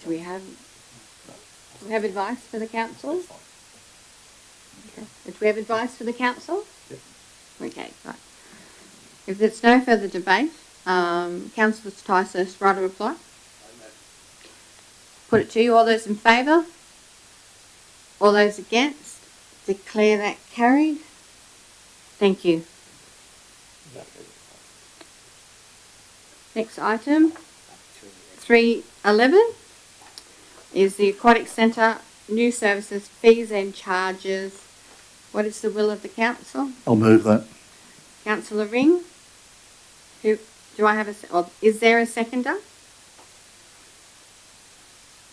Do we have advice for the council? Okay. Do we have advice for the council? Yes. Okay, right. If there's no further debate, Councillor Ticehurst, right a reply? Put it to you. All those in favour? All those against? Declare that carried. Thank you. Next item, 311, is the Aquatic Centre, new services, fees and charges. What is the will of the council? I'll move that. Councillor Ring? Who, do I have is there a seconder?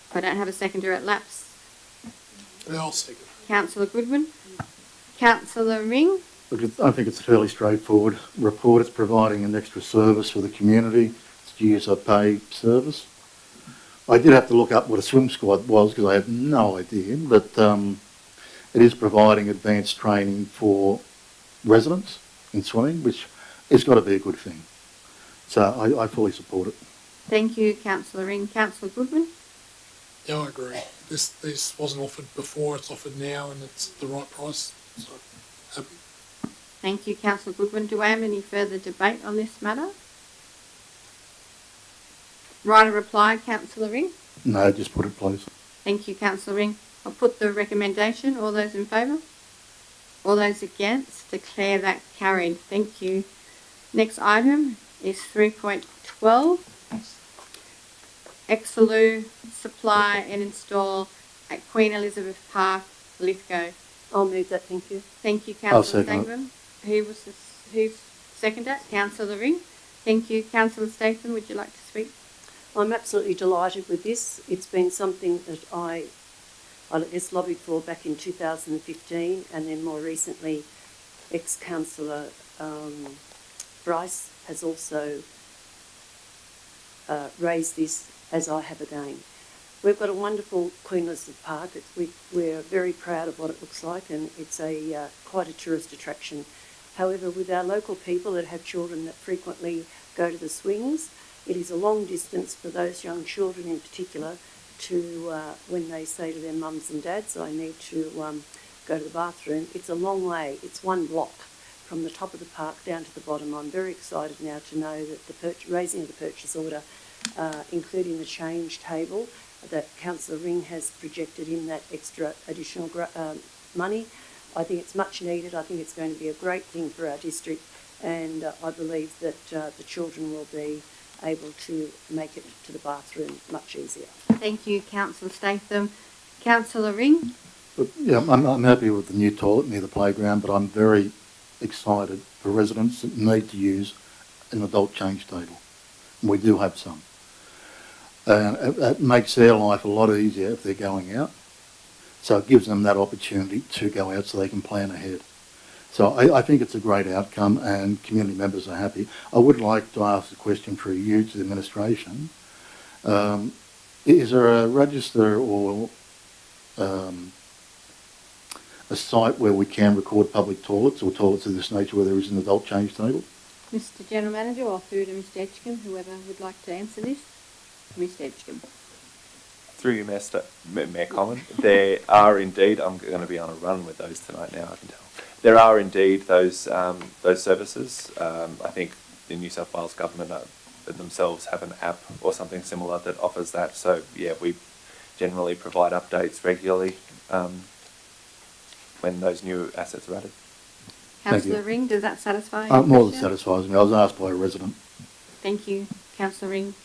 If I don't have a seconder, it lapse. I'll second. Councillor Goodwin? Councillor Ring? Look, I think it's a fairly straightforward report. It's providing an extra service for the community. It's use of pay service. I did have to look up what a swim squad was because I had no idea, but it is providing advanced training for residents in swimming, which has got to be a good thing. So I fully support it. Thank you, Councillor Ring. Councillor Goodwin? Yeah, I agree. This wasn't offered before, it's offered now, and it's the right price. So, happy. Thank you, Councillor Goodwin. Do I have any further debate on this matter? Right a reply, Councillor Ring? No, just put it, please. Thank you, Councillor Ring. I'll put the recommendation. All those in favour? All those against? Declare that carried. Thank you. Next item is 3.12. Exelou supply and install at Queen Elizabeth Park, Lithgow. I'll move that, thank you. Thank you, Councillor second it. Statham. Who's seconded? Councillor Ring. Thank you, Councillor Statham. Would you like to speak? I'm absolutely delighted with this. It's been something that I guess lobbied for back in 2015, and then more recently ex-councillor Bryce has also raised this, as I have again. We've got a wonderful Queen Elizabeth Park. We're very proud of what it looks like, and it's quite a tourist attraction. However, with our local people that have children that frequently go to the swings, it is a long distance for those young children in particular to, when they say to their mums and dads, I need to go to the bathroom, it's a long way. It's one block from the top of the park down to the bottom. I'm very excited now to know that the raising of the purchase order, including the change table that Councillor Ring has projected in that extra additional money. I think it's much needed. I think it's going to be a great thing for our district, and I believe that the children will be able to make it to the bathroom much easier. Thank you, Councillor Statham. Councillor Ring? But, yeah, I'm happy with the new toilet near the playground, but I'm very excited for residents that need to use an adult change table. And we do have some. And it makes their life a lot easier if they're going out. So it gives them that opportunity to go out so they can plan ahead. So I think it's a great outcome and community members are happy. I would like to ask a question for you to the administration. Is there a register or a site where we can record public toilets or toilets of this nature where there is an adult change table? Mr General Manager, or through to Mr Edgecombe, whoever would like to answer this. Mr Edgecombe. Through you, Mayor Common, there are indeed, I'm going to be on a run with those tonight now, I can tell. There are indeed those services. I think the New South Wales Government themselves have an app or something similar that offers that. So, yeah, we generally provide updates regularly when those new assets are added. Councillor Ring, does that satisfy you? More than satisfies me. I was asked by a resident. Thank you, Councillor Ring.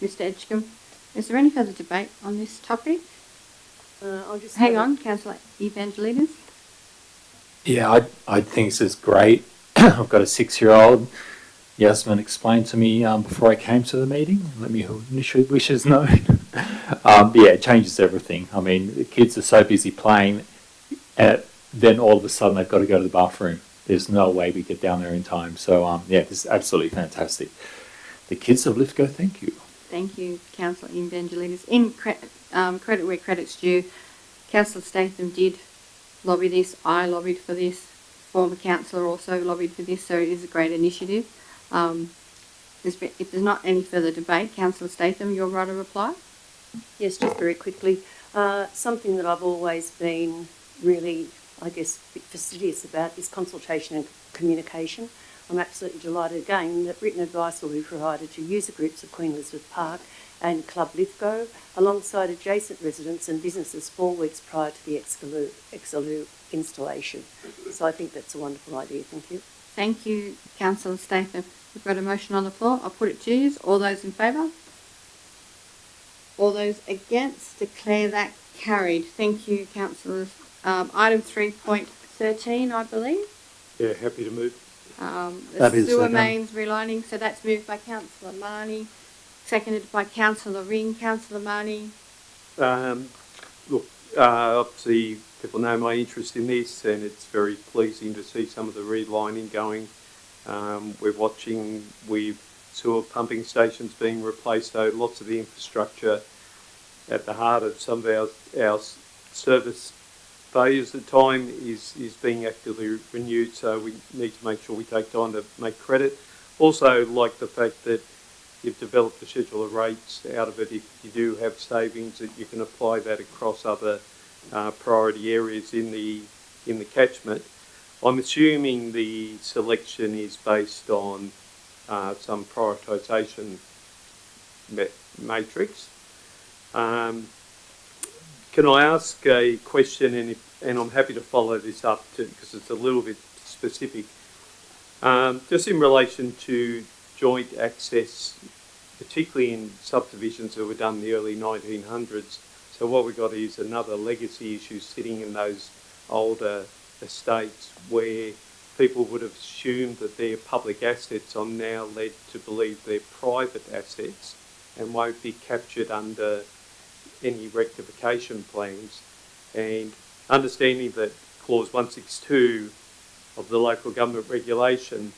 Mr Edgecombe. Is there any further debate on this topic? I'll just hang on, Councillor Evangelides. Yeah, I think this is great. I've got a 6-year-old. Yasmin explained to me before I came to the meeting. Let me initially wishes known. Yeah, it changes everything. I mean, the kids are so busy playing, then all of a sudden they've got to go to the bathroom. There's no way we get down there in time. So, yeah, this is absolutely fantastic. The kids of Lithgow, thank you. Thank you, Councillor Evangelides. In credit where credit's due, Councillor Statham did lobby this. I lobbied for this. Former councillor also lobbied for this, so it is a great initiative. If there's not any further debate, Councillor Statham, your right to reply? Yes, just very quickly. Something that I've always been really, I guess, a bit fastidious about is consultation and communication. I'm absolutely delighted again that written advice will be provided to user groups of Queen Elizabeth Park and Club Lithgow alongside adjacent residents and businesses 4 weeks prior to the Exaloo installation. So I think that's a wonderful idea. Thank you. Thank you, Councillor Statham. We've got a motion on the floor. I'll put it to you. All those in favour? All those against? Declare that carried. Thank you, councillors. Item 3.13, I believe. Yeah, happy to move. The sewer mains relining. So that's moved by Councillor Marnie, seconded by Councillor Ring. Councillor Marnie. Look, obviously people know my interest in this, and it's very pleasing to see some of the relining going. We're watching with sewer pumping stations being replaced, so lots of the infrastructure at the heart of some of our service failures at time is being actively renewed, so we need to make sure we take time to make credit. Also, like the fact that you've developed a schedule of rates out of it. If you do have savings, that you can apply that across other priority areas in the catchment. I'm assuming the selection is based on some prioritisation matrix. Can I ask a question, and I'm happy to follow this up because it's a little bit specific, just in relation to joint access, particularly in subdivisions that were done in the early 1900s. So what we've got is another legacy issue sitting in those older estates where people would have assumed that they're public assets. I'm now led to believe they're private assets and won't be captured under any rectification plans. And understanding that clause 162 of the local government regulation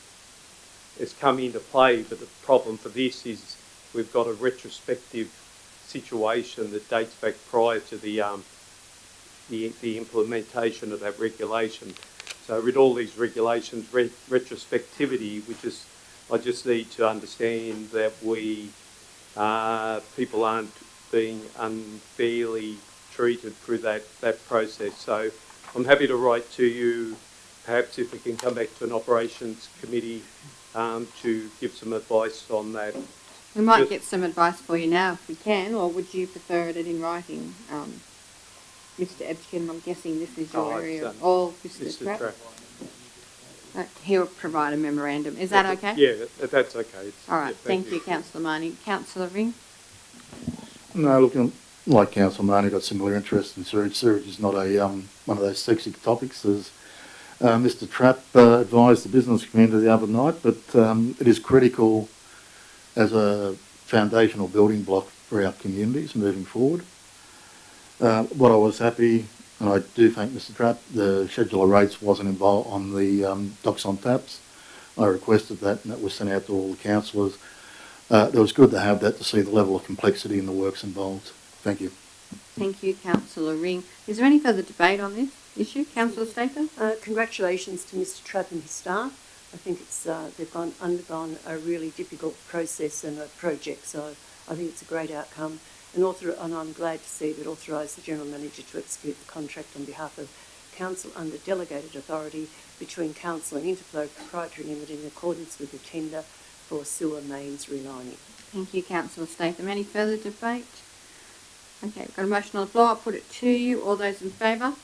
has come into play, but the problem for this is we've got a retrospective situation that dates back prior to the implementation of that regulation. So with all these regulations, retrospectivity, I just need to understand that people aren't being unfairly treated through that process. So I'm happy to write to you, perhaps if we can come back to an operations committee to give some advice on that We might Just- get some advice for you now if we can, or would you prefer it in writing? Mr. Ebskin, I'm guessing this is your area. Or Mr. Trapp? Trapp. He'll provide a memorandum. Is that okay? Yeah, that's okay. All right, Yeah, thank you, Councillor Marnie. Councillor Ring? No, looking like Council Marnie, got similar interest in sewage. Sewage is not a one of those sexy topics, as Mr. Trapp advised the business community the other night, but it is critical as a foundational building block for our communities moving forward. What I was happy, and I do thank Mr. Trapp, the schedule of rates wasn't involved on the docks on taps. I requested that, and that was sent out to all the councillors. It was good to have that to see the level of complexity in the works involved. Thank you. Thank you, Councillor Ring. Is there any further debate on this issue? Councillor Staker? Congratulations to Mr. Trapp and his staff. I think it's they've undergone a really difficult process and a project, so I think it's a great outcome. And I'm glad to see that authorise the General Manager to execute the contract on behalf of Council under delegated authority between Council and Interflow Proprietary Limited in accordance with the tender for sewer mains relining. Thank you, Councillor Statham. Any further debate? Okay, we've got a motion on the floor. I'll put it to you. All those in favour?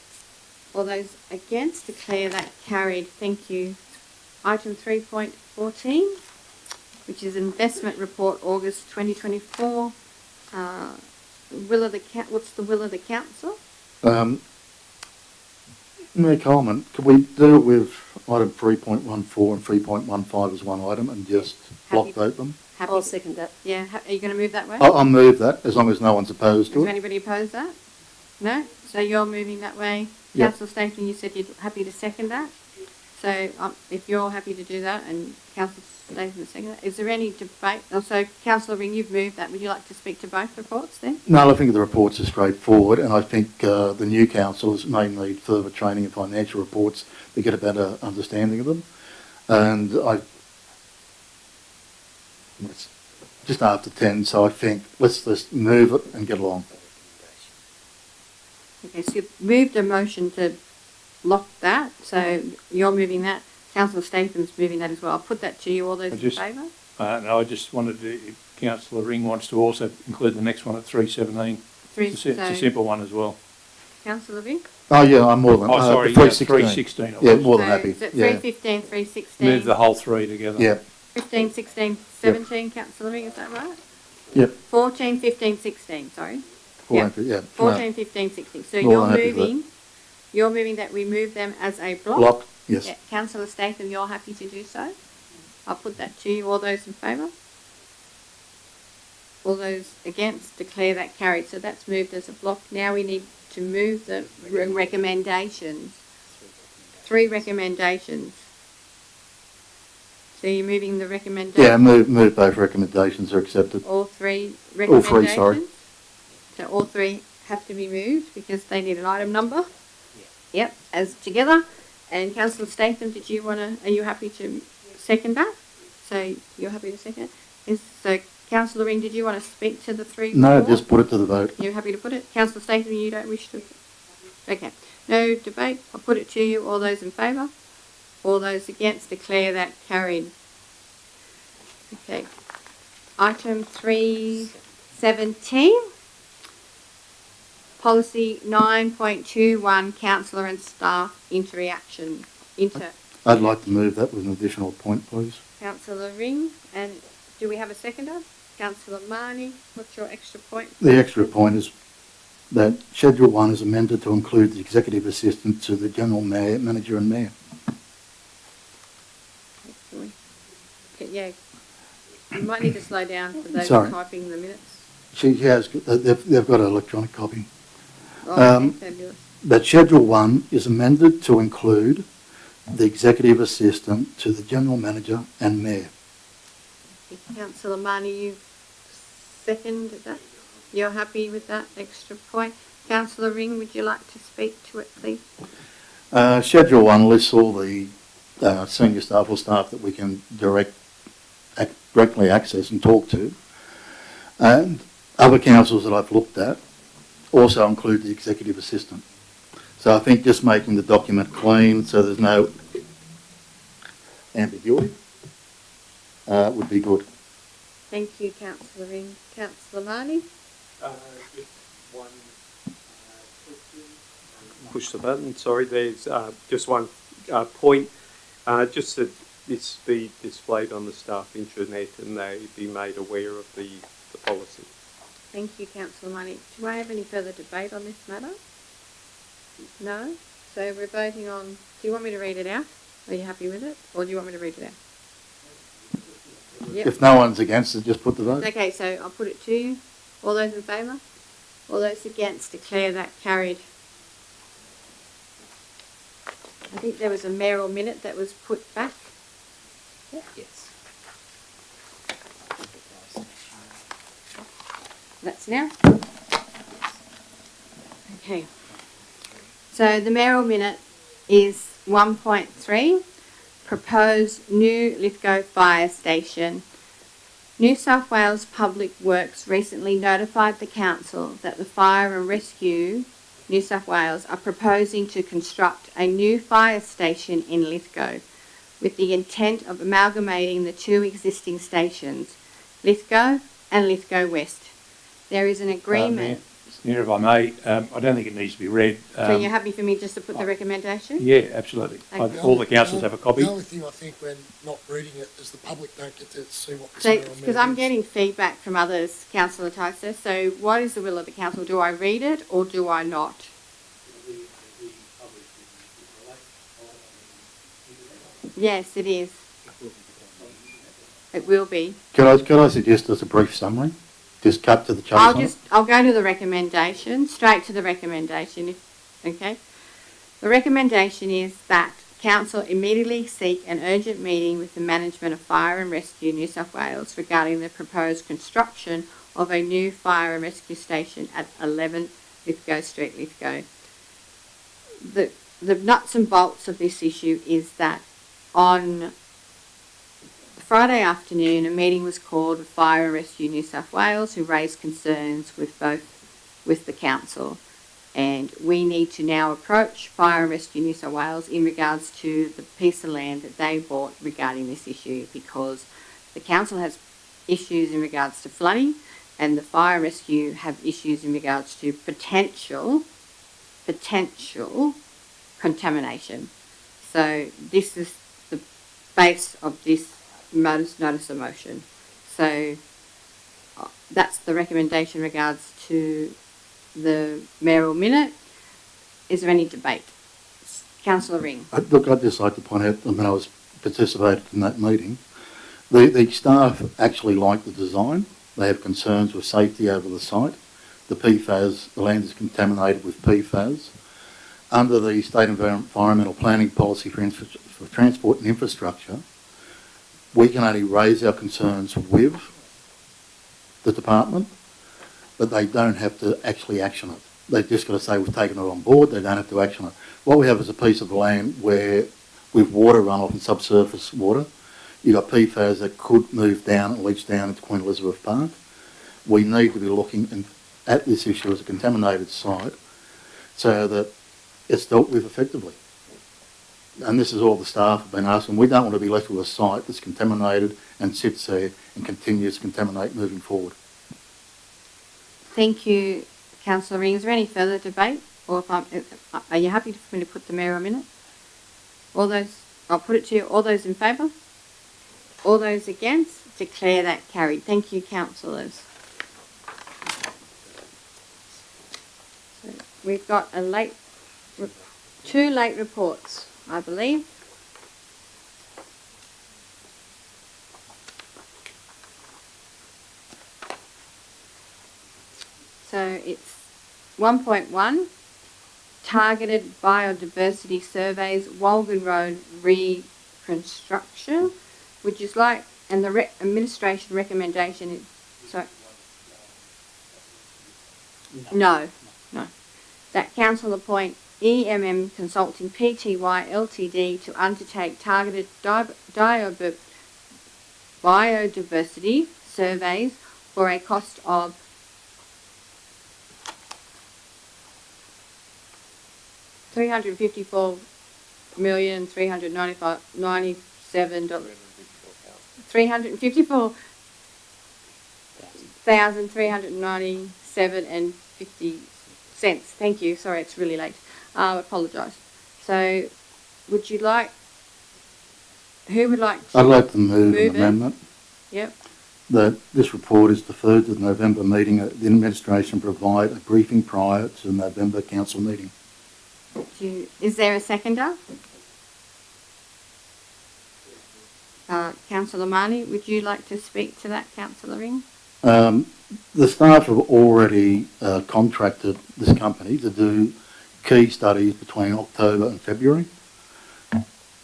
All those against? Declare that carried. Thank you. Item 3.14, which is Investment Report, August 2024. What's the will of the council? Mayor Coleman, could we deal with item 3.14 and 3.15 as one item and just block vote them? I'll second that. Yeah, are you going to move that way? I'll move that as long as no one's opposed to Does it. anybody oppose that? No? So you're moving that way. Yep. Councillor Statham, you said you're happy to second that. So if you're happy to do that and Councillor Statham is second that, is there any debate? Also, Councillor Ring, you've moved that. Would you like to speak to both reports then? No, I think the reports are straightforward, and I think the new councillors may need further training in financial reports to get a better understanding of them. And it's just after 10, so I think let's just move it and get along. Okay, so you've moved a motion to lock that, so you're moving that. Councillor Statham's moving that as well. I'll put that to you. All those in favour? No, I just wanted to, if Councillor Ring wants to also include the next one at 317. It's a simple one as well. Councillor Ring? Oh, yeah, I'm more than... Oh, sorry, 316. Yeah, more than So happy. is it Yeah. 315, 316? Move the whole three together. Yeah. 15, 16, 17, Councillor Ring, is that right? Yep. 14, 15, 16, sorry. 14, yeah. 14, 15, 16. So More than happy with that. you're moving that we move them as a block? Block, yes. Yeah. Councillor Statham, you're happy to do so? I'll put that to you. All those in favour? All those against? Declare that carried. So that's moved as a block. Now we need to move the recommendations. 3 recommendations. So you're moving the recommendations? Yeah, move both recommendations are accepted. All 3 All recommendations? 3, sorry. So all 3 have to be moved because they need an item number? Yep, as together. And Councillor Statham, are you happy to second that? So you're happy to second it? So Councillor Ring, did you want to speak to the 3? No, before? just put it to the vote. You're happy to put it? Councillor Statham, you don't wish to? Okay. No debate. I'll put it to you. All those in favour? All those against? Declare that carried. Okay. Item 317. Policy 9.21, councillor and staff interaction. I'd like to move that with an additional point, please. Councillor Ring, and do we have a seconder? Councillor Marnie, what's your extra point? The extra point is that Schedule 1 is amended to include the executive assistant to the general manager and mayor. Okay, yeah. You might need to slow down for those Sorry. typing the minutes. She has, they've got an electronic copy. Oh, okay, fabulous. That Schedule 1 is amended to include the executive assistant to the general manager and mayor. Councillor Marnie, you seconded that? You're happy with that extra point? Councillor Ring, would you like to speak to it, please? Schedule 1 lists all the senior staff or staff that we can directly access and talk to. And other councils that I've looked at also include the executive assistant. So I think just making the document clean so there's no ambiguity would be good. Thank you, Councillor Ring. Councillor Marnie? Just one question. Push the button, sorry. There's just one point. Just that this be displayed on the staff intranet and they be made aware of the policy. Thank you, Councillor Marnie. Do I have any further debate on this matter? No? So we're voting on, do you want me to read it out? Are you happy with it? Or do you want me to read it out? Yep. If no one's against it, just put the vote. Okay, so I'll put it to you. All those in favour? All those against, declare that carried. I think there was a mayoral minute that was put back. Yep. Yes. That's now. Okay. So the mayoral minute is 1.3. Proposed new Lithgow fire station. New South Wales Public Works recently notified the council that the Fire and Rescue New South Wales are proposing to construct a new fire station in Lithgow with the intent of amalgamating the two existing stations, Lithgow and Lithgow West. There is an agreement. Senator, if I may, I don't think it needs to be read. So you're happy for me just to put the recommendation? Yeah, absolutely. Okay. All the councillors have a copy. The only thing I think when not reading it is the public don't get to see what the Because I'm getting feedback from others, Councillor Tyser. So what is the will of the council? Do I read it or do I not? Yes, it is. It will be. Could I suggest as a brief summary? Just cut to the chase. I'll go to the recommendation, straight to the recommendation, okay? The recommendation is that council immediately seek an urgent meeting with the management of Fire and Rescue New South Wales regarding the proposed construction of a new fire and rescue station at 11 Lithgow Street, Lithgow. The nuts and bolts of this issue is that on Friday afternoon, a meeting was called with Fire and Rescue New South Wales, who raised concerns with the council, and we need to now approach Fire and Rescue New South Wales in regards to the piece of land that they bought regarding this issue, because the council has issues in regards to flooding, and the Fire and Rescue have issues in regards to potential contamination. So this is the base of this notice of motion. So that's the recommendation in regards to the mayoral minute. Is there any debate? Councillor Ring. Look, I'd just like to point out, I was participated in that meeting. The staff actually like the design. They have concerns with safety over the site. The PFAS, the land is contaminated with PFAS. Under the State Environmental Planning Policy for Transport and Infrastructure, we can only raise our concerns with the department, but they don't have to actually action it. They've just got to say we've taken it on board, they don't have to action it. What we have is a piece of land where with water runoff and subsurface water, you've got PFAS that could move down and leach down into Queen Elizabeth Park. We need to be looking at this issue as a contaminated site so that it's dealt with effectively. And this is all the staff have been asking. We don't want to be left with a site that's contaminated and sits there and continues to contaminate moving forward. Thank you, Councillor Ring. Is there any further debate? Or are you happy for me to put the mayoral minute? All those, I'll put it to you. All those in favour? All those against? Declare that carried. Thank you, councillors. So we've got two late reports, I believe. So it's 1.1, targeted biodiversity surveys, Walgan Road reconstruction. Would you like, and the administration recommendation is, sorry. No. That council appoint EMM Consulting Pty Ltd to undertake targeted biodiversity surveys for a cost of $354,354,354 $6,397.50. Thank you. Sorry, it's really late. I apologise. So, would you like? Who would like to? I'd like to move an it? amendment Yep. that this report is deferred to the November meeting. The administration provide a briefing prior to the November council meeting. Is there a seconder? Councillor Marnie, would you like to speak to that, Councillor Ring? The staff have already contracted this company to do key studies between October and February.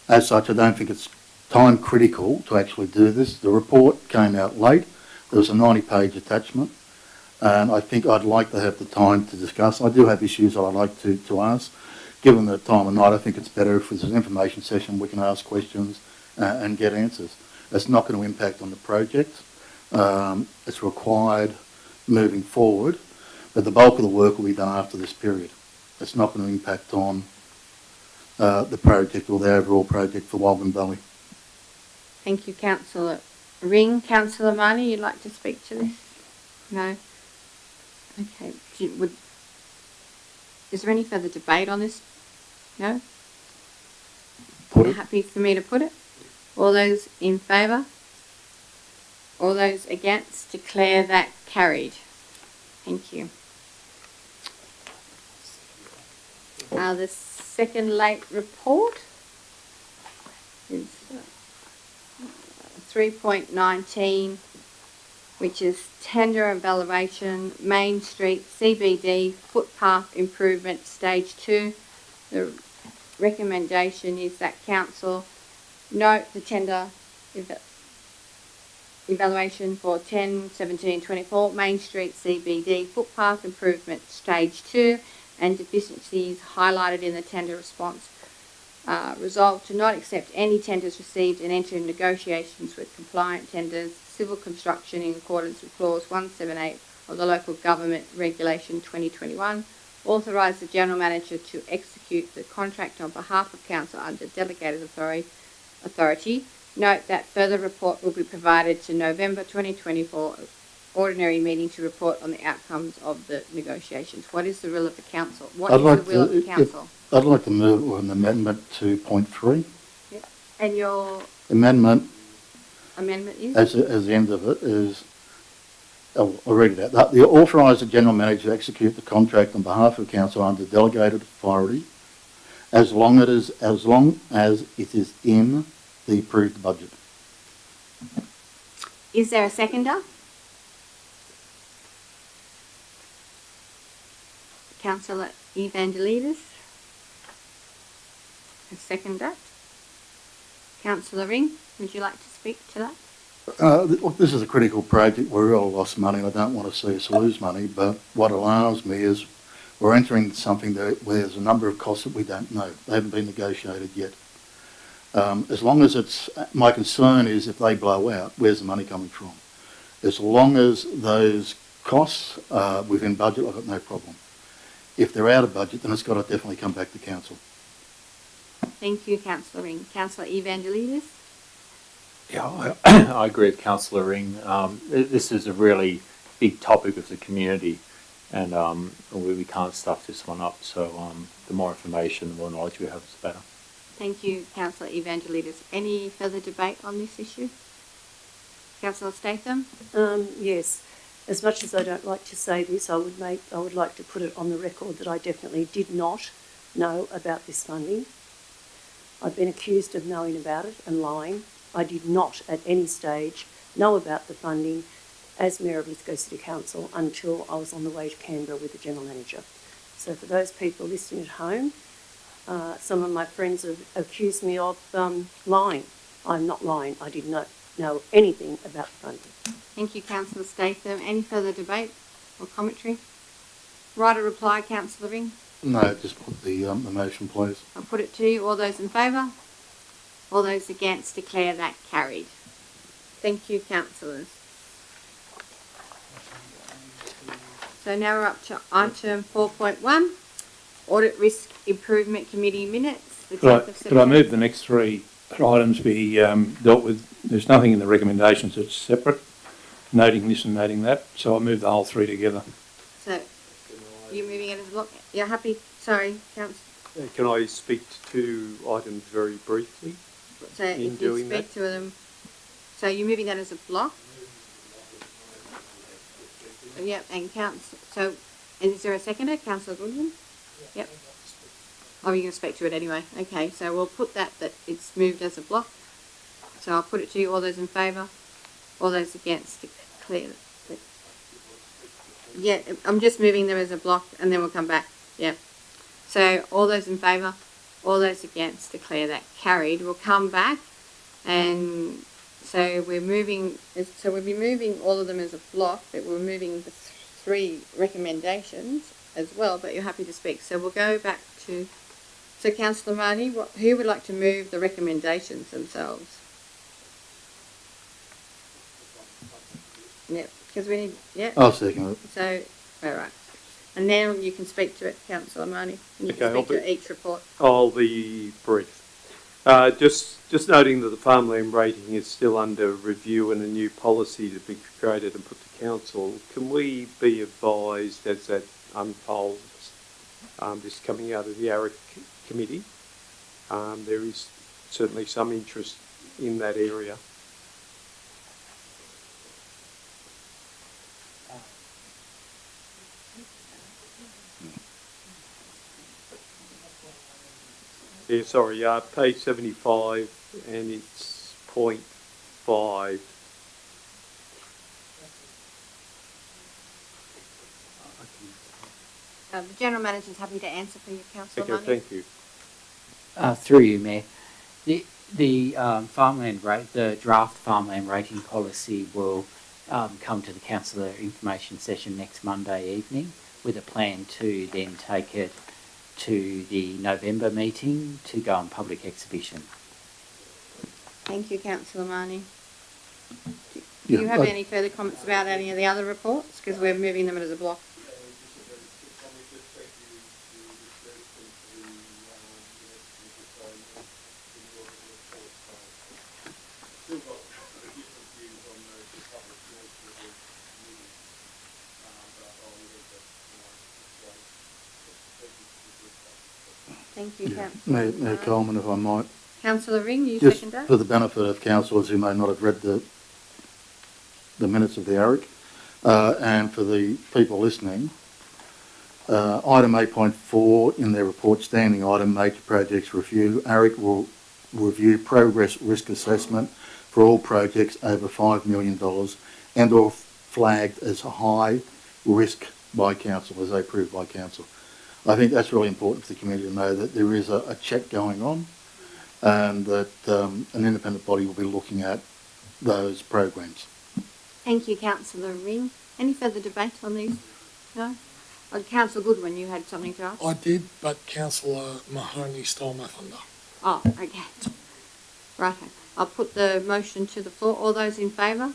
As such, I don't think it's time critical to actually do this. The report came out late. There was a 90-page attachment, and I think I'd like to have the time to discuss. I do have issues that I'd like to ask. Given the time of night, I think it's better if there's an information session, we can ask questions and get answers. It's not going to impact on the project. It's required moving forward, but the bulk of the work will be done after this period. It's not going to impact on the project or the overall project for Walgan Valley. Thank you, Councillor Ring. Councillor Marnie, you'd like to speak to this? No? Okay. Is there any further debate on this? No? Put You're it. happy for me to put it? All those in favour? All those against? Declare that carried. Thank you. The second late report is 3.19, which is tender evaluation, Main Street CBD footpath improvement stage 2. The recommendation is that council note the tender evaluation for 10/17/24 Main Street CBD footpath improvement stage 2 and deficiencies highlighted in the tender response. Resolved to not accept any tenders received and enter in negotiations with compliant tenders, civil construction in accordance with clause 178 of the Local Government Regulation 2021. Authorise the General Manager to execute the contract on behalf of Council under delegated authority. Note that further report will be provided to November 2024 ordinary meeting to report on the outcomes of the negotiations. What is the will of the council? What is the will of the council? I'd like to move an amendment to point 3. Yep. And your amendment is? As the end of it is, I'll read it out. The authorise the General Manager to execute the contract on behalf of Council under delegated authority as long as it is in the approved budget. Is there a seconder? Councillor Evangelidis. A seconder. Councillor Ring, would you like to speak to that? This is a critical project. We've all lost money. I don't want to see us lose money, but what alarms me is we're entering something where there's a number of costs that we don't know. They haven't been negotiated yet. As long as it's, my concern is if they blow out, where's the money coming from? As long as those costs are within budget, I've got no problem. If they're out of budget, then it's got to definitely come back to council. Thank you, Councillor Ring. Councillor Evangelidis. Yeah, I agree with Councillor Ring. This is a really big topic of the community, and we can't stuff this one up. So the more information, the more knowledge we have, the better. Thank you, Councillor Evangelidis. Any further debate on this issue? Councillor Statham? Yes. As much as I don't like to say this, I would like to put it on the record that I definitely did not know about this funding. I've been accused of knowing about it and lying. I did not at any stage know about the funding as Mayor of Lithgow City Council until I was on the way to Canberra with the General Manager. So for those people listening at home, some of my friends have accused me of lying. I'm not lying. I did not know anything about the funding. Thank you, Councillor Statham. Any further debate or commentary? Right a reply, Councillor Ring? No, just put the motion, please. I'll put it to you. All those in favour? All those against? Declare that carried. Thank you, councillors. So now we're up to item 4.1, Audit Risk Improvement Committee minutes. The 10th of September. Could I move the next three items be dealt with? There's nothing in the recommendations that's separate. noting this and noting that, so I move the whole three together. So, you're moving it as a block? You're happy? Sorry, Councillor. Can I speak to two items very briefly? So in if you doing speak that? to them, so you're moving that as a block? Yep, and so is there a seconder, Councillor Goodwin? Yep. Oh, you're going to speak to it anyway. Okay, so we'll put that it's moved as a block. So I'll put it to you. All those in favour? All those against? Declare. Yeah, I'm just moving them as a block and then we'll come back. Yep. So all those in favour? All those against? Declare that carried. We'll come back and so we'll be moving all of them as a block, but we're moving the three recommendations as well, but you're happy to speak. So we'll go back to, so Councillor Marnie, who would like to move the recommendations themselves? Yep, because we need, yeah. I'll second it. So, all right. And then you can speak to it, Councillor Marnie. And you can speak to each report. I'll be brief. Just noting that the farmland rating is still under review and a new policy to be created and put to council. Can we be advised as that unfolds, this coming out of the ARIC committee? There is certainly some interest in that area. Yeah, sorry, page 75 and it's point 5. The General Manager is happy to answer for you, Councillor Marnie. Okay, thank you. Through you, Mayor. The farmland rate, the draft farmland rating policy will come to the councillor information session next Monday evening with a plan to then take it to the November meeting to go on public exhibition. Thank you, Councillor Marnie. Do you have any further comments about any of the other reports? Because we're moving them as a block. Thank you, Councillor. Mayor Coleman, if I might. Councillor Ring, you Just second that? for the benefit of councillors who may not have read the minutes of the ARIC, and for the people listening, item 8.4 in their report, standing item, major projects review. ARIC will review progress risk assessment for all projects over $5 million and or flagged as high risk by council, as approved by council. I think that's really important for the community to know that there is a check going on and that an independent body will be looking at those programs. Thank you, Councillor Ring. Any further debate on these? No? Councillor Goodwin, you had something to ask? I did, but Councillor Mahoney stole my thunder. Oh, okay. Right. I'll put the motion to the floor. All those in favour?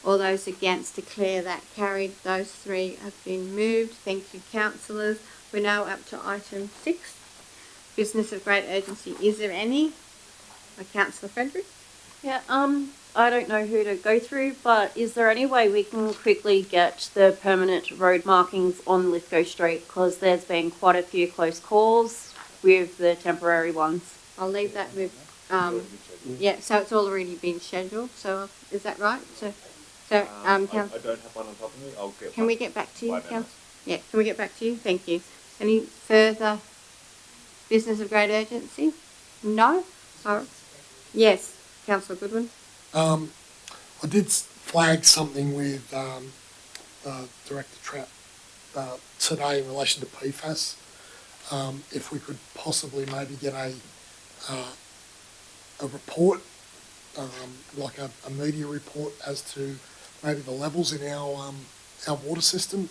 All those against? Declare that carried. Those three have been moved. Thank you, councillors. We're now up to item 6. Business of great urgency. Is there any? Councillor Frederick? Yeah, I don't know who to go through, but is there any way we can quickly get the permanent road markings on Lithgow Street? Because there's been quite a few close calls with the temporary ones. I'll leave that with, yeah, so it's already been scheduled, so is that right? I don't have one on top of me. I'll get Can we get back to you, Councillor? Yeah, can we get back to you? Thank you. Any further business of great urgency? No? Sorry. Yes, Councillor Goodwin. I did flag something with Director Trapp today in relation to PFAS. If we could possibly maybe get a report, like a media report as to maybe the levels in our water system,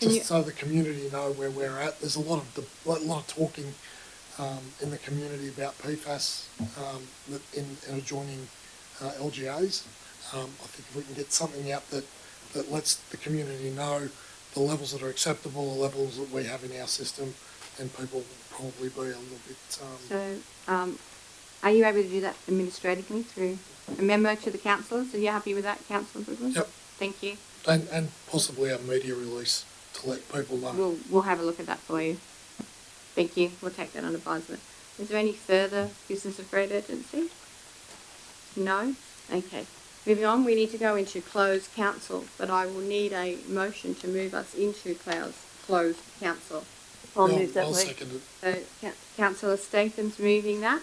just so the community know where we're at. There's a lot of talking in the community about PFAS in adjoining LGAs. I think if we can get something out that lets the community know the levels that are acceptable, the levels that we have in our system, then people will probably be a little bit... Are you able to do that administratively through a memo to the councillors? Are you happy with that, Councillor Goodwin? Yep. Thank you. And possibly a media release to let people know. We'll have a look at that for you. Thank you. We'll take that on advisement. Is there any further business of great urgency? No? Okay. Moving on, we need to go into closed council, but I will need a motion to move us into closed council. I'll move that I'll way. second it. So Councillor Statham's moving that.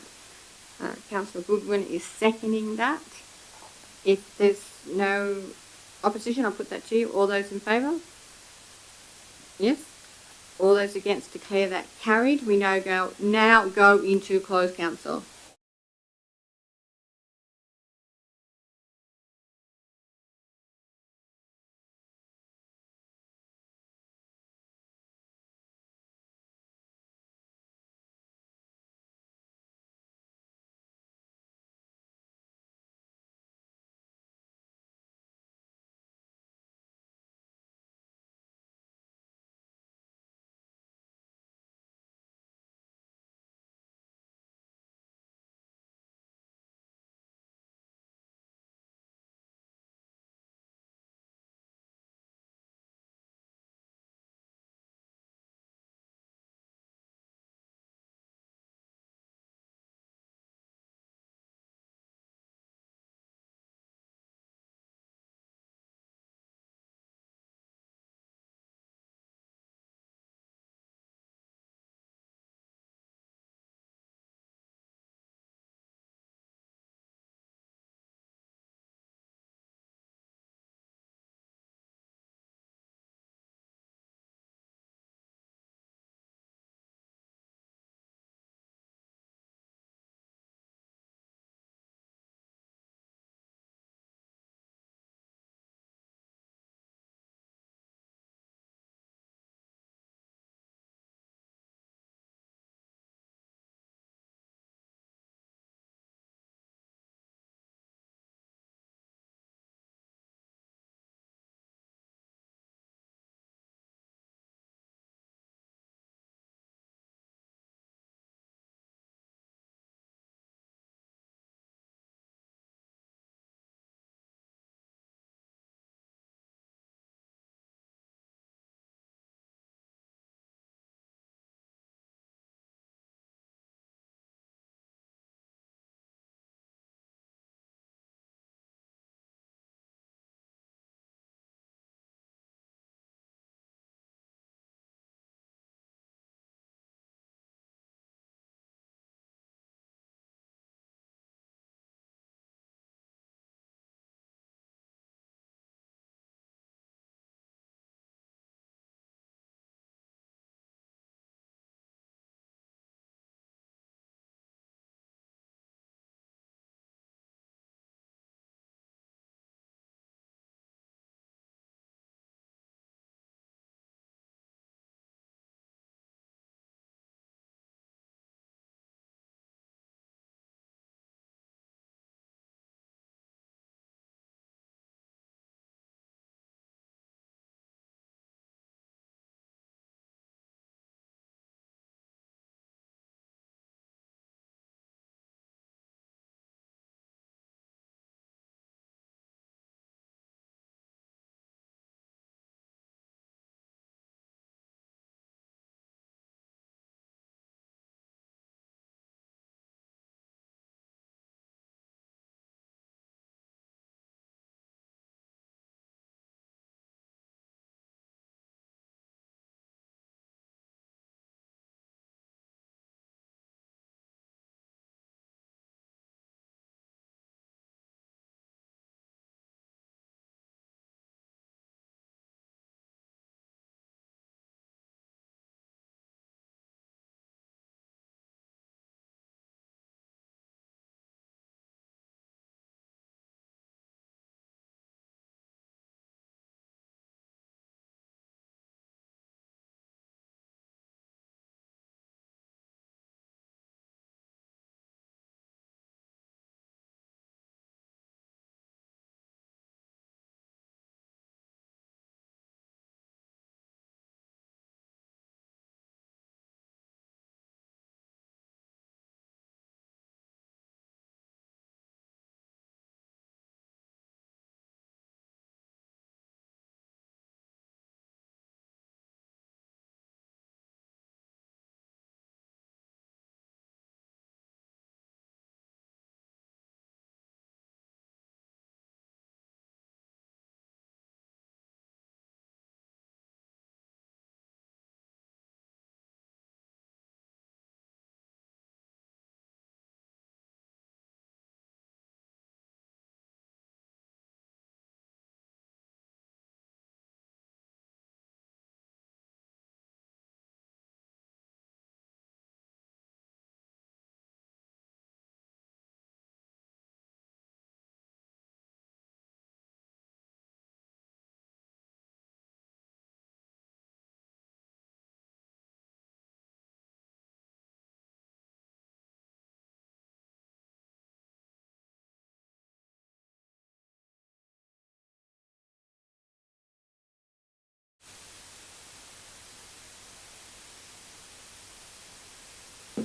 Councillor Goodwin is seconding that. If there's no opposition, I'll put that to you. All those in favour? Yes? All those against declare that carried. We now go into closed council.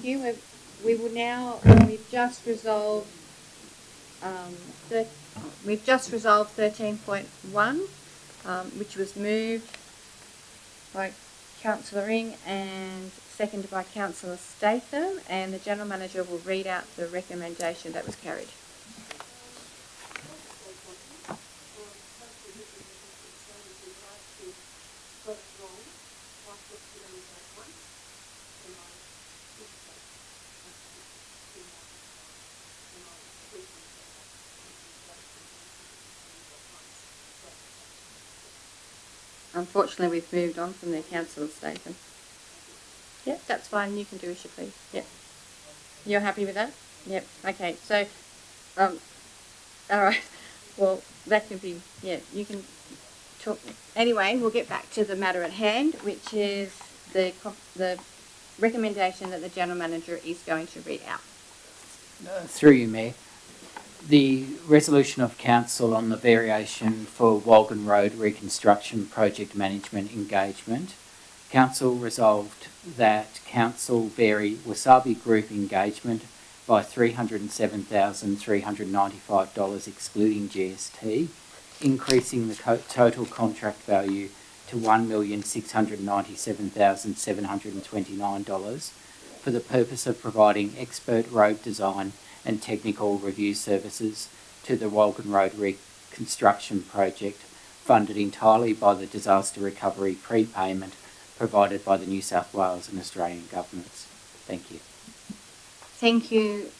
Thank you. We will now, we've just resolved 13.1, which was moved by Councillor Ring and seconded by Councillor Statham, and the General Manager will read out the recommendation that was carried. Unfortunately, we've moved on from the Councillor Statham. Yep, that's fine. You can do as you please. Yep. You're happy with that? Yep. Okay. So, all right. Well, that can be, yeah, you can talk. Anyway, we'll get back to the matter at hand, which is the recommendation that the General Manager is going to read out. Through you, Mayor. The resolution of Council on the variation for Walgan Road reconstruction project management engagement. Council resolved that Council vary Wasabi Group engagement by $307,395 excluding GST, increasing the total contract value to $1,697,729 for the purpose of providing expert road design and technical review services to the Walgan Road reconstruction project, funded entirely by the disaster recovery prepayment provided by the New South Wales and Australian governments. Thank you. Thank you,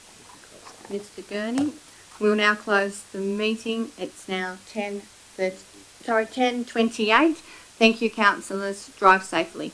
Mr. Gurney. We'll now close the meeting. It's now 10:28. Thank you, councillors. Drive safely.